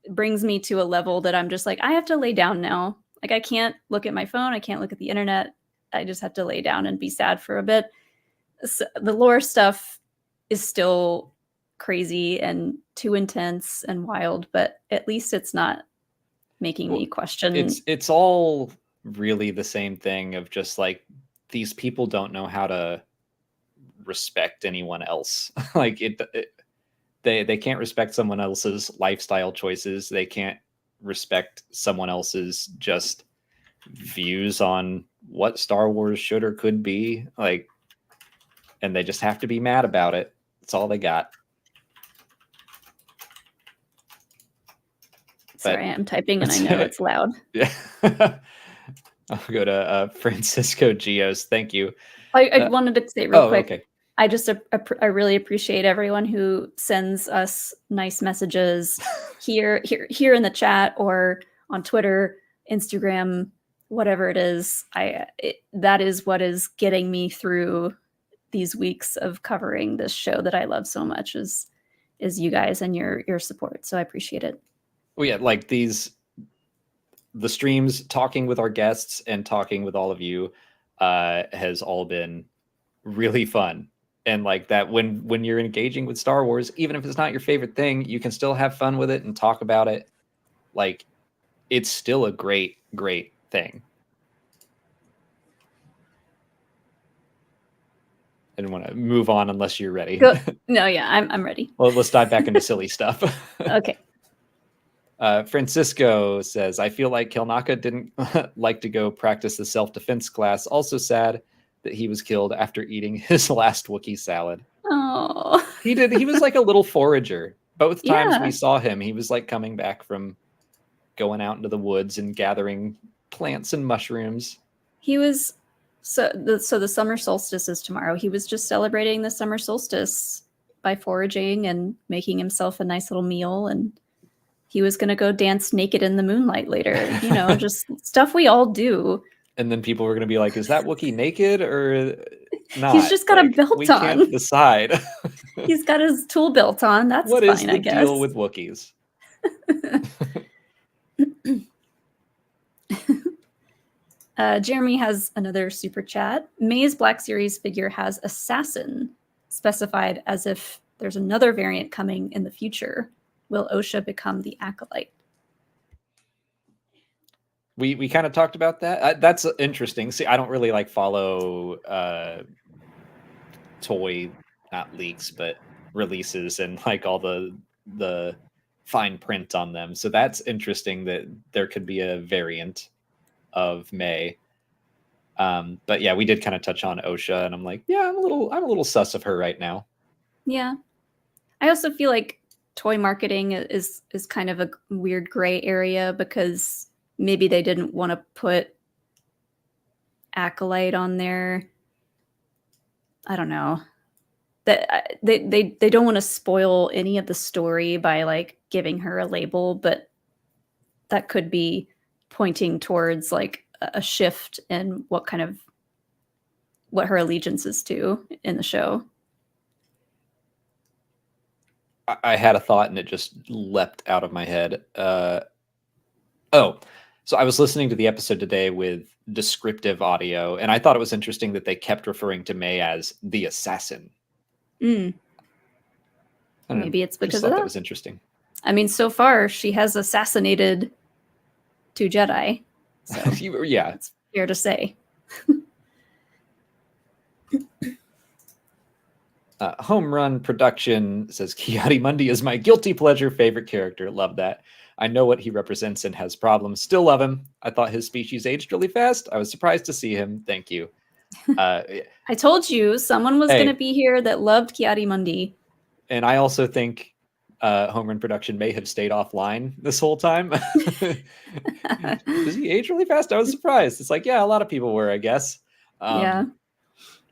brings me to a level that I'm just like, I have to lay down now. Like, I can't look at my phone. I can't look at the internet. I just have to lay down and be sad for a bit. So the lore stuff is still crazy and too intense and wild, but at least it's not making me question. It's all really the same thing of just like, these people don't know how to respect anyone else. Like they can't respect someone else's lifestyle choices. They can't respect someone else's just views on what Star Wars should or could be, like, and they just have to be mad about it. That's all they got. Sorry, I'm typing and I know it's loud. Yeah. I'll go to Francisco Gios. Thank you. I wanted to say real quick. Okay. I just I really appreciate everyone who sends us nice messages here in the chat or on Twitter, Instagram, whatever it is. That is what is getting me through these weeks of covering this show that I love so much is you guys and your support. So I appreciate it. Well, yeah, like the streams, talking with our guests and talking with all of you has all been really fun. And like that, when you're engaging with Star Wars, even if it's not your favorite thing, you can still have fun with it and talk about it. Like, it's still a great, great thing. I didn't want to move on unless you're ready. No, yeah, I'm ready. Well, let's dive back into silly stuff. Okay. Francisco says, I feel like Kelnaka didn't like to go practice the self-defense class. Also sad that he was killed after eating his last Wookiee salad. Oh, He did. He was like a little forager. Both times Yeah. we saw him, he was like coming back from going out into the woods and gathering plants and mushrooms. He was the summer solstice is tomorrow. He was just celebrating the summer solstice by foraging and making himself a nice little meal, and he was going to go dance naked in the moonlight later. Just stuff we all do. And then people were going to be like, is that Wookiee naked or not? He's just got a belt we on. Can't decide. He's got his tool belt on. That's what fine, is the I guess. deal with Wookiees? Jeremy has another super chat. May's Black Series figure has assassin specified as if there's another variant coming in the future. Will Osha become the Acolyte? We kind of talked about that. That's interesting. See, I don't really like follow toy, not leaks, but releases and like all the fine print on them. So that's interesting that there could be a variant of May. But yeah, we did kind of touch on Osha, and I'm like, yeah, I'm a little sus of her right now. Yeah. I also feel like toy marketing is kind of a weird gray area because maybe they didn't want to put Acolyte on there. I don't know. That they don't want to spoil any of the story by like giving her a label, but that could be pointing towards like a shift in what kind of what her allegiance is to in the show. I had a thought and it just leapt out of my head. So I was listening to the episode today with descriptive audio, and I thought it was interesting that they kept referring to May as the assassin. Mm. I don't know, Maybe it's just because thought of that that. was interesting. I mean, so far she has assassinated 2 Jedi. So Yeah. it's fair to say. Home Run Production says Ki-Adi-Mundi is my guilty pleasure favorite character. Love that. I know what he represents and has problems. Still love him. I thought his species aged really fast. I was surprised to see him. Thank you. I told you someone was Hey. going to be here that loved Ki-Adi-Mundi. And I also think Home Run Production may have stayed offline this whole time. Does he age really fast? I was surprised. It's like, yeah, a lot of people were, I guess. Yeah.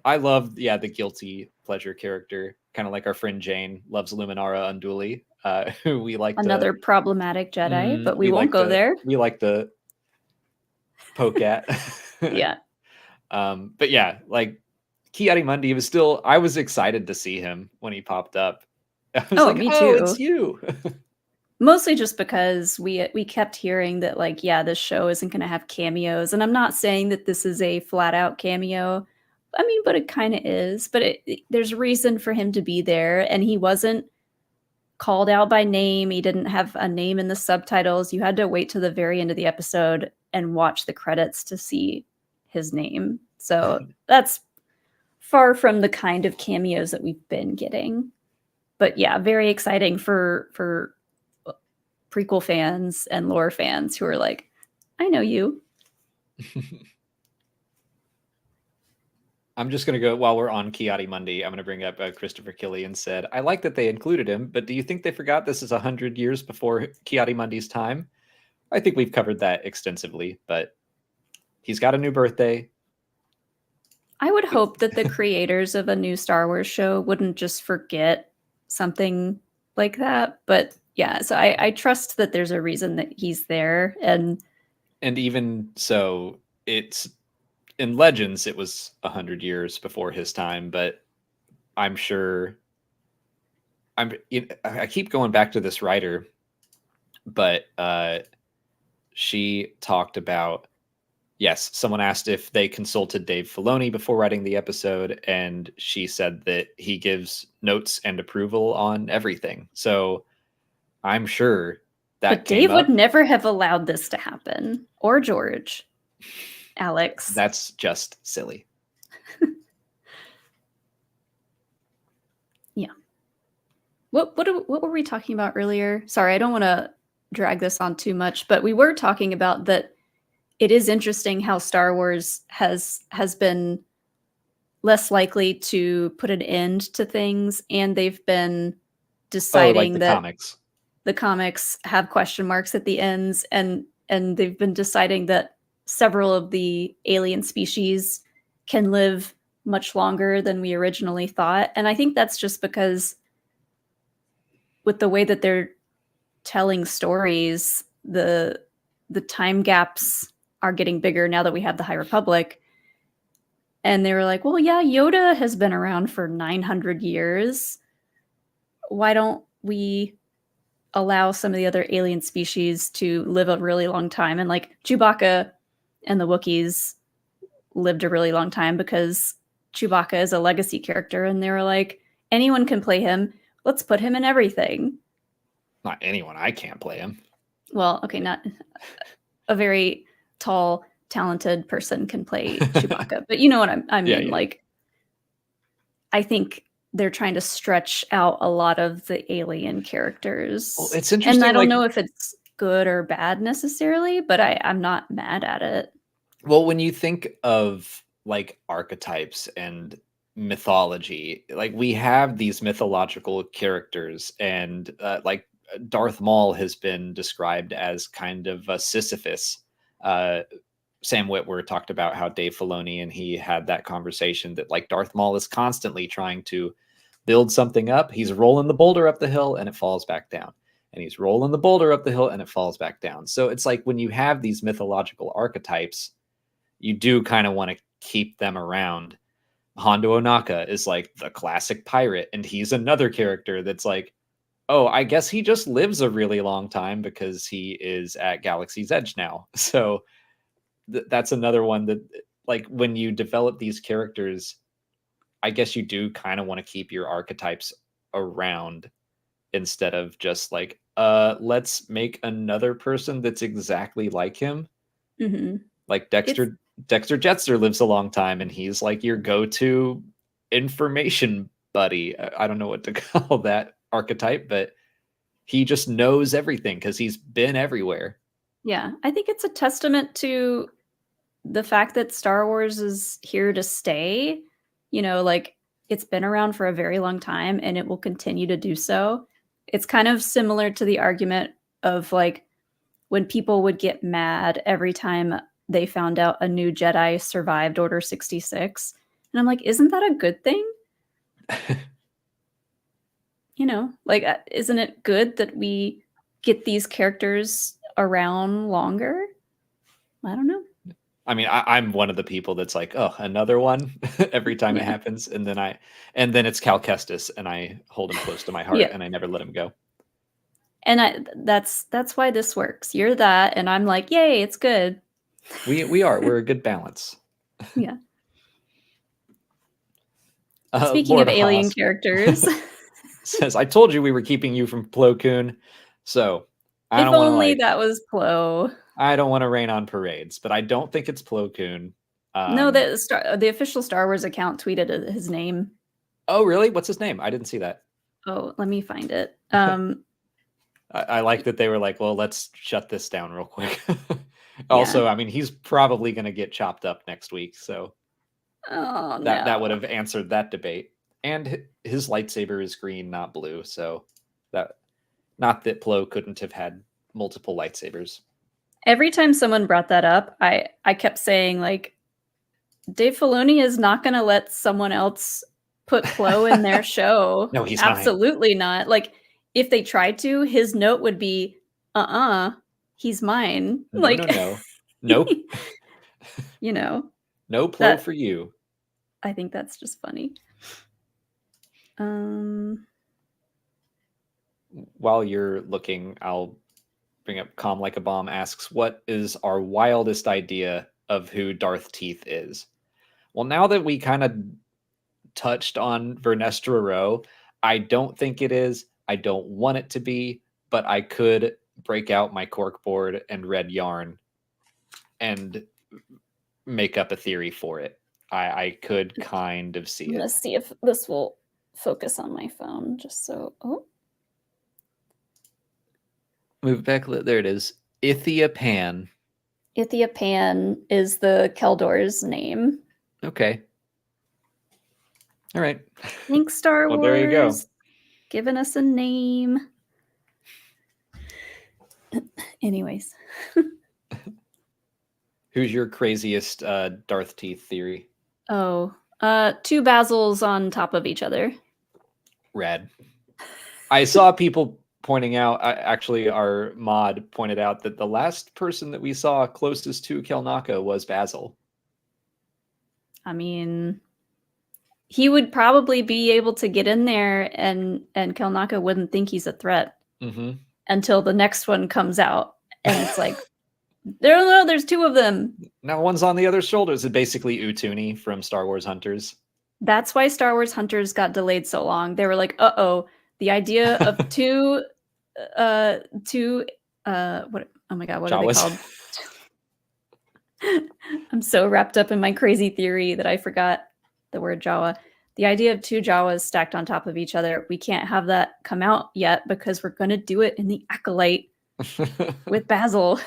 I love, the guilty pleasure character, kind of like our friend Jane loves Luminara Unduli, who we like Another problematic Jedi, but we won't go there. We like to poke at. Yeah. But yeah, like Ki-Adi-Mundi was still, I was excited to see him when he popped up. I was like, me oh, too. it's you. Mostly just because we kept hearing that, like, yeah, this show isn't going to have cameos. And I'm not saying that this is a flat out cameo. I mean, but it kind of is. But there's reason for him to be there. And he wasn't called out by name. He didn't have a name in the subtitles. You had to wait to the very end of the episode and watch the credits to see his name. So that's far from the kind of cameos that we've been getting. But yeah, very exciting for prequel fans and lore fans who are like, I know you. I'm just going to go, while we're on Ki-Adi-Mundi, I'm going to bring up Christopher Killian said, I like that they included him, but do you think they forgot this is 100 years before Ki-Adi-Mundi's time? I think we've covered that extensively, but he's got a new birthday. I would hope that the creators of a new Star Wars show wouldn't just forget something like that. But yeah, so I trust that there's a reason that he's there. And even so, it's in Legends, it was 100 years before his time, but I'm sure I keep going back to this writer, but she talked about, yes, someone asked if they consulted Dave Filoni before writing the episode, and she said that he gives notes and approval on everything. So I'm sure that but Dave would never have allowed this to happen, or George. Alex. That's just silly. Yeah. What were we talking about earlier? Sorry, I don't want to drag this on too much, but we were talking about that it is interesting how Star Wars has been less likely to put an end to things, and they've been deciding like that comics. The comics have question marks at the ends, and they've been deciding that several of the alien species can live much longer than we originally thought. And I think that's just because with the way that they're telling stories, the time gaps are getting bigger now that we have the High Republic. And they were like, well, yeah, Yoda has been around for 900 years. Why don't we allow some of the other alien species to live a really long time? And like Chewbacca and the Wookiees lived a really long time because Chewbacca is a legacy character. And they were like, anyone can play him. Let's put him in everything. Not anyone. I can't play him. Well, okay, not a very tall, talented person can play Chewbacca. But you know what I mean? Yeah. Like, I think they're trying to stretch out a lot of the alien characters. Well, it's interesting. And I don't know if it's good or bad necessarily, but I'm not mad at it. Well, when you think of like archetypes and mythology, like we have these mythological characters, and like Darth Maul has been described as kind of a Sisyphus. Sam Witwer talked about how Dave Filoni and he had that conversation that like Darth Maul is constantly trying to build something up. He's rolling the boulder up the hill and it falls back down. And he's rolling the boulder up the hill and it falls back down. So it's like when you have these mythological archetypes, you do kind of want to keep them around. Hondo Onaka is like the classic pirate, and he's another character that's like, oh, I guess he just lives a really long time because he is at Galaxy's Edge now. So that's another one that, like, when you develop these characters, I guess you do kind of want to keep your archetypes around instead of just like, let's make another person that's exactly like him. Mm-hmm. Like Dexter Jetster lives a long time, and he's like your go-to information buddy. I don't know what to call that archetype, but he just knows everything because he's been everywhere. Yeah, I think it's a testament to the fact that Star Wars is here to stay. You know, like, it's been around for a very long time and it will continue to do so. It's kind of similar to the argument of like when people would get mad every time they found out a new Jedi survived Order 66. And I'm like, isn't that a good thing? You know, like, isn't it good that we get these characters around longer? I don't know. I mean, I'm one of the people that's like, oh, another one every time it happens. And then it's Cal Kestis, and I hold him close to my heart and I never let him go. And that's why this works. You're that, and I'm like, yay, it's good. We're a good balance. Yeah. Speaking Lord of alien Haas characters, says, I told you we were keeping you from Plo Koon. So if only that was Plo. I don't want to rain on parades, but I don't think it's Plo Koon. No, the official Star Wars account tweeted his name. Oh, really? What's his name? I didn't see that. Oh, let me find it. I like that they were like, well, let's shut this down real quick. Also, I mean, he's probably going to get chopped up next week, so that would have answered that debate. And his lightsaber is green, not blue, so not that Plo couldn't have had multiple lightsabers. Every time someone brought that up, I kept saying, like, Dave Filoni is not going to let someone else put Plo in their show. No, he's absolutely not. Like, if they tried to, his note would be, he's mine. No, like, no. Nope. You know. No Plo for you. I think that's just funny. While you're looking, I'll bring up Calm Like a Bomb asks, what is our wildest idea of who Darth Teeth is? Well, now that we kind of touched on Vernestra Rowe, I don't think it is. I don't want it to be, but I could break out my corkboard and red yarn and make up a theory for it. I could kind of see it. Let's see if this will focus on my phone, just so. Move back. There it is. Ithia Pan. Ithia Pan is the Keldor's name. Okay. All right. Thanks, Star Wars. Well, there you go. Giving us a name. Anyways. Who's your craziest Darth Teeth theory? Oh, two Basils on top of each other. Rad. I saw people pointing out, actually our mod pointed out that the last person that we saw closest to Kelnaka was Basil. I mean, he would probably be able to get in there and Kelnaka wouldn't think he's a threat until the next one comes out. And it's like, there's two of them. Now one's on the other shoulders. It's basically Utuni from Star Wars Hunters. That's why Star Wars Hunters got delayed so long. They were like, the idea of two what, oh my God, what Jawas. are they called? I'm so wrapped up in my crazy theory that I forgot the word Jawa. The idea of two Jawas stacked on top of each other, we can't have that come out yet because we're going to do it in the Acolyte with Basil.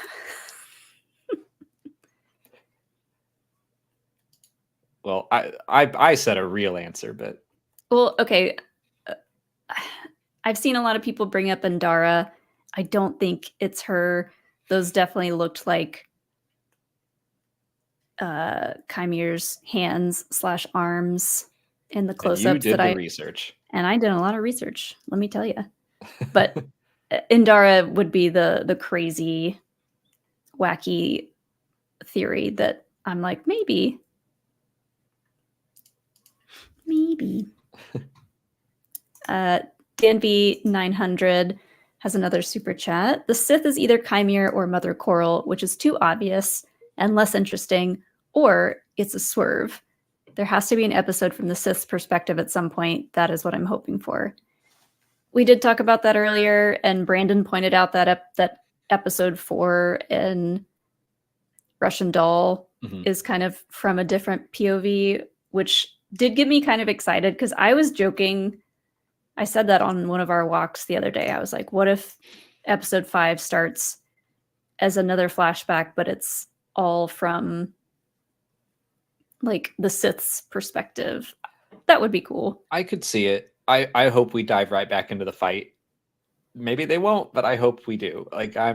Well, I said a real answer, but... Well, okay. I've seen a lot of people bring up Andara. I don't think it's her. Those definitely looked like Chimere's hands/arms in the close-ups that I research. And I did a lot of research, let me tell you. But Andara would be the crazy, wacky theory that I'm like, maybe. Maybe. DNV 900 has another super chat. The Sith is either Chimere or Mother Coral, which is too obvious and less interesting, or it's a swerve. There has to be an episode from the Sith's perspective at some point. That is what I'm hoping for. We did talk about that earlier, and Brandon pointed out that that episode 4 in Russian Doll is kind of from a different POV, which did get me kind of excited because I was joking. I said that on one of our walks the other day. I was like, what if episode 5 starts as another flashback, but it's all from like the Sith's perspective? That would be cool. I could see it. I hope we dive right back into the fight. Maybe they won't, but I hope we do. Like I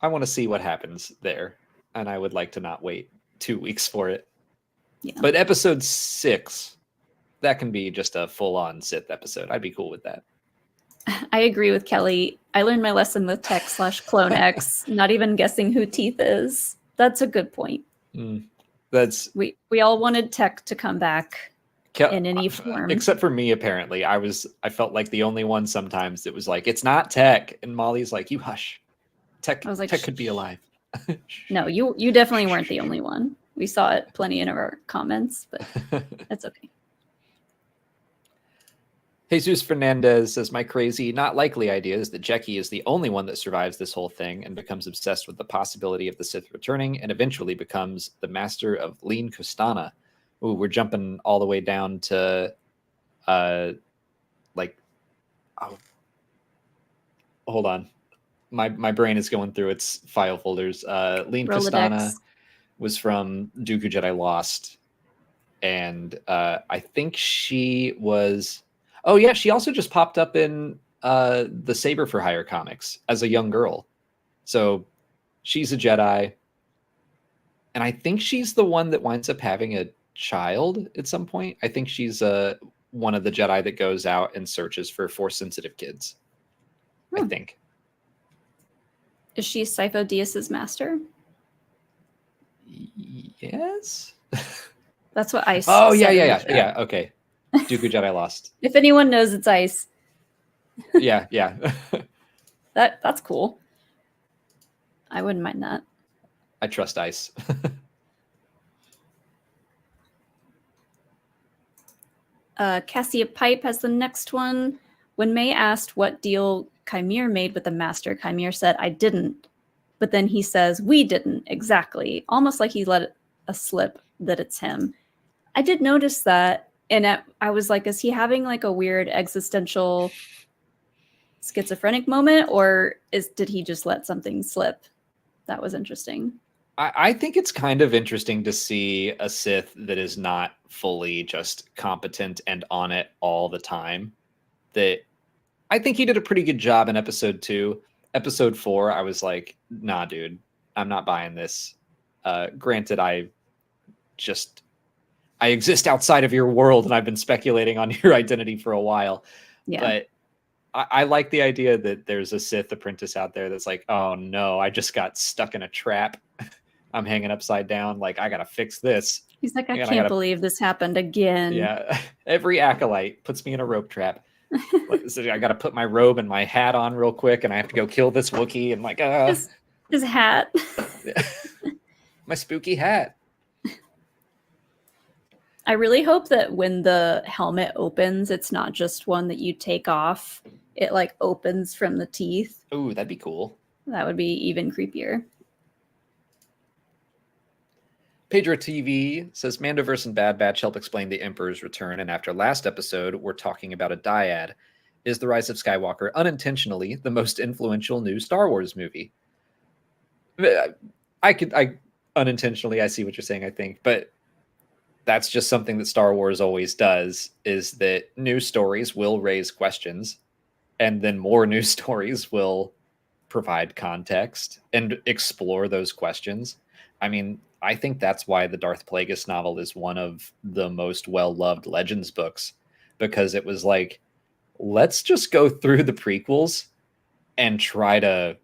want to see what happens there, and I would like to not wait 2 weeks for it. Yeah. But episode 6, that can be just a full-on Sith episode. I'd be cool with that. I agree with Kelly. I learned my lesson with Tech/Clone X, not even guessing who Teeth is. That's a good point. That's we all wanted Tech to come back in any form. Except for me, apparently. I felt like the only one sometimes that was like, it's not Tech. And Molly's like, you hush. Tech could be alive. No, you definitely weren't the only one. We saw it plenty in our comments, but that's okay. Jesus Fernandez says, my crazy, not likely idea is that Jeki is the only one that survives this whole thing and becomes obsessed with the possibility of the Sith returning and eventually becomes the master of Lean Kustana. Ooh, we're jumping all the way down to, hold on. My brain is going through its file folders. Lean Kustana was from Dooku Jedi Lost. And I think she was... Oh, yeah, she also just popped up in the Saber for Hire comics as a young girl. So she's a Jedi. And I think she's the one that winds up having a child at some point. I think she's one of the Jedi that goes out and searches for Force-sensitive kids. I think. Is she Sifo Dyas's master? Yes. That's what Ice. Oh, yeah. Okay. Dooku Jedi Lost. If anyone knows, it's Ice. Yeah. That's cool. I wouldn't mind that. I trust Ice. Cassia Pipe has the next one. When May asked what deal Chimere made with the Master, Chimere said, I didn't. But then he says, we didn't, exactly. Almost like he let a slip that it's him. I did notice that, and I was like, is he having like a weird existential schizophrenic moment, or did he just let something slip? That was interesting. I think it's kind of interesting to see a Sith that is not fully just competent and on it all the time. That I think he did a pretty good job in episode 2. Episode 4, I was like, nah, dude, I'm not buying this. Granted, I exist outside of your world and I've been speculating on your identity for a while. Yeah. But I like the idea that there's a Sith apprentice out there that's like, oh no, I just got stuck in a trap. I'm hanging upside down. Like, I got to fix this. He's like, I can't believe this happened again. Yeah. Every acolyte puts me in a rope trap. So I got to put my robe and my hat on real quick, and I have to go kill this Wookiee. And like, his hat. My spooky hat. I really hope that when the helmet opens, it's not just one that you take off. It like opens from the teeth. Ooh, that'd be cool. That would be even creepier. Pedro TV says, Mandoverse and Bad Batch help explain the Emperor's return, and after last episode, we're talking about a dyad. Is The Rise of Skywalker unintentionally the most influential new Star Wars movie? I unintentionally, I see what you're saying, I think, but that's just something that Star Wars always does, is that new stories will raise questions, and then more new stories will provide context and explore those questions. I mean, I think that's why the Darth Plagueis novel is one of the most well-loved Legends books, because it was like, let's just go through the prequels and try to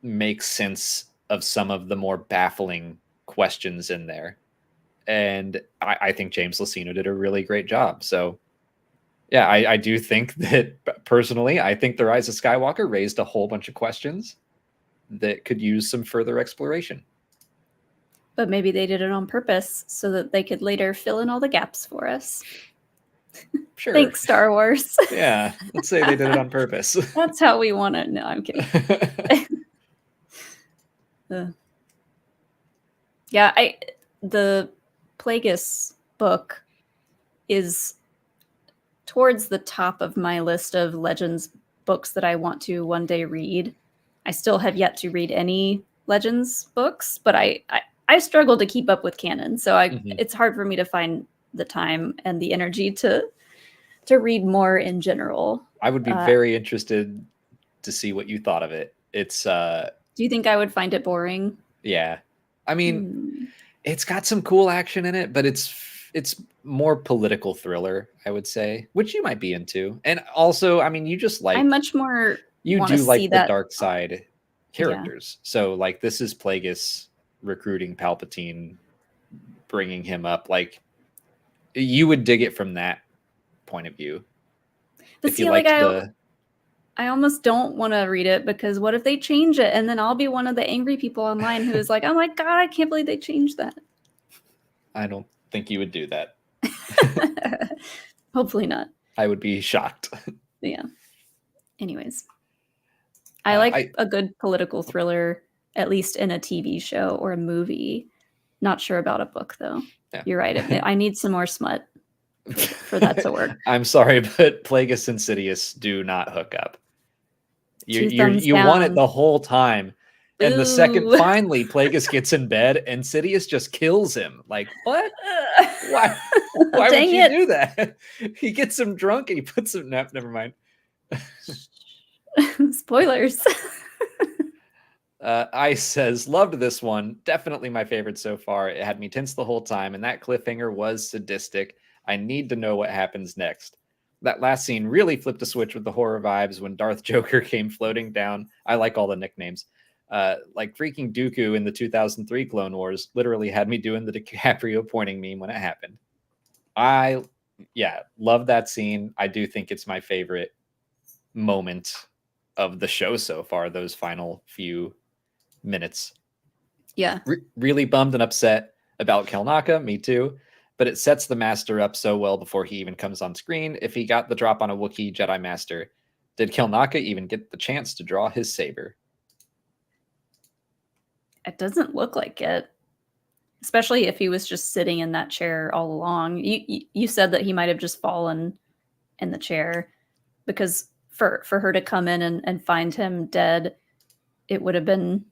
make sense of some of the more baffling questions in there. And I think James Luceno did a really great job. So yeah, I do think that personally, I think The Rise of Skywalker raised a whole bunch of questions that could use some further exploration. But maybe they did it on purpose so that they could later fill in all the gaps for us. Sure. Thanks, Star Wars. Yeah, let's say they did it on purpose. That's how we want it. No, I'm kidding. Yeah, the Plagueis book is towards the top of my list of Legends books that I want to one day read. I still have yet to read any Legends books, but I struggle to keep up with canon, so it's hard for me to find the time and the energy to read more in general. I would be very interested to see what you thought of it. It's do you think I would find it boring? Yeah. I mean, it's got some cool action in it, but it's more political thriller, I would say, which you might be into. And also, I mean, you just like I'm much more you wanna do like see the that. dark side characters. So like this is Plagueis recruiting Palpatine, bringing him up. Like you would dig it from that point of view. But if see, you like liked I almost don't want to read it because what if they change it and then I'll be one of the angry people online who is like, oh my God, I can't believe they changed that. I don't think you would do that. Hopefully not. I would be shocked. Yeah. Anyways, I like a good political thriller, at least in a TV show or a movie. Not sure about a book though. Yeah. You're right. I need some more smut for that to work. I'm sorry, but Plagueis and Sidious do not hook up. You want it the whole time. And the second finally Plagueis gets in bed and Sidious just kills him. Like, what? Why would you do that? He gets him drunk and he puts him never mind. Spoilers. Ice says, loved this one. Definitely my favorite so far. It had me tense the whole time, and that cliffhanger was sadistic. I need to know what happens next. That last scene really flipped a switch with the horror vibes when Darth Joker came floating down. I like all the nicknames. Like freaking Dooku in the 2003 Clone Wars literally had me doing the DiCaprio pointing meme when it happened. I love that scene. I do think it's my favorite moment of the show so far, those final few minutes. Yeah. Really bummed and upset about Kelnaka, me too. But it sets the Master up so well before he even comes on screen. If he got the drop on a Wookiee Jedi Master, did Kelnaka even get the chance to draw his saber? It doesn't look like it. Especially if he was just sitting in that chair all along. You said that he might have just fallen in the chair. Because for her to come in and find him dead, it would have been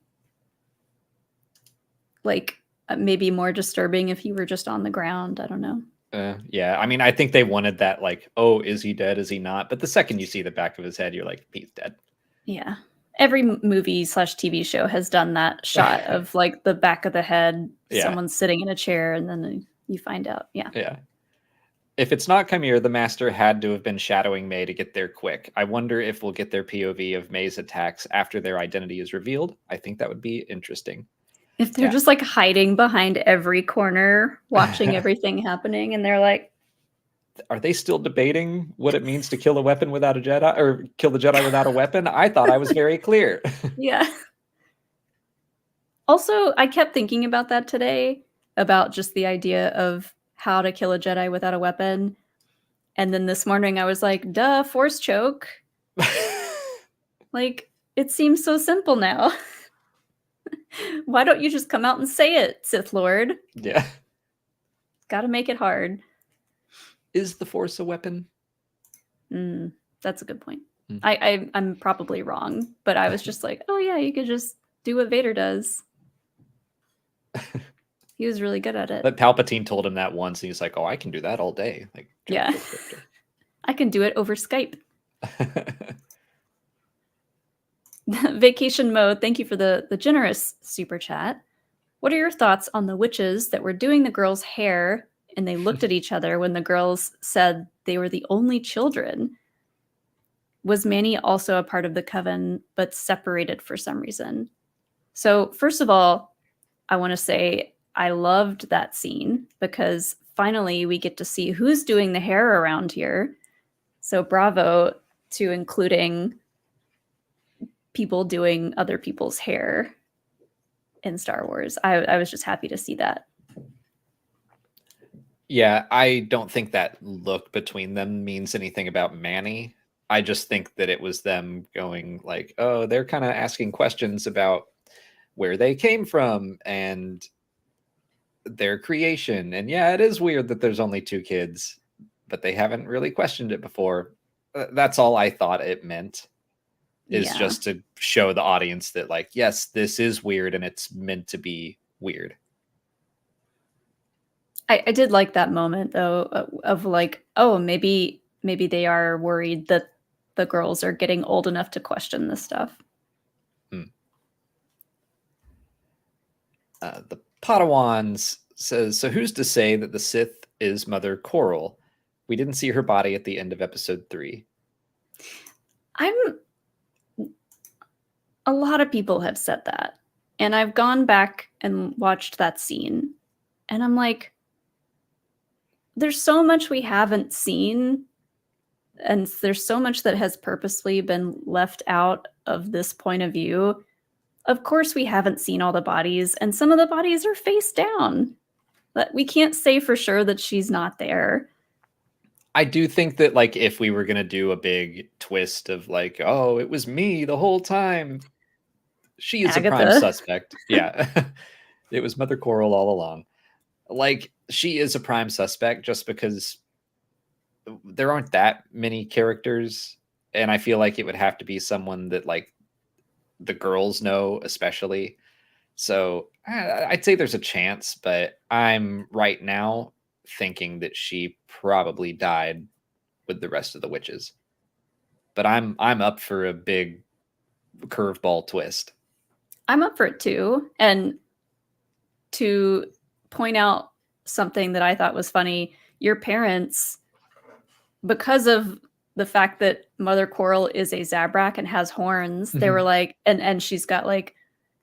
like maybe more disturbing if he were just on the ground. I don't know. Yeah, I mean, I think they wanted that, like, oh, is he dead? Is he not? But the second you see the back of his head, you're like, he's dead. Yeah. Every movie/TV show has done that shot of like the back of the head, someone sitting in a chair, and then you find out. Yeah. Yeah. If it's not Chimere, the Master had to have been shadowing May to get there quick. I wonder if we'll get their POV of May's attacks after their identity is revealed. I think that would be interesting. If they're just like hiding behind every corner, watching everything happening, and they're like, are they still debating what it means to kill a weapon without a Jedi, or kill the Jedi without a weapon? I thought I was very clear. Yeah. Also, I kept thinking about that today, about just the idea of how to kill a Jedi without a weapon. And then this morning I was like, duh, force choke. Like, it seems so simple now. Why don't you just come out and say it, Sith Lord? Yeah. Gotta make it hard. Is the Force a weapon? That's a good point. I'm probably wrong, but I was just like, oh yeah, you could just do what Vader does. He was really good at it. But Palpatine told him that once, and he's like, oh, I can do that all day. Like, yeah. I can do it over Skype. Vacation mode, thank you for the generous super chat. What are your thoughts on the witches that were doing the girls' hair and they looked at each other when the girls said they were the only children? Was Manny also a part of the coven but separated for some reason? So first of all, I want to say I loved that scene because finally we get to see who's doing the hair around here. So bravo to including people doing other people's hair in Star Wars. I was just happy to see that. Yeah, I don't think that look between them means anything about Manny. I just think that it was them going like, oh, they're kind of asking questions about where they came from and their creation. And yeah, it is weird that there's only 2 kids, but they haven't really questioned it before. That's all I thought it meant, is just to show the audience that, like, yes, this is weird and it's meant to be weird. I did like that moment though of like, oh, maybe they are worried that the girls are getting old enough to question this stuff. The Padawans says, so who's to say that the Sith is Mother Coral? We didn't see her body at the end of episode 3. A lot of people have said that. And I've gone back and watched that scene. And I'm like, there's so much we haven't seen. And there's so much that has purposely been left out of this point of view. Of course, we haven't seen all the bodies, and some of the bodies are face down. But we can't say for sure that she's not there. I do think that, like, if we were going to do a big twist of like, oh, it was me the whole time, she is Agatha. a prime suspect. Yeah. It was Mother Coral all along. Like, she is a prime suspect just because there aren't that many characters. And I feel like it would have to be someone that, like, the girls know, especially. So I'd say there's a chance, but I'm right now thinking that she probably died with the rest of the witches. But I'm up for a big curveball twist. I'm up for it too. And to point out something that I thought was funny, your parents, because of the fact that Mother Coral is a Zabrak and has horns, they were like, and she's got like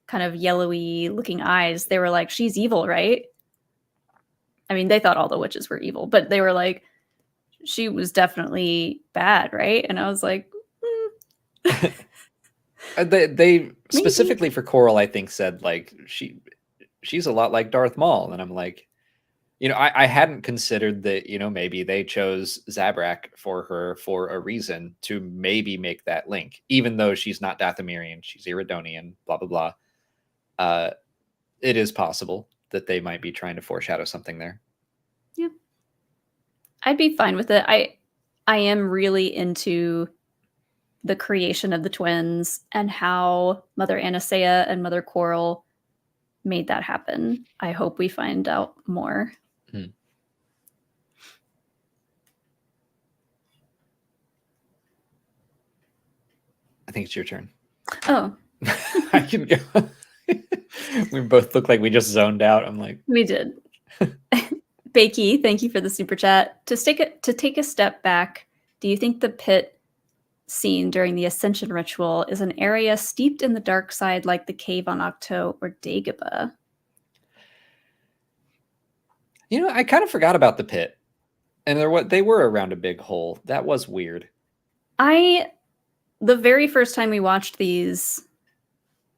kind of yellowy looking eyes. They were like, she's evil, right? I mean, they thought all the witches were evil, but they were like, she was definitely bad, right? And I was like, They specifically for Coral, I think, said like she's a lot like Darth Maul, and I'm like, you know, I hadn't considered that, you know, maybe they chose Zabrak for her for a reason to maybe make that link, even though she's not Dathomirian, she's Iridonian, blah blah blah. It is possible that they might be trying to foreshadow something there. Yeah, I'd be fine with it. I am really into the creation of the twins and how Mother Anastasia and Mother Coral made that happen. I hope we find out more. I think it's your turn. Oh. I can go. We both look like we just zoned out. I'm like, we did. Bakey, thank you for the super chat. To take a step back, do you think the pit scene during the Ascension ritual is an area steeped in the dark side like the cave on Ahch-To or Dagobah? you know, I kind of forgot about the pit. And they were around a big hole. That was weird. The very first time we watched these,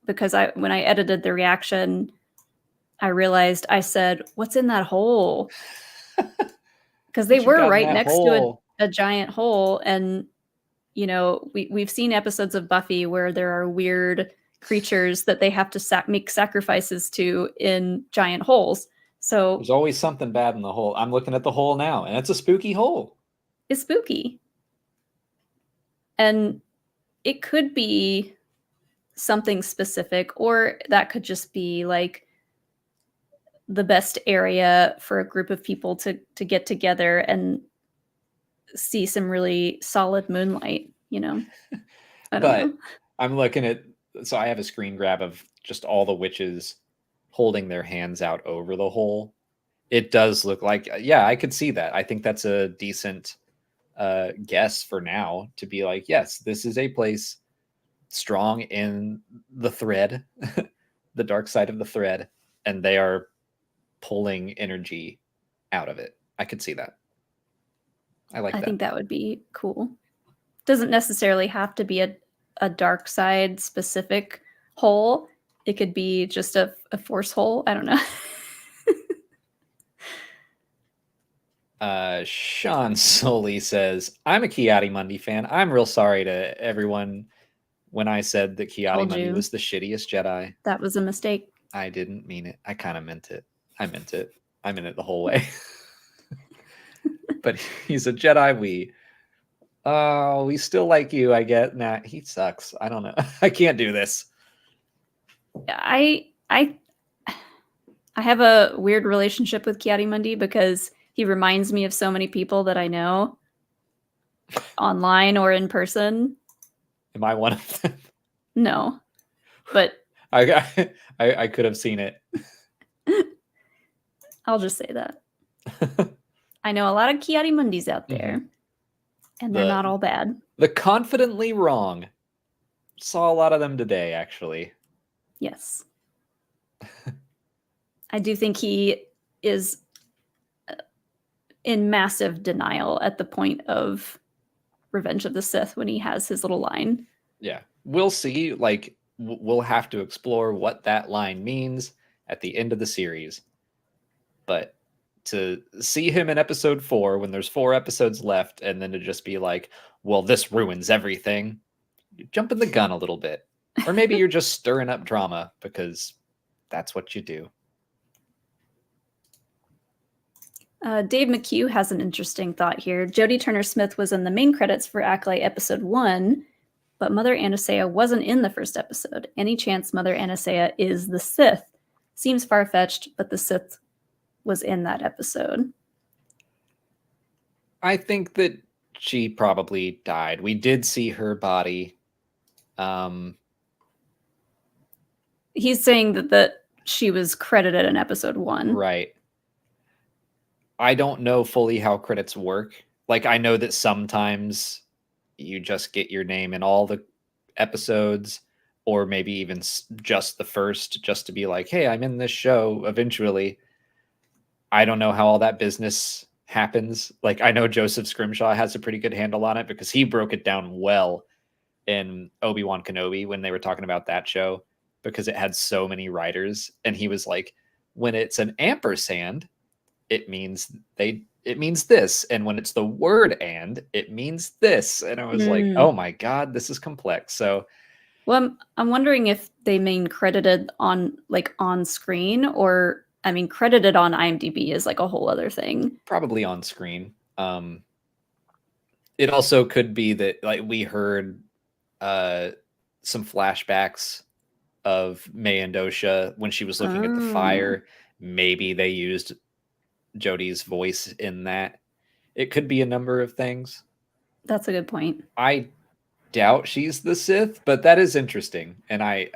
because when I edited the reaction, I realized I said, "What's in that hole?" Because they were right next to a giant hole, and you know, we've seen episodes of Buffy where there are weird creatures that they have to make sacrifices to in giant holes. So there's always something bad in the hole. I'm looking at the hole now, and it's a spooky hole. It's spooky, and it could be something specific, or that could just be like the best area for a group of people to get together and see some really solid moonlight, you know. I don't know. I'm looking at, so I have a screen grab of just all the witches holding their hands out over the hole. It does look like, yeah, I could see that. I think that's a decent guess for now to be like, yes, this is a place strong in the thread, the dark side of the thread, and they are pulling energy out of it. I could see that. I like I that. think that would be cool. Doesn't necessarily have to be a dark side specific hole. It could be just a force hole. I don't know. Sean Soley says, I'm a Ki-Adi-Mundi fan. I'm real sorry to everyone when I said that Ki-Adi-Mundi you. was the shittiest Jedi. That was a mistake. I didn't mean it. I kind of meant it. I meant it. I meant it the whole way. But he's a Jedi. We still like you, I get. Nah, he sucks. I don't know. I can't do this. I have a weird relationship with Ki-Adi-Mundi because he reminds me of so many people that I know online or in person. Am I one of them? No, but I could have seen it. I'll just say that. I know a lot of Ki-Adi-Mundis out there, and they're not all bad. The confidently wrong. Saw a lot of them today, actually. Yes. I do think he is in massive denial at the point of Revenge of the Sith when he has his little line. Yeah. We'll see. Like, we'll have to explore what that line means at the end of the series. But to see him in episode 4 when there's 4 episodes left and then to just be like, well, this ruins everything, you're jumping the gun a little bit. Or maybe you're just stirring up drama because that's what you do. Dave McHugh has an interesting thought here. Jodie Turner-Smith was in the main credits for Acolyte episode 1, but Mother Anastasia wasn't in the first episode. Any chance Mother Anastasia is the Sith? Seems far-fetched, but the Sith was in that episode. I think that she probably died. We did see her body. He's saying that she was credited in episode 1. Right. I don't know fully how credits work. Like, I know that sometimes you just get your name in all the episodes, or maybe even just the first, just to be like, hey, I'm in this show eventually. I don't know how all that business happens. Like, I know Joseph Scrimshaw has a pretty good handle on it because he broke it down well in Obi-Wan Kenobi when they were talking about that show, because it had so many writers. And he was like, when it's an ampersand, it means this. And when it's the word and, it means this. And I was like, oh my God, this is complex. So, well, I'm wondering if they mean credited on screen, or I mean, credited on IMDb is like a whole other thing. Probably on screen. It also could be that, like, we heard some flashbacks of May and Osha when she was looking at the fire. Maybe they used Jodie's voice in that. It could be a number of things. That's a good point. I doubt she's the Sith, but that is interesting. And I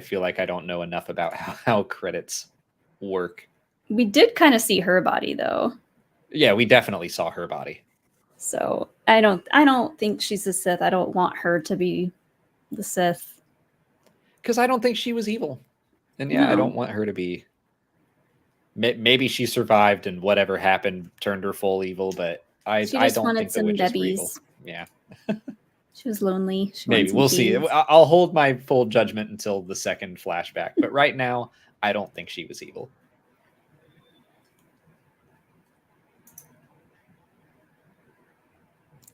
feel like I don't know enough about how credits work. We did kind of see her body though. Yeah, we definitely saw her body. So I don't think she's the Sith. I don't want her to be the Sith. Because I don't think she was evil. And yeah, no. I don't want her to be. Maybe she survived and whatever happened turned her full evil, but I don't think the witches were evil. Yeah. She was lonely. Maybe we'll see. I'll hold my full judgment until the second flashback, but right now I don't think she was evil.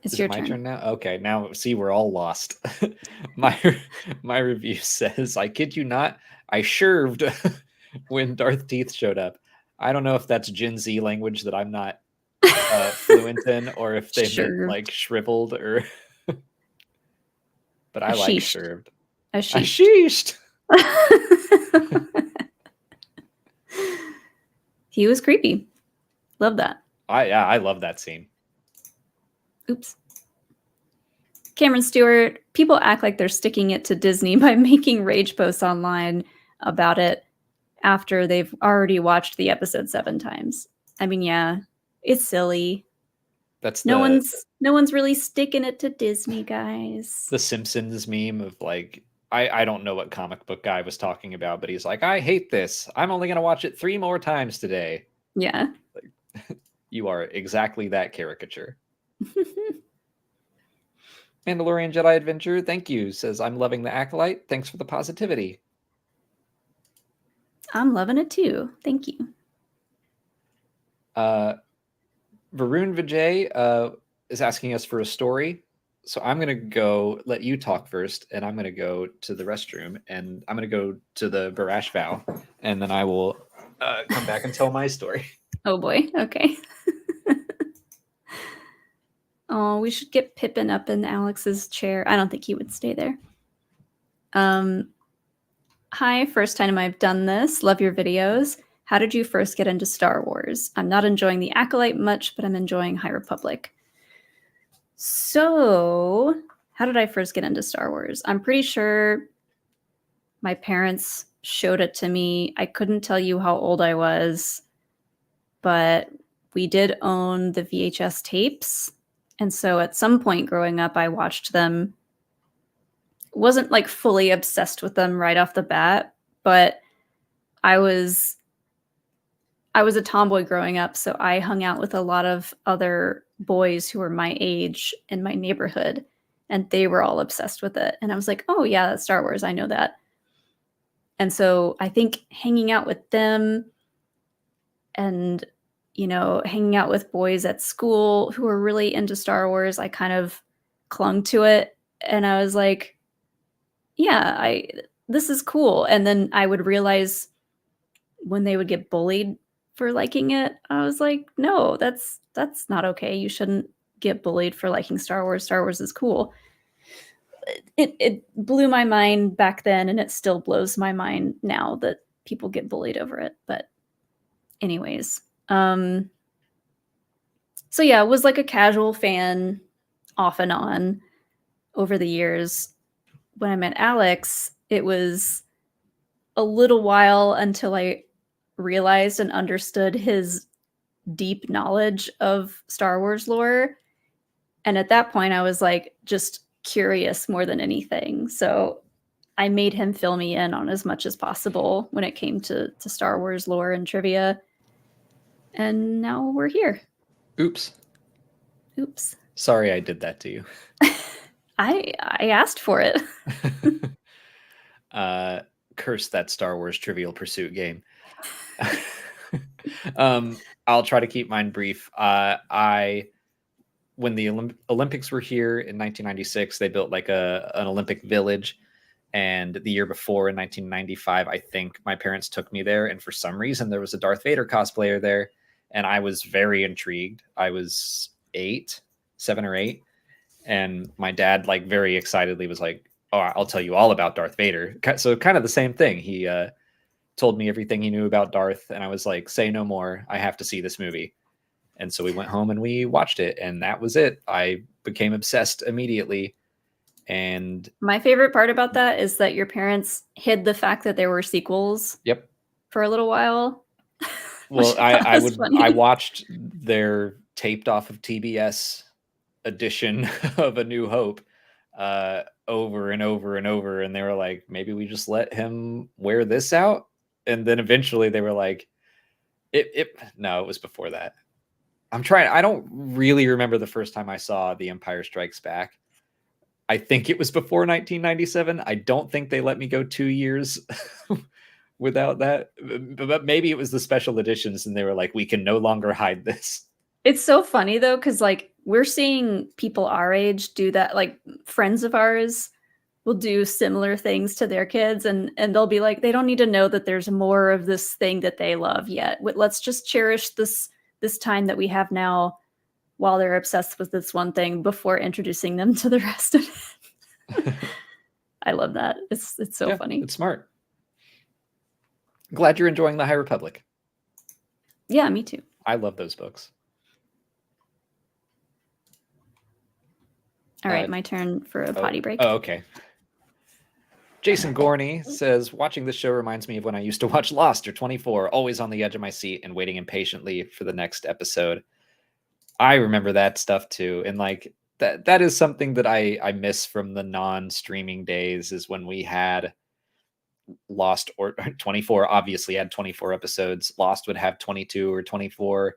It's your my turn now. Okay, now see, we're all lost. my review says, I kid you not, I sherved when Darth Teeth showed up. I don't know if that's Gen Z language that I'm not fluent in, or if they meant like shriveled, or. But I like sherved. I sheeshed. He was creepy. Love that. I love that scene. Oops. Cameron Stewart, people act like they're sticking it to Disney by making rage posts online about it after they've already watched the episode 7 times. I mean, yeah, it's silly. That's no one's really sticking it to Disney, guys. The Simpsons meme of like, I don't know what comic book guy was talking about, but he's like, I hate this. I'm only going to watch it 3 more times today. Yeah. You are exactly that caricature. Mandalorian Jedi Adventure, thank you. Says, I'm loving the Acolyte. Thanks for the positivity. I'm loving it too. Thank you. Varun Vijay is asking us for a story. So I'm going to go let you talk first, and I'm going to go to the restroom, and I'm going to go to the Barash Vow, and then I will come back and tell my story. Oh boy. Okay. Oh, we should get Pippin up in Alex's chair. I don't think he would stay there. Hi, first time I've done this. Love your videos. How did you first get into Star Wars? I'm not enjoying the Acolyte much, but I'm enjoying High Republic. So, how did I first get into Star Wars? I'm pretty sure my parents showed it to me. I couldn't tell you how old I was, but we did own the VHS tapes. And so at some point growing up, I watched them. Wasn't like fully obsessed with them right off the bat, but I was a tomboy growing up, so I hung out with a lot of other boys who were my age in my neighborhood, and they were all obsessed with it. And I was like, oh yeah, that's Star Wars. I know that. And so I think hanging out with them and, you know, hanging out with boys at school who were really into Star Wars, I kind of clung to it. And I was like, yeah, this is cool. And then I would realize when they would get bullied for liking it, I was like, no, that's not okay. You shouldn't get bullied for liking Star Wars. Star Wars is cool. It blew my mind back then, and it still blows my mind now that people get bullied over it. But anyways, so yeah, it was like a casual fan off and on over the years. When I met Alex, it was a little while until I realized and understood his deep knowledge of Star Wars lore. And at that point, I was like just curious more than anything. So I made him fill me in on as much as possible when it came to Star Wars lore and trivia. And now we're here. Oops. Oops. Sorry I did that to you. I asked for it. Curse that Star Wars Trivial Pursuit game. I'll try to keep mine brief. When the Olympics were here in 1996, they built like an Olympic village. And the year before, in 1995, I think my parents took me there. And for some reason, there was a Darth Vader cosplayer there. And I was very intrigued. I was 7 or 8. And my dad, like, very excitedly was like, oh, I'll tell you all about Darth Vader. So kind of the same thing. He told me everything he knew about Darth. And I was like, say no more. I have to see this movie. And so we went home and we watched it. And that was it. I became obsessed immediately. And my favorite part about that is that your parents hid the fact that there were sequels. Yep. For a little while. Well, I watched their taped off of TBS edition of A New Hope over and over and over. And they were like, maybe we just let him wear this out. And then eventually they were like, no, it was before that. I don't really remember the first time I saw The Empire Strikes Back. I think it was before 1997. I don't think they let me go 2 years without that. But maybe it was the special editions and they were like, we can no longer hide this. It's so funny though, because like we're seeing people our age do that. Like friends of ours will do similar things to their kids, and they'll be like, they don't need to know that there's more of this thing that they love yet. Let's just cherish this time that we have now while they're obsessed with this one thing before introducing them to the rest of it. I love that. It's so funny. It's smart. Glad you're enjoying the High Republic. Yeah, me too. I love those books. All right, my turn for a potty break. Oh, okay. Jason Gorney says, watching this show reminds me of when I used to watch Lost or 24, always on the edge of my seat and waiting impatiently for the next episode. I remember that stuff too. And like that is something that I miss from the non-streaming days, is when we had Lost or 24 obviously had 24 episodes. Lost would have 22 or 24.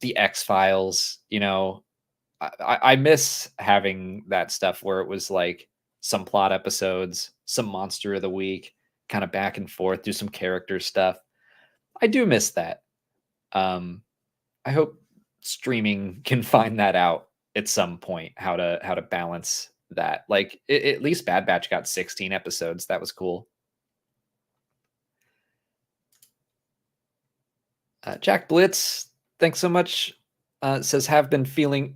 The X-Files, I miss having that stuff where it was like some plot episodes, some monster of the week, kind of back and forth, do some character stuff. I do miss that. I hope streaming can find that out at some point, how to balance that. Like at least Bad Batch got 16 episodes. That was cool. Jack Blitz, thanks so much. Says have been feeling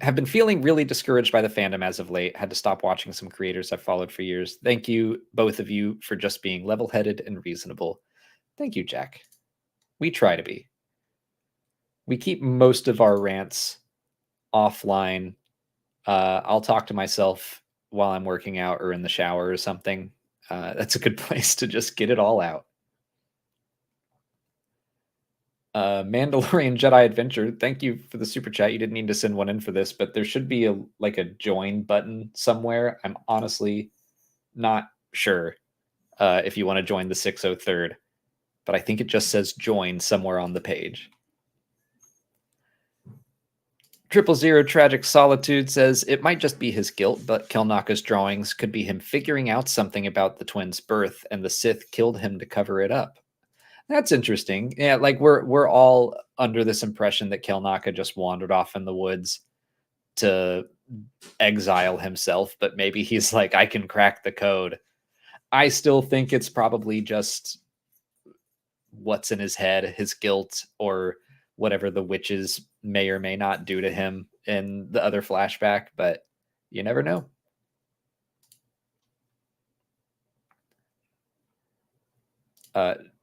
really discouraged by the fandom as of late. Had to stop watching some creators I've followed for years. Thank you, both of you, for just being level-headed and reasonable. Thank you, Jack. We try to be. We keep most of our rants offline. I'll talk to myself while I'm working out or in the shower or something. That's a good place to just get it all out. Mandalorian Jedi Adventure, thank you for the super chat. You didn't need to send one in for this, but there should be a join button somewhere. I'm honestly not sure if you want to join the 603rd, but I think it just says join somewhere on the page. 000 Tragic Solitude says it might just be his guilt, but Kelnaka's drawings could be him figuring out something about the twins' birth, and the Sith killed him to cover it up. That's interesting. Yeah, like we're all under this impression that Kelnaka just wandered off in the woods to exile himself, but maybe he's like, I can crack the code. I still think it's probably just what's in his head, his guilt, or whatever the witches may or may not do to him in the other flashback, but you never know.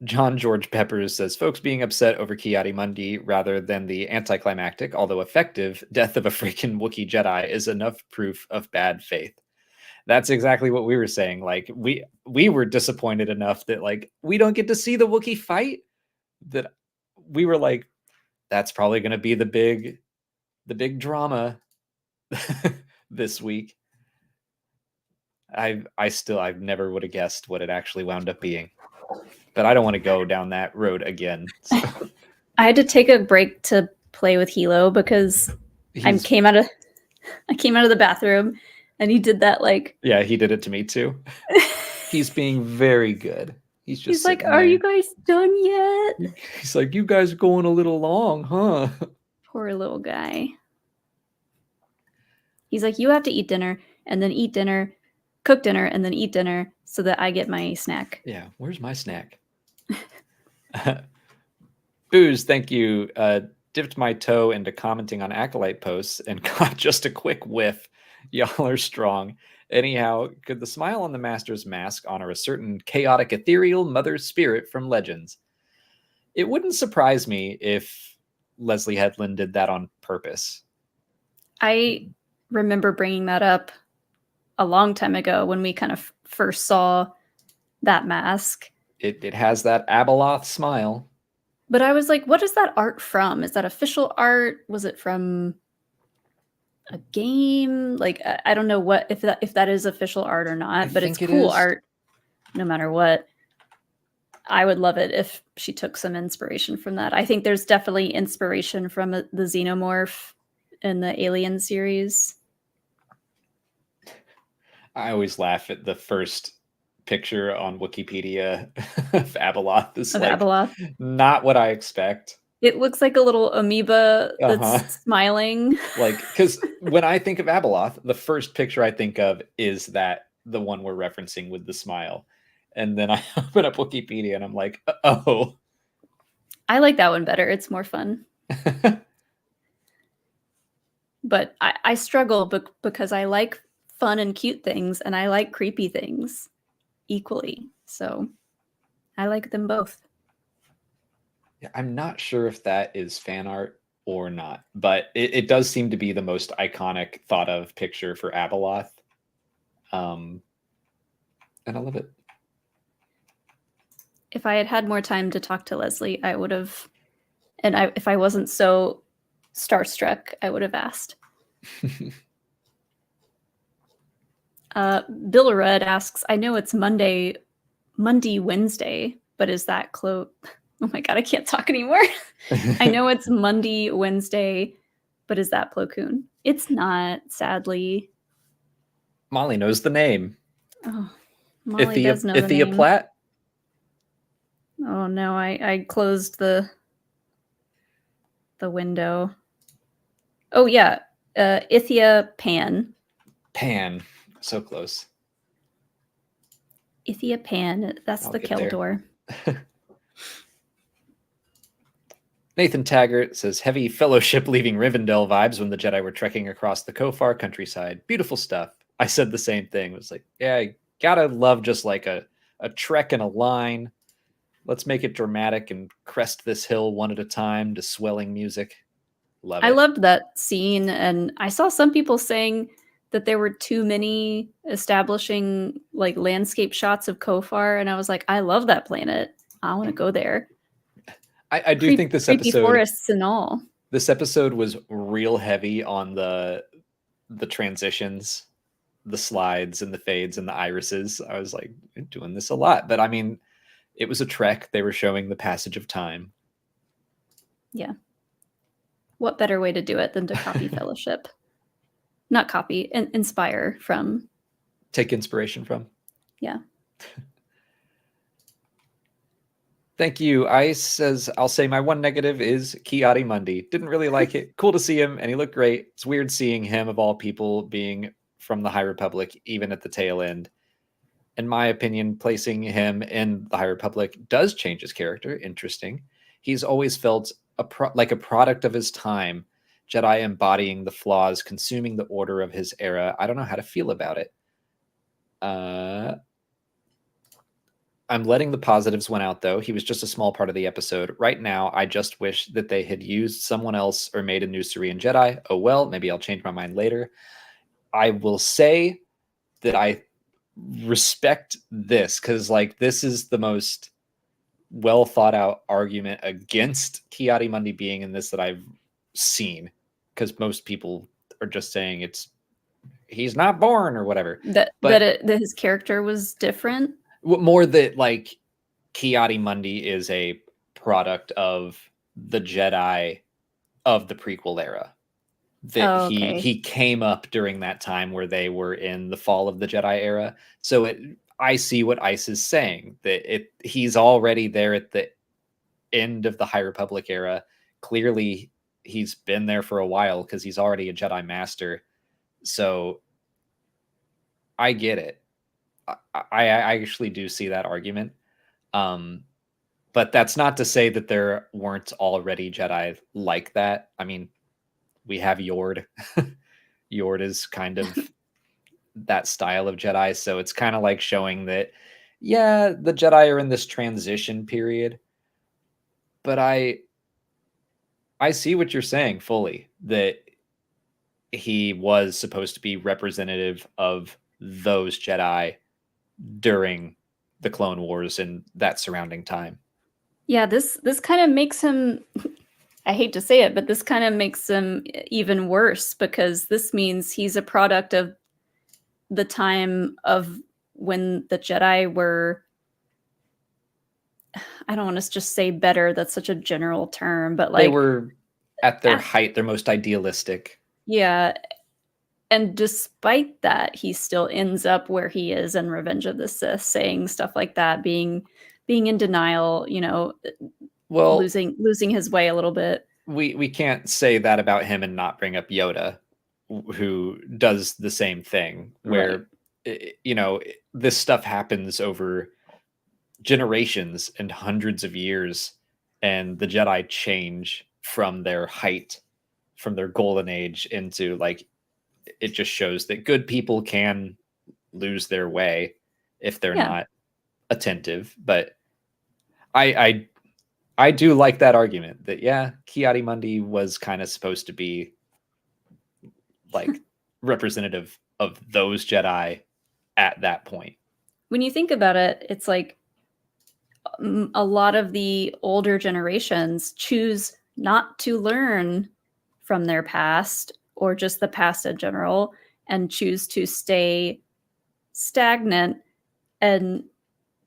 John George Peppers says, folks being upset over Ki-Adi-Mundi rather than the anticlimactic, although effective, death of a freaking Wookiee Jedi is enough proof of bad faith. That's exactly what we were saying. Like we were disappointed enough that like we don't get to see the Wookiee fight, that we were like, that's probably going to be the big drama this week. I never would have guessed what it actually wound up being. But I don't want to go down that road again. So. I had to take a break to play with Hilo because I came out of the bathroom and he did that like. Yeah, he did it to me too. He's being very good. He's like, are you guys done yet? He's like, you guys are going a little long, huh? Poor little guy. He's like, you have to eat dinner and then eat dinner, cook dinner and then eat dinner so that I get my snack. Yeah, where's my snack? Booze, thank you. Dipped my toe into commenting on Acolyte posts and got just a quick whiff. Y'all are strong. Anyhow, could the smile on the Master's mask honor a certain chaotic, ethereal mother spirit from Legends? It wouldn't surprise me if Leslie Headland did that on purpose. I remember bringing that up a long time ago when we kind of first saw that mask. It has that Abeloth smile. But I was like, what is that art from? Is that official art? Was it from a game? Like, I don't know what if that is official art or not, but it's cool art no matter what. I would love it if she took some inspiration from that. I think there's definitely inspiration from the Xenomorph in the Alien series. I always laugh at the first picture on Wikipedia of Abeloth. This like Abeloth. Not what I expect. It looks like a little amoeba that's smiling. Like, because when I think of Abeloth, the first picture I think of is that the one we're referencing with the smile. And then I open up Wikipedia and I'm like, oh. I like that one better. It's more fun. But I struggle because I like fun and cute things and I like creepy things equally. So I like them both. Yeah, I'm not sure if that is fan art or not, but it does seem to be the most iconic thought of picture for Abeloth. And I love it. If I had had more time to talk to Leslie, I would have, and if I wasn't so starstruck, I would have asked. Bill Rudd asks, I know it's Monday, Wednesday, but is that close? Oh my God, I can't talk anymore. I know it's Monday, Wednesday, but is that Plo Koon? It's not, sadly. Molly knows the name. Oh, Molly does know the Ithia name. Platt? Oh no, I closed the window. Oh yeah, Ithia Pan. Pan. So close. Ithia Pan. That's I'll the get there. Keldor. Nathan Taggart says, heavy Fellowship leaving Rivendell vibes when the Jedi were trekking across the Kofar countryside. Beautiful stuff. I said the same thing. It was like, yeah, I gotta love just like a trek and a line. Let's make it dramatic and crest this hill one at a time to swelling music. Love it. I loved that scene, and I saw some people saying that there were too many establishing like landscape shots of Kofar, and I was like, I love that planet. I want to go there. I do think this creepy episode, forests and all. This episode was real heavy on the transitions, the slides and the fades and the irises. I was like, I'm doing this a lot, but I mean, it was a trek. They were showing the passage of time. Yeah. What better way to do it than to copy Fellowship? Not copy, inspire from. Take inspiration from. Yeah. Thank you. Ice says, I'll say my one negative is Ki-Adi-Mundi. Didn't really like it. Cool to see him, and he looked great. It's weird seeing him, of all people, being from the High Republic, even at the tail end. In my opinion, placing him in the High Republic does change his character. Interesting. He's always felt like a product of his time. Jedi embodying the flaws, consuming the order of his era. I don't know how to feel about it. I'm letting the positives win out, though. He was just a small part of the episode. Right now, I just wish that they had used someone else or made a new Syrian Jedi. Oh, well, maybe I'll change my mind later. I will say that I respect this, because like this is the most well thought out argument against Ki-Adi-Mundi being in this that I've seen, because most people are just saying he's not born or whatever. That his character was different. More that like Ki-Adi-Mundi is a product of the Jedi of the prequel era. That he came up during that time where they were in the fall of the Jedi era. So I see what Ice is saying, that he's already there at the end of the High Republic era. Clearly he's been there for a while because he's already a Jedi Master. So I get it. I actually do see that argument. But that's not to say that there weren't already Jedi like that. I mean, we have Yord. Yord is kind of that style of Jedi. So it's kind of like showing that, yeah, the Jedi are in this transition period. But I see what you're saying fully, that he was supposed to be representative of those Jedi during the Clone Wars and that surrounding time. Yeah, this kind of makes him, I hate to say it, but this kind of makes him even worse, because this means he's a product of the time of when the Jedi were, I don't want to just say better, that's such a general term, but like they were at their height, their most idealistic. Yeah. And despite that, he still ends up where he is in Revenge of the Sith, saying stuff like that, being in denial, well, losing his way a little bit. We can't say that about him and not bring up Yoda, who does the same thing, where this stuff happens over generations and hundreds of years, and the Jedi change from their height, from their golden age, into like, it just shows that good people can lose their way if they're not attentive. But I do like that argument that, yeah, Ki-Adi-Mundi was kind of supposed to be like representative of those Jedi at that point. When you think about it, it's like a lot of the older generations choose not to learn from their past or just the past in general, and choose to stay stagnant and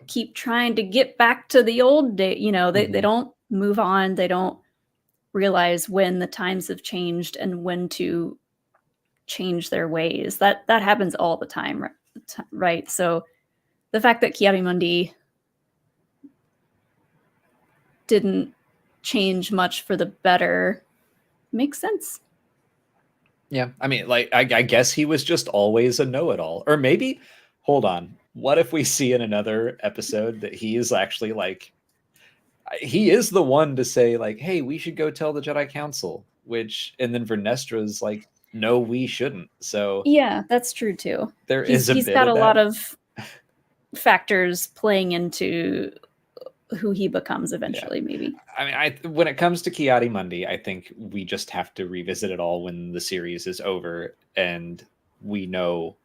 keep trying to get back to the old day. You know, they don't move on. They don't realize when the times have changed and when to change their ways. That happens all the time, right? So the fact that Ki-Adi-Mundi didn't change much for the better makes sense. Yeah, I mean, like, I guess he was just always a know-it-all. Or maybe, hold on, what if we see in another episode that he is actually like, he is the one to say like, hey, we should go tell the Jedi Council, and then Vernestra's like, no, we shouldn't. So yeah, that's true too. He's got a lot of factors playing into who he becomes eventually. Maybe. I mean, when it comes to Ki-Adi-Mundi, I think we just have to revisit it all when the series is over and we know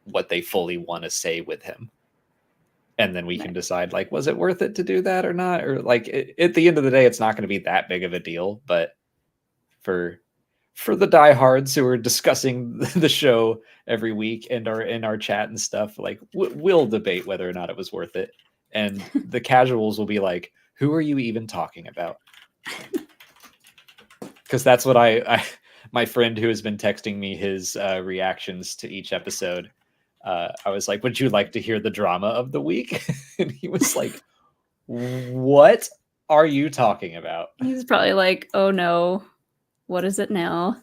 what they fully want to say with him. And then we can decide, like, was it worth it to do that or not? Or like, at the end of the day, it's not going to be that big of a deal. But for the diehards who are discussing the show every week and are in our chat and stuff, like, we'll debate whether or not it was worth it. And the casuals will be like, who are you even talking about? Because that's what my friend who has been texting me his reactions to each episode, I was like, would you like to hear the drama of the week? And he was like, what are you talking about? He's probably like, oh no, what is it now?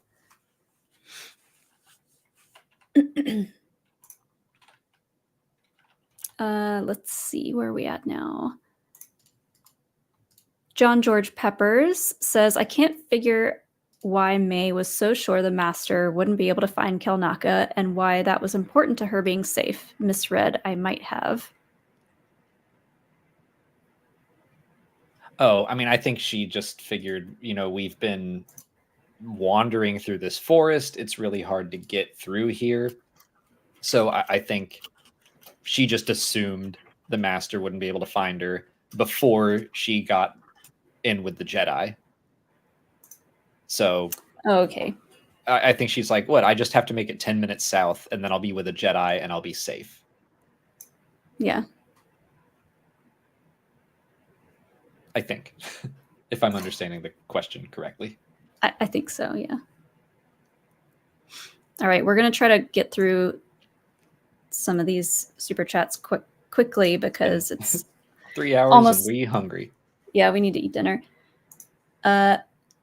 Let's see, where are we at now? John George Peppers says, I can't figure why May was so sure the Master wouldn't be able to find Kelnaka and why that was important to her being safe. Misread, I might have. Oh, I mean, I think she just figured, we've been wandering through this forest. It's really hard to get through here. So I think she just assumed the Master wouldn't be able to find her before she got in with the Jedi. So okay, I think she's like, what? I just have to make it 10 minutes south and then I'll be with a Jedi and I'll be safe. Yeah. I think, if I'm understanding the question correctly. I think so, yeah. All right, we're going to try to get through some of these super chats quickly because it's 3 hours almost, and we hungry. Yeah, we need to eat dinner.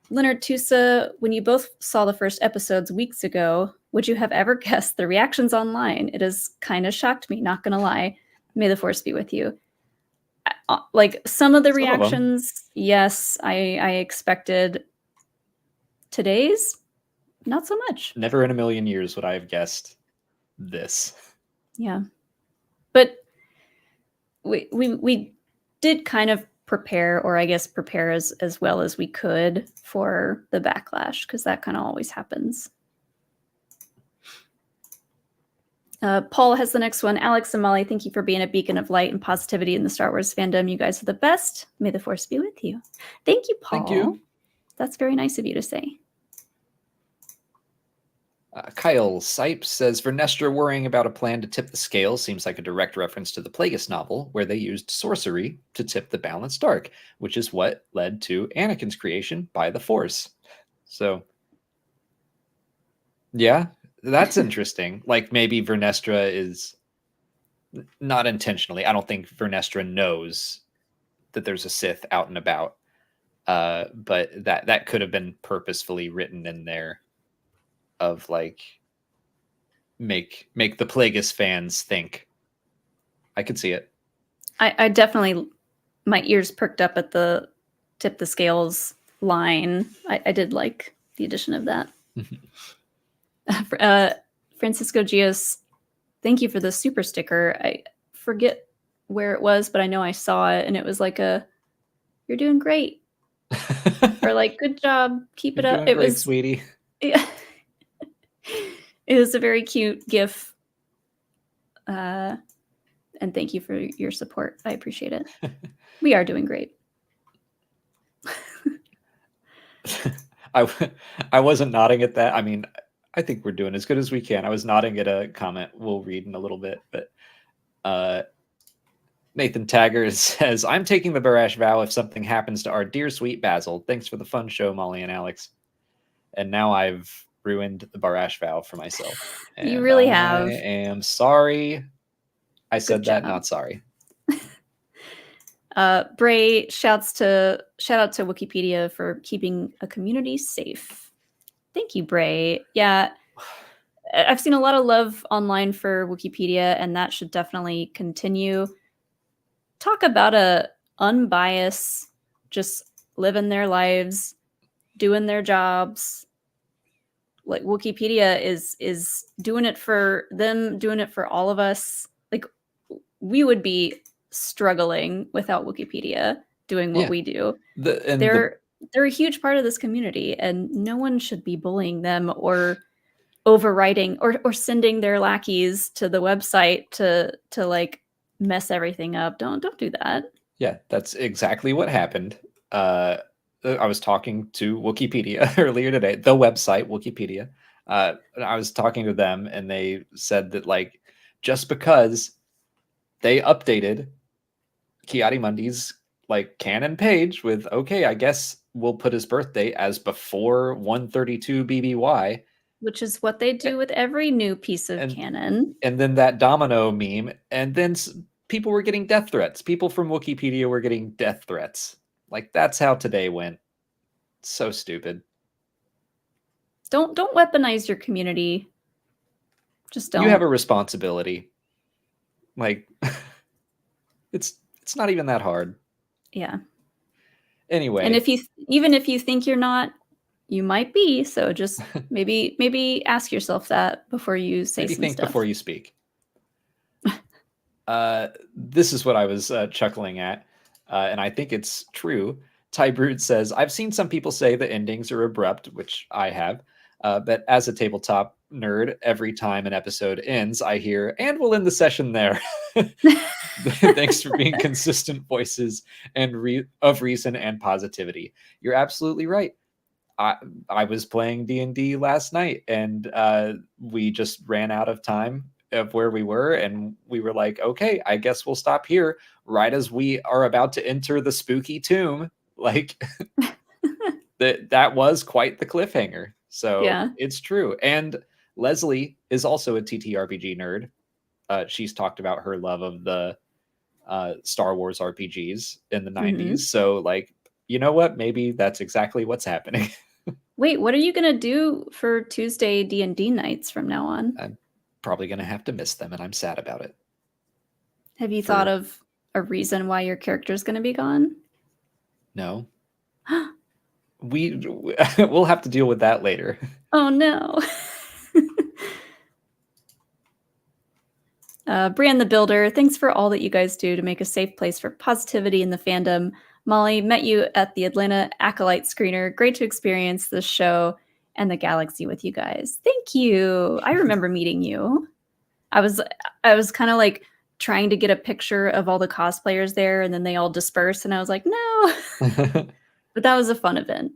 Leonard Tusa, when you both saw the first episodes weeks ago, would you have ever guessed the reactions online? It has kind of shocked me, not going to lie. May the Force be with you. Like some of the reactions, yes, I expected. Today's, not so much. Never in a million years would I have guessed this. Yeah. But we did kind of prepare, or I guess prepare as well as we could for the backlash, because that kind of always happens. Paul has the next one. Alex and Molly, thank you for being a beacon of light and positivity in the Star Wars fandom. You guys are the best. May the Force be with you. Thank you, Paul. Thank you. That's very nice of you to say. Kyle Sipes says, Vernestra worrying about a plan to tip the scales seems like a direct reference to the Plagueis novel, where they used sorcery to tip the balance dark, which is what led to Anakin's creation by the Force. So, yeah, that's interesting. Like, maybe Vernestra is not intentionally. I don't think Vernestra knows that there's a Sith out and about, but that could have been purposefully written in there. Of like make the Plagueis fans think. I could see it. I definitely, my ears perked up at the tip the scales line. I did like the addition of that. Francisco Gios, thank you for the super sticker. I forget where it was, but I know I saw it and it was like you're doing great. Or like, good job, keep it up. It was, sweetie. Yeah. It was a very cute GIF. And thank you for your support. I appreciate it. We are doing great. I wasn't nodding at that. I mean, I think we're doing as good as we can. I was nodding at a comment we'll read in a little bit, but Nathan Taggart says, I'm taking the Barash vow if something happens to our dear sweet Basil. Thanks for the fun show, Molly and Alex. And now I've ruined the Barash vow for myself. You And really I have. am sorry. I said Good that, job. not sorry. Bray shout out to Wikipedia for keeping a community safe. Thank you, Bray. Yeah, I've seen a lot of love online for Wikipedia, and that should definitely continue. Talk about a unbiased, just living their lives, doing their jobs. Like Wikipedia is doing it for them, doing it for all of us. Like we would be struggling without Wikipedia doing what we do. They're a huge part of this community, and no one should be bullying them or overwriting or sending their lackeys to the website to like mess everything up. Don't do that. Yeah, that's exactly what happened. I was talking to Wikipedia earlier today, the website Wikipedia. I was talking to them, and they said that like just because they updated Ki-Adi-Mundi's like canon page with I guess we'll put his birthday as before 132 BBY, which is what they do with every new piece of canon. And then that domino meme, and then people were getting death threats. People from Wikipedia were getting death threats. Like that's how today went. So stupid. Don't weaponize your community. Just don't. You have a responsibility. Like it's not even that hard. Yeah. Anyway. And if you think you're not, you might be. So just maybe ask yourself that before you say maybe some think stuff. Before you speak. This is what I was chuckling at, and I think it's true. Ty Brood says, I've seen some people say the endings are abrupt, which I have, but as a tabletop nerd, every time an episode ends, I hear, and we'll end the session there. Thanks for being consistent voices and of reason and positivity. You're absolutely right. I was playing D&D last night, and we just ran out of time of where we were, and we were like, okay, I guess we'll stop here right as we are about to enter the spooky tomb. Like that was quite the cliffhanger. So yeah. It's true. And Leslie is also a TTRPG nerd. She's talked about her love of the Star Wars RPGs in the 90s. So like, you know what? Maybe that's exactly what's happening. Wait, what are you going to do for Tuesday D&D nights from now on? I'm probably going to have to miss them, and I'm sad about it. Have you thought of a reason why your character's going to be gone? No. We'll have to deal with that later. Oh, no. Brian the Builder, thanks for all that you guys do to make a safe place for positivity in the fandom. Molly, met you at the Atlanta Acolyte screener. Great to experience this show and the galaxy with you guys. Thank you. I remember meeting you. I was kind of like trying to get a picture of all the cosplayers there, and then they all dispersed, and I was like, no. But that was a fun event.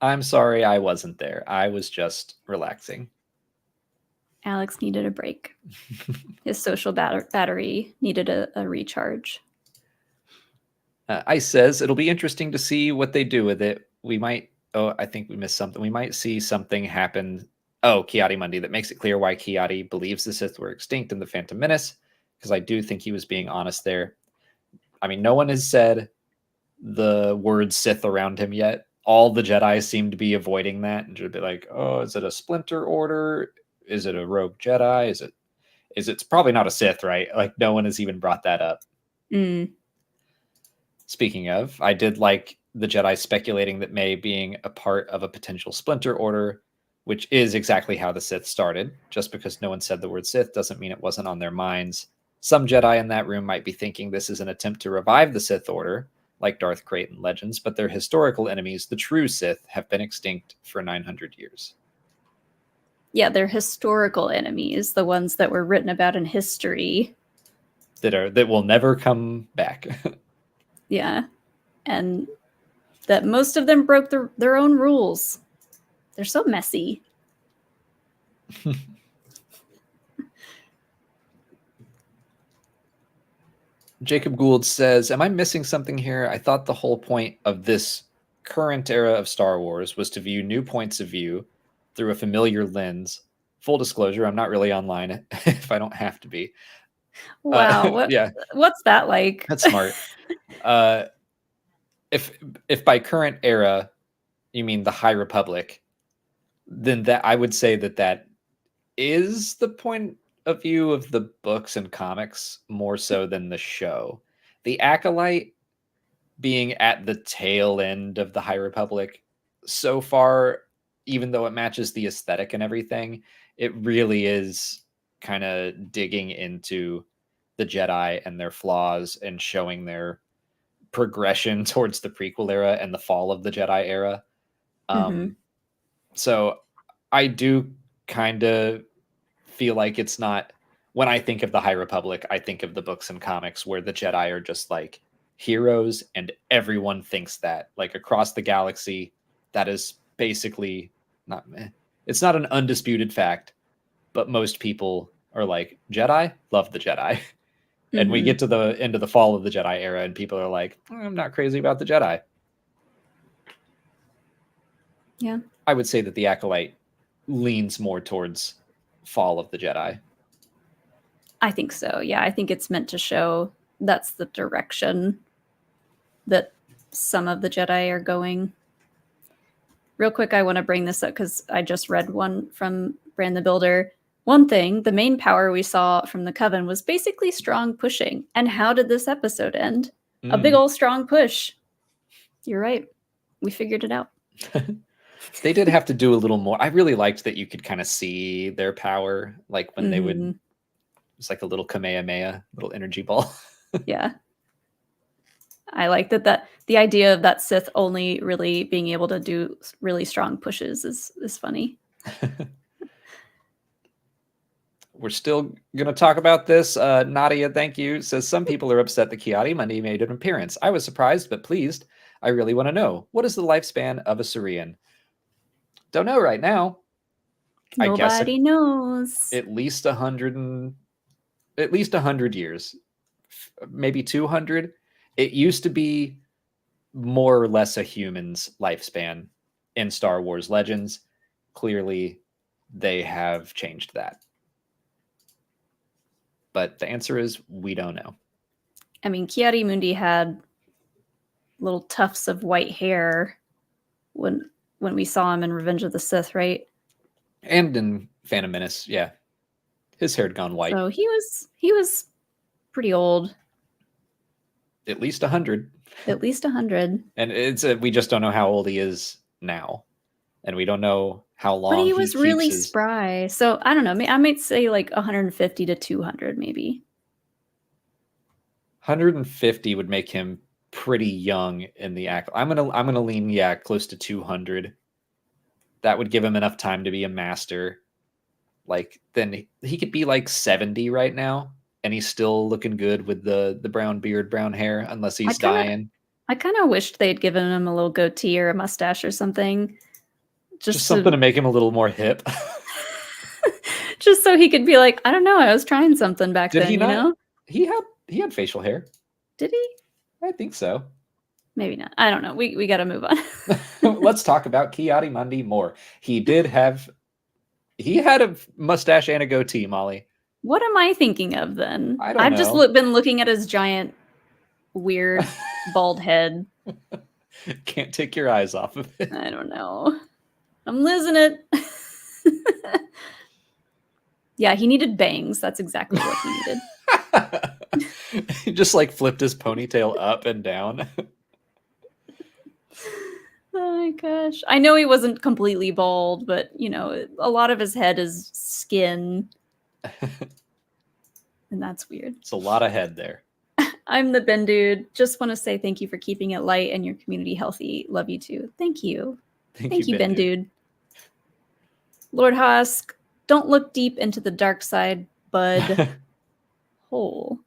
I'm sorry I wasn't there. I was just relaxing. Alex needed a break. His social battery needed a recharge. Ice says, it'll be interesting to see what they do with it. We might, I think we missed something. We might see something happen. Ki-Adi-Mundi, that makes it clear why Ki-Adi believes the Sith were extinct in the Phantom Menace, because I do think he was being honest there. I mean, no one has said the word Sith around him yet. All the Jedi seem to be avoiding that and should be like, oh, is it a splinter order? Is it a rogue Jedi? It's probably not a Sith, right? Like no one has even brought that up. Speaking of, I did like the Jedi speculating that May being a part of a potential splinter order, which is exactly how the Sith started. Just because no one said the word Sith doesn't mean it wasn't on their minds. Some Jedi in that room might be thinking this is an attempt to revive the Sith Order, like Darth Krayt in Legends, but their historical enemies, the true Sith, have been extinct for 900 years. Yeah, they're historical enemies, the ones that were written about in history. That will never come back. Yeah, and that most of them broke their own rules. They're so messy. Jacob Gould says, am I missing something here? I thought the whole point of this current era of Star Wars was to view new points of view through a familiar lens. Full disclosure, I'm not really online if I don't have to be. Wow, Yeah, what's that like? that's smart. If by current era you mean the High Republic, then that I would say that is the point of view of the books and comics more so than the show. The Acolyte being at the tail end of the High Republic so far, even though it matches the aesthetic and everything, it really is kind of digging into the Jedi and their flaws and showing their progression towards the prequel era and the fall of the Jedi era. So I do kind of feel like it's not, when I think of the High Republic, I think of the books and comics where the Jedi are just like heroes and everyone thinks that, like across the galaxy, that is basically not, it's not an undisputed fact, but most people are like, Jedi, love the Jedi. And we get to the end of the fall of the Jedi era and people are like, I'm not crazy about the Jedi. Yeah. I would say that the Acolyte leans more towards fall of the Jedi. I think so. Yeah, I think it's meant to show that's the direction that some of the Jedi are going. Real quick, I want to bring this up because I just read one from Brand the Builder. One thing, the main power we saw from the Coven was basically strong pushing. And how did this episode end? A big old strong push. You're right. We figured it out. They did have to do a little more. I really liked that you could kind of see their power, like when they would, it's like a little Kamehameha, little energy ball. Yeah. I like that the idea of that Sith only really being able to do really strong pushes is funny. We're still going to talk about this. Nadia, thank you, says some people are upset that Ki-Adi-Mundi made an appearance. I was surprised, but pleased. I really want to know, what is the lifespan of a Saurian? Don't know right now. Nobody knows. At least 100 years, maybe 200. It used to be more or less a human's lifespan in Star Wars Legends. Clearly, they have changed that. But the answer is we don't know. I mean, Ki-Adi-Mundi had little tufts of white hair when we saw him in Revenge of the Sith, right? And in Phantom Menace, yeah. His hair had gone white. So he was pretty old. At least 100. At least 100. And we just don't know how old he is now. And we don't know how long. But he was really spry. So I don't know. I might say like 150 to 200 maybe. 150 would make him pretty young in the act. I'm gonna lean close to 200. That would give him enough time to be a master. Like then he could be like 70 right now, and he's still looking good with the brown beard, brown hair, unless he's dying. I kind of wished they'd given him a little goatee or a mustache or something. Just something to make him a little more hip. Just so he could be like, I don't know, I was trying something back then, you know? He had facial hair. Did he? I think so. Maybe not. I don't know. We got to move on. Let's talk about Ki-Adi-Mundi more. He had a mustache and a goatee, Molly. What am I thinking of then? I don't know. I've just been looking at his giant, weird, bald head. Can't take your eyes off of it. I don't know. I'm losing it. Yeah, he needed bangs. That's exactly what he needed. He just like flipped his ponytail up and down. Oh my gosh. I know he wasn't completely bald, but you know, a lot of his head is skin. And that's weird. It's a lot of head there. I'm the Ben Dude. Just want to say thank you for keeping it light and your community healthy. Love you too. Thank you. Thank you, Ben Dude. Lord Hosk, don't look deep into the dark side, bud. Hole.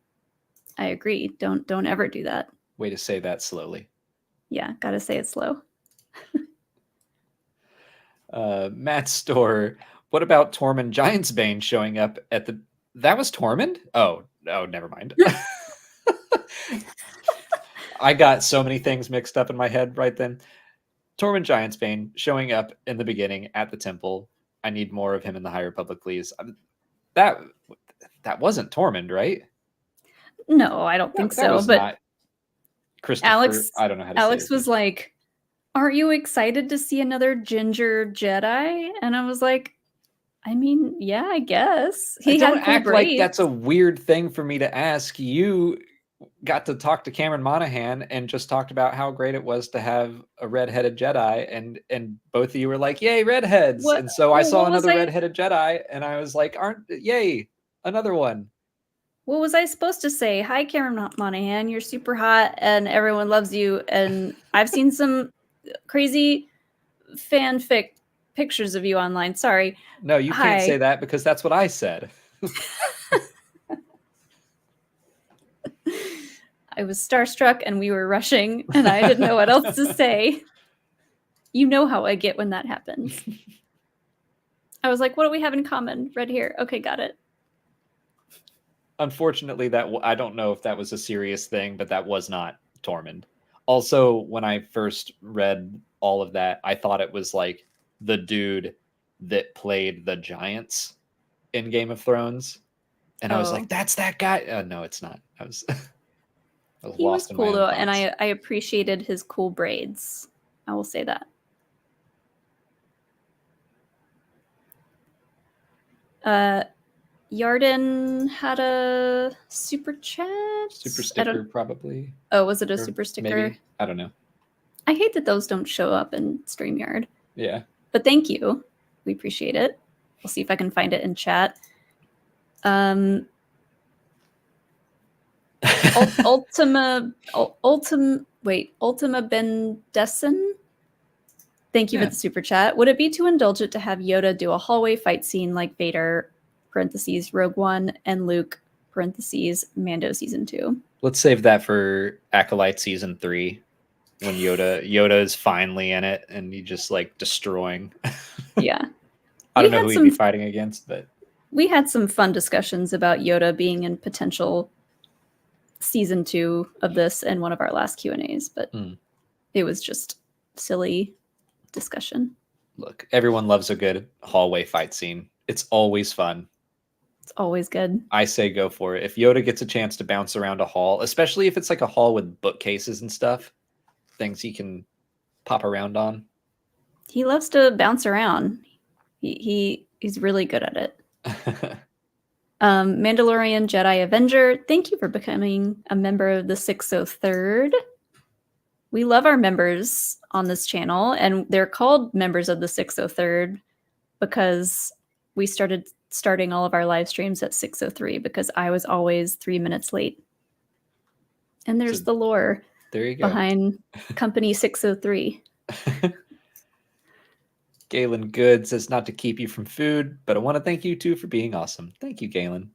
I agree. Don't ever do that. Way to say that slowly. Yeah, gotta say it slow. Matt Store, What about Tormund Giantsbane showing up at the? That was Tormund? Oh, never mind. I got so many things mixed up in my head right then. Tormund Giantsbane showing up in the beginning at the temple. I need more of him in the High Republic, please. That wasn't Tormund, right? No, I don't think That so. was But not Christopher. Alex, I don't know how to Alex say was like, "Aren't you excited to see another ginger Jedi?" And I was like, "I mean, yeah, I guess." He Don't had cool act like that's braids. a weird thing for me to ask. You got to talk to Cameron Monaghan and just talked about how great it was to have a redheaded Jedi, and both of you were like, "Yay, redheads!" What? And so I Well, saw another redheaded Jedi, and I was like, "Yay, another one!" what was I supposed to say? Hi, Cameron Monaghan. You're super hot, and everyone loves you. And I've seen some crazy fanfic pictures of you online. Sorry. No, you can't say Hi. that because that's what I said. I was starstruck and we were rushing and I didn't know what else to say. You know how I get when that happens. I was like, what do we have in common? Red hair. Okay, got it. Unfortunately, I don't know if that was a serious thing, but that was not Tormund. Also, when I first read all of that, I thought it was like the dude that played the giants in Game of Thrones. And I was like, that's that guy. No, it's not. I was He was lost in my cool own though, thoughts. and I appreciated his cool braids. I will say that. Yarden had a super chat. Super sticker, probably. Oh, was it a super sticker? Maybe. I don't know. I hate that those don't show up in StreamYard. Yeah. But thank you. We appreciate it. We'll see if I can find it in chat. Ultima Bendesen. Thank you for the super chat. Would it be too indulgent to have Yoda do a hallway fight scene like Vader (parentheses Rogue One) and Luke (parentheses Mando Season 2)? Let's save that for Acolyte Season 3 when Yoda is finally in it and he just like destroying. Yeah. I don't know who he'd be fighting against, but we had some fun discussions about Yoda being in potential Season 2 of this in one of our last Q&As, but it was just silly discussion. Look, everyone loves a good hallway fight scene. It's always fun. It's always good. I say go for it. If Yoda gets a chance to bounce around a hall, especially if it's like a hall with bookcases and stuff, things he can pop around on. He loves to bounce around. He's really good at it. Mandalorian Jedi Avenger, thank you for becoming a member of the 603rd. We love our members on this channel, and they're called members of the 603rd because we starting all of our live streams at 6:03 because I was always 3 minutes late. And there's the lore behind Company 603. Galen Good says not to keep you from food, but I want to thank you too for being awesome. Thank you, Galen.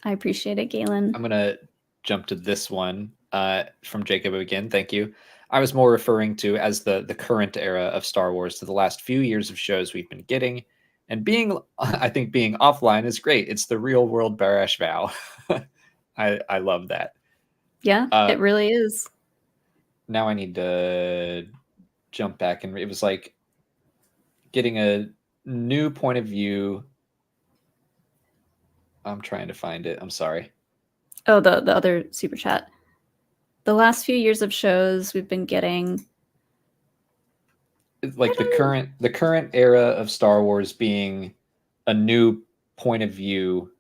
I appreciate it, Galen. I'm going to jump to this one from Jacob again. Thank you. I was more referring to as the current era of Star Wars to the last few years of shows we've been getting. And I think being offline is great. It's the real world Barash Vow. I love that. Yeah, it really is. Now I need to jump back, and it was like getting a new point of view. I'm trying to find it. I'm sorry. Oh, the other super chat. The last few years of shows we've been getting, like the current era of Star Wars being a new point of view,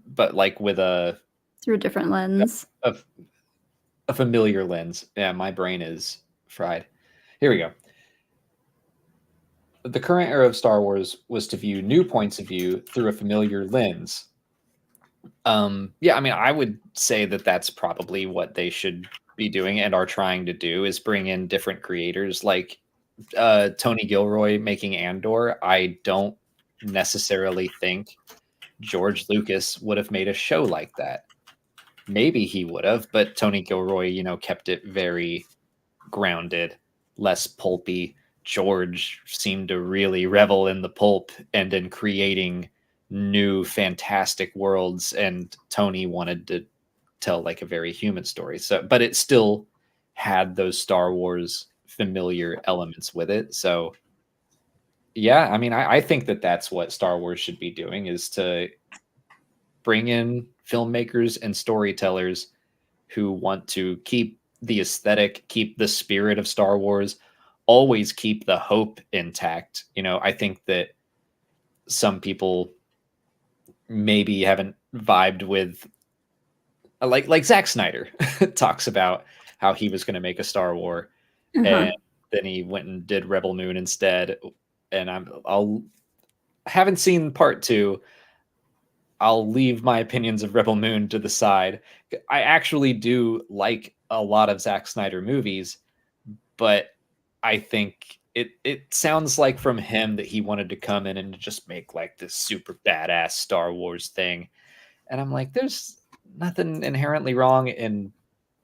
but like with through a different lens, a familiar lens. Yeah, my brain is fried. Here we go. The current era of Star Wars was to view new points of view through a familiar lens. Yeah, I mean, I would say that that's probably what they should be doing and are trying to do, is bring in different creators like Tony Gilroy making Andor. I don't necessarily think George Lucas would have made a show like that. Maybe he would have, but Tony Gilroy, kept it very grounded, less pulpy, George seemed to really revel in the pulp and in creating new fantastic worlds, and Tony wanted to tell like a very human story. So, but it still had those Star Wars familiar elements with it. So, yeah, I mean, I think that that's what Star Wars should be doing, is to bring in filmmakers and storytellers who want to keep the aesthetic, keep the spirit of Star Wars, always keep the hope intact. You know, I think that some people maybe haven't vibed with, like Zack Snyder talks about how he was going to make a Star Wars, and then he went and did Rebel Moon instead. And I'll haven't seen part 2. I'll leave my opinions of Rebel Moon to the side. I actually do like a lot of Zack Snyder movies, but I think it sounds like from him that he wanted to come in and just make like this super badass Star Wars thing. And I'm like, there's nothing inherently wrong in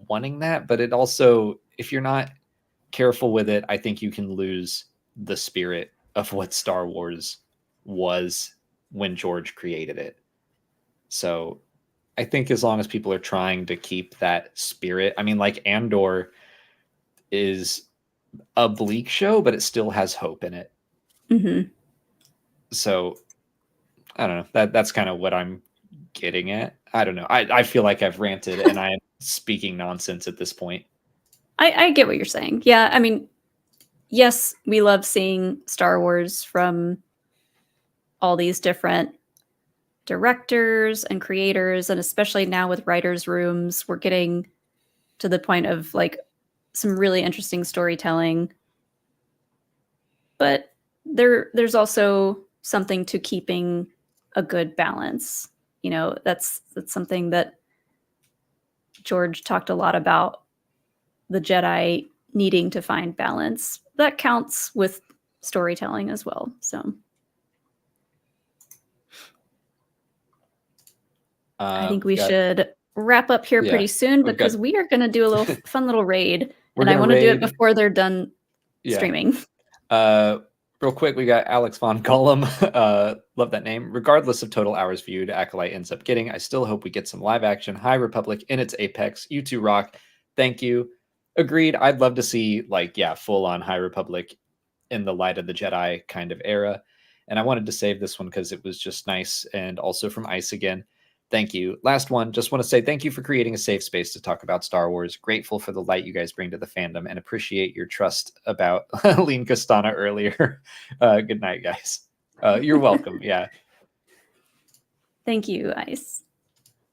wanting that, but it also, if you're not careful with it, I think you can lose the spirit of what Star Wars was when George created it. So I think as long as people are trying to keep that spirit, I mean, like Andor is a bleak show, but it still has hope in it. So I don't know. That's kind of what I'm getting at. I don't know. I feel like I've ranted and I am speaking nonsense at this point. I get what you're saying. Yeah, I mean, yes, we love seeing Star Wars from all these different directors and creators, and especially now with writers' rooms, we're getting to the point of like some really interesting storytelling. But there's also something to keeping a good balance. You know, that's something that George talked a lot about, the Jedi needing to find balance. That counts with storytelling as well. So I think we should wrap up here pretty soon, because we are going to do a little fun little raid, and I want to do it before they're done streaming. Real quick, we got Alex Von Gollum. Love that name. Regardless of total hours viewed, Acolyte ends up getting. I still hope we get some live action High Republic in its apex. You two rock. Thank you. Agreed. I'd love to see full on High Republic in the Light of the Jedi kind of era. And I wanted to save this one because it was just nice, and also from Ice again. Thank you. Last one. Just want to say thank you for creating a safe space to talk about Star Wars. Grateful for the light you guys bring to the fandom, and appreciate your trust about Lean Castana earlier. Good night, guys. You're welcome. Yeah. Thank you, Ice.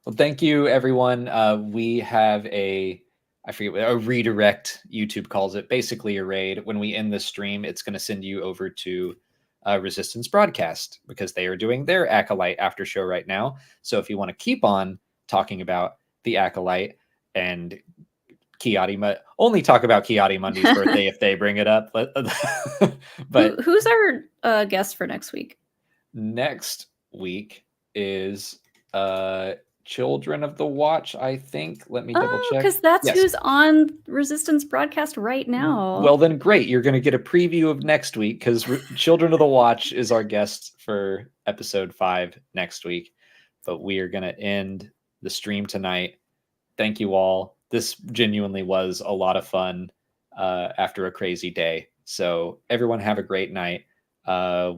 Well, thank you, everyone. We have a redirect, YouTube calls it, basically a raid. When we end this stream, it's going to send you over to Resistance Broadcast, because they are doing their Acolyte after show right now. So if you want to keep on talking about the Acolyte and Ki-Adi-Mundi, only talk about Ki-Adi-Mundi's birthday if they bring it up. But who's our guest for next week? Next week is Children of the Watch, I think. Let me double check. Because that's who's on Resistance Broadcast right now. Well, then great. You're going to get a preview of next week, because Children of the Watch is our guest for episode 5 next week. But we are going to end the stream tonight. Thank you all. This genuinely was a lot of fun after a crazy day. So everyone have a great night.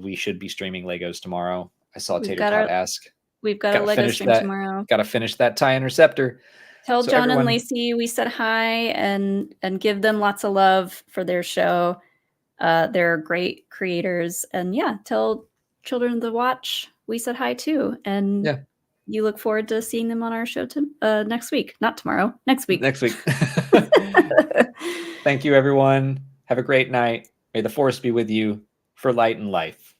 We should be streaming Legos tomorrow. I saw Tater Tot ask. We've got a Lego stream tomorrow. Got to finish that TIE Interceptor. Tell John and Lacey we said hi, and give them lots of love for their show. They're great creators. And tell Children of the Watch we said hi too. And you look forward to seeing them on our show next week. Not tomorrow, next week. Next week. Thank you, everyone. Have a great night. May the Force be with you, for light and life.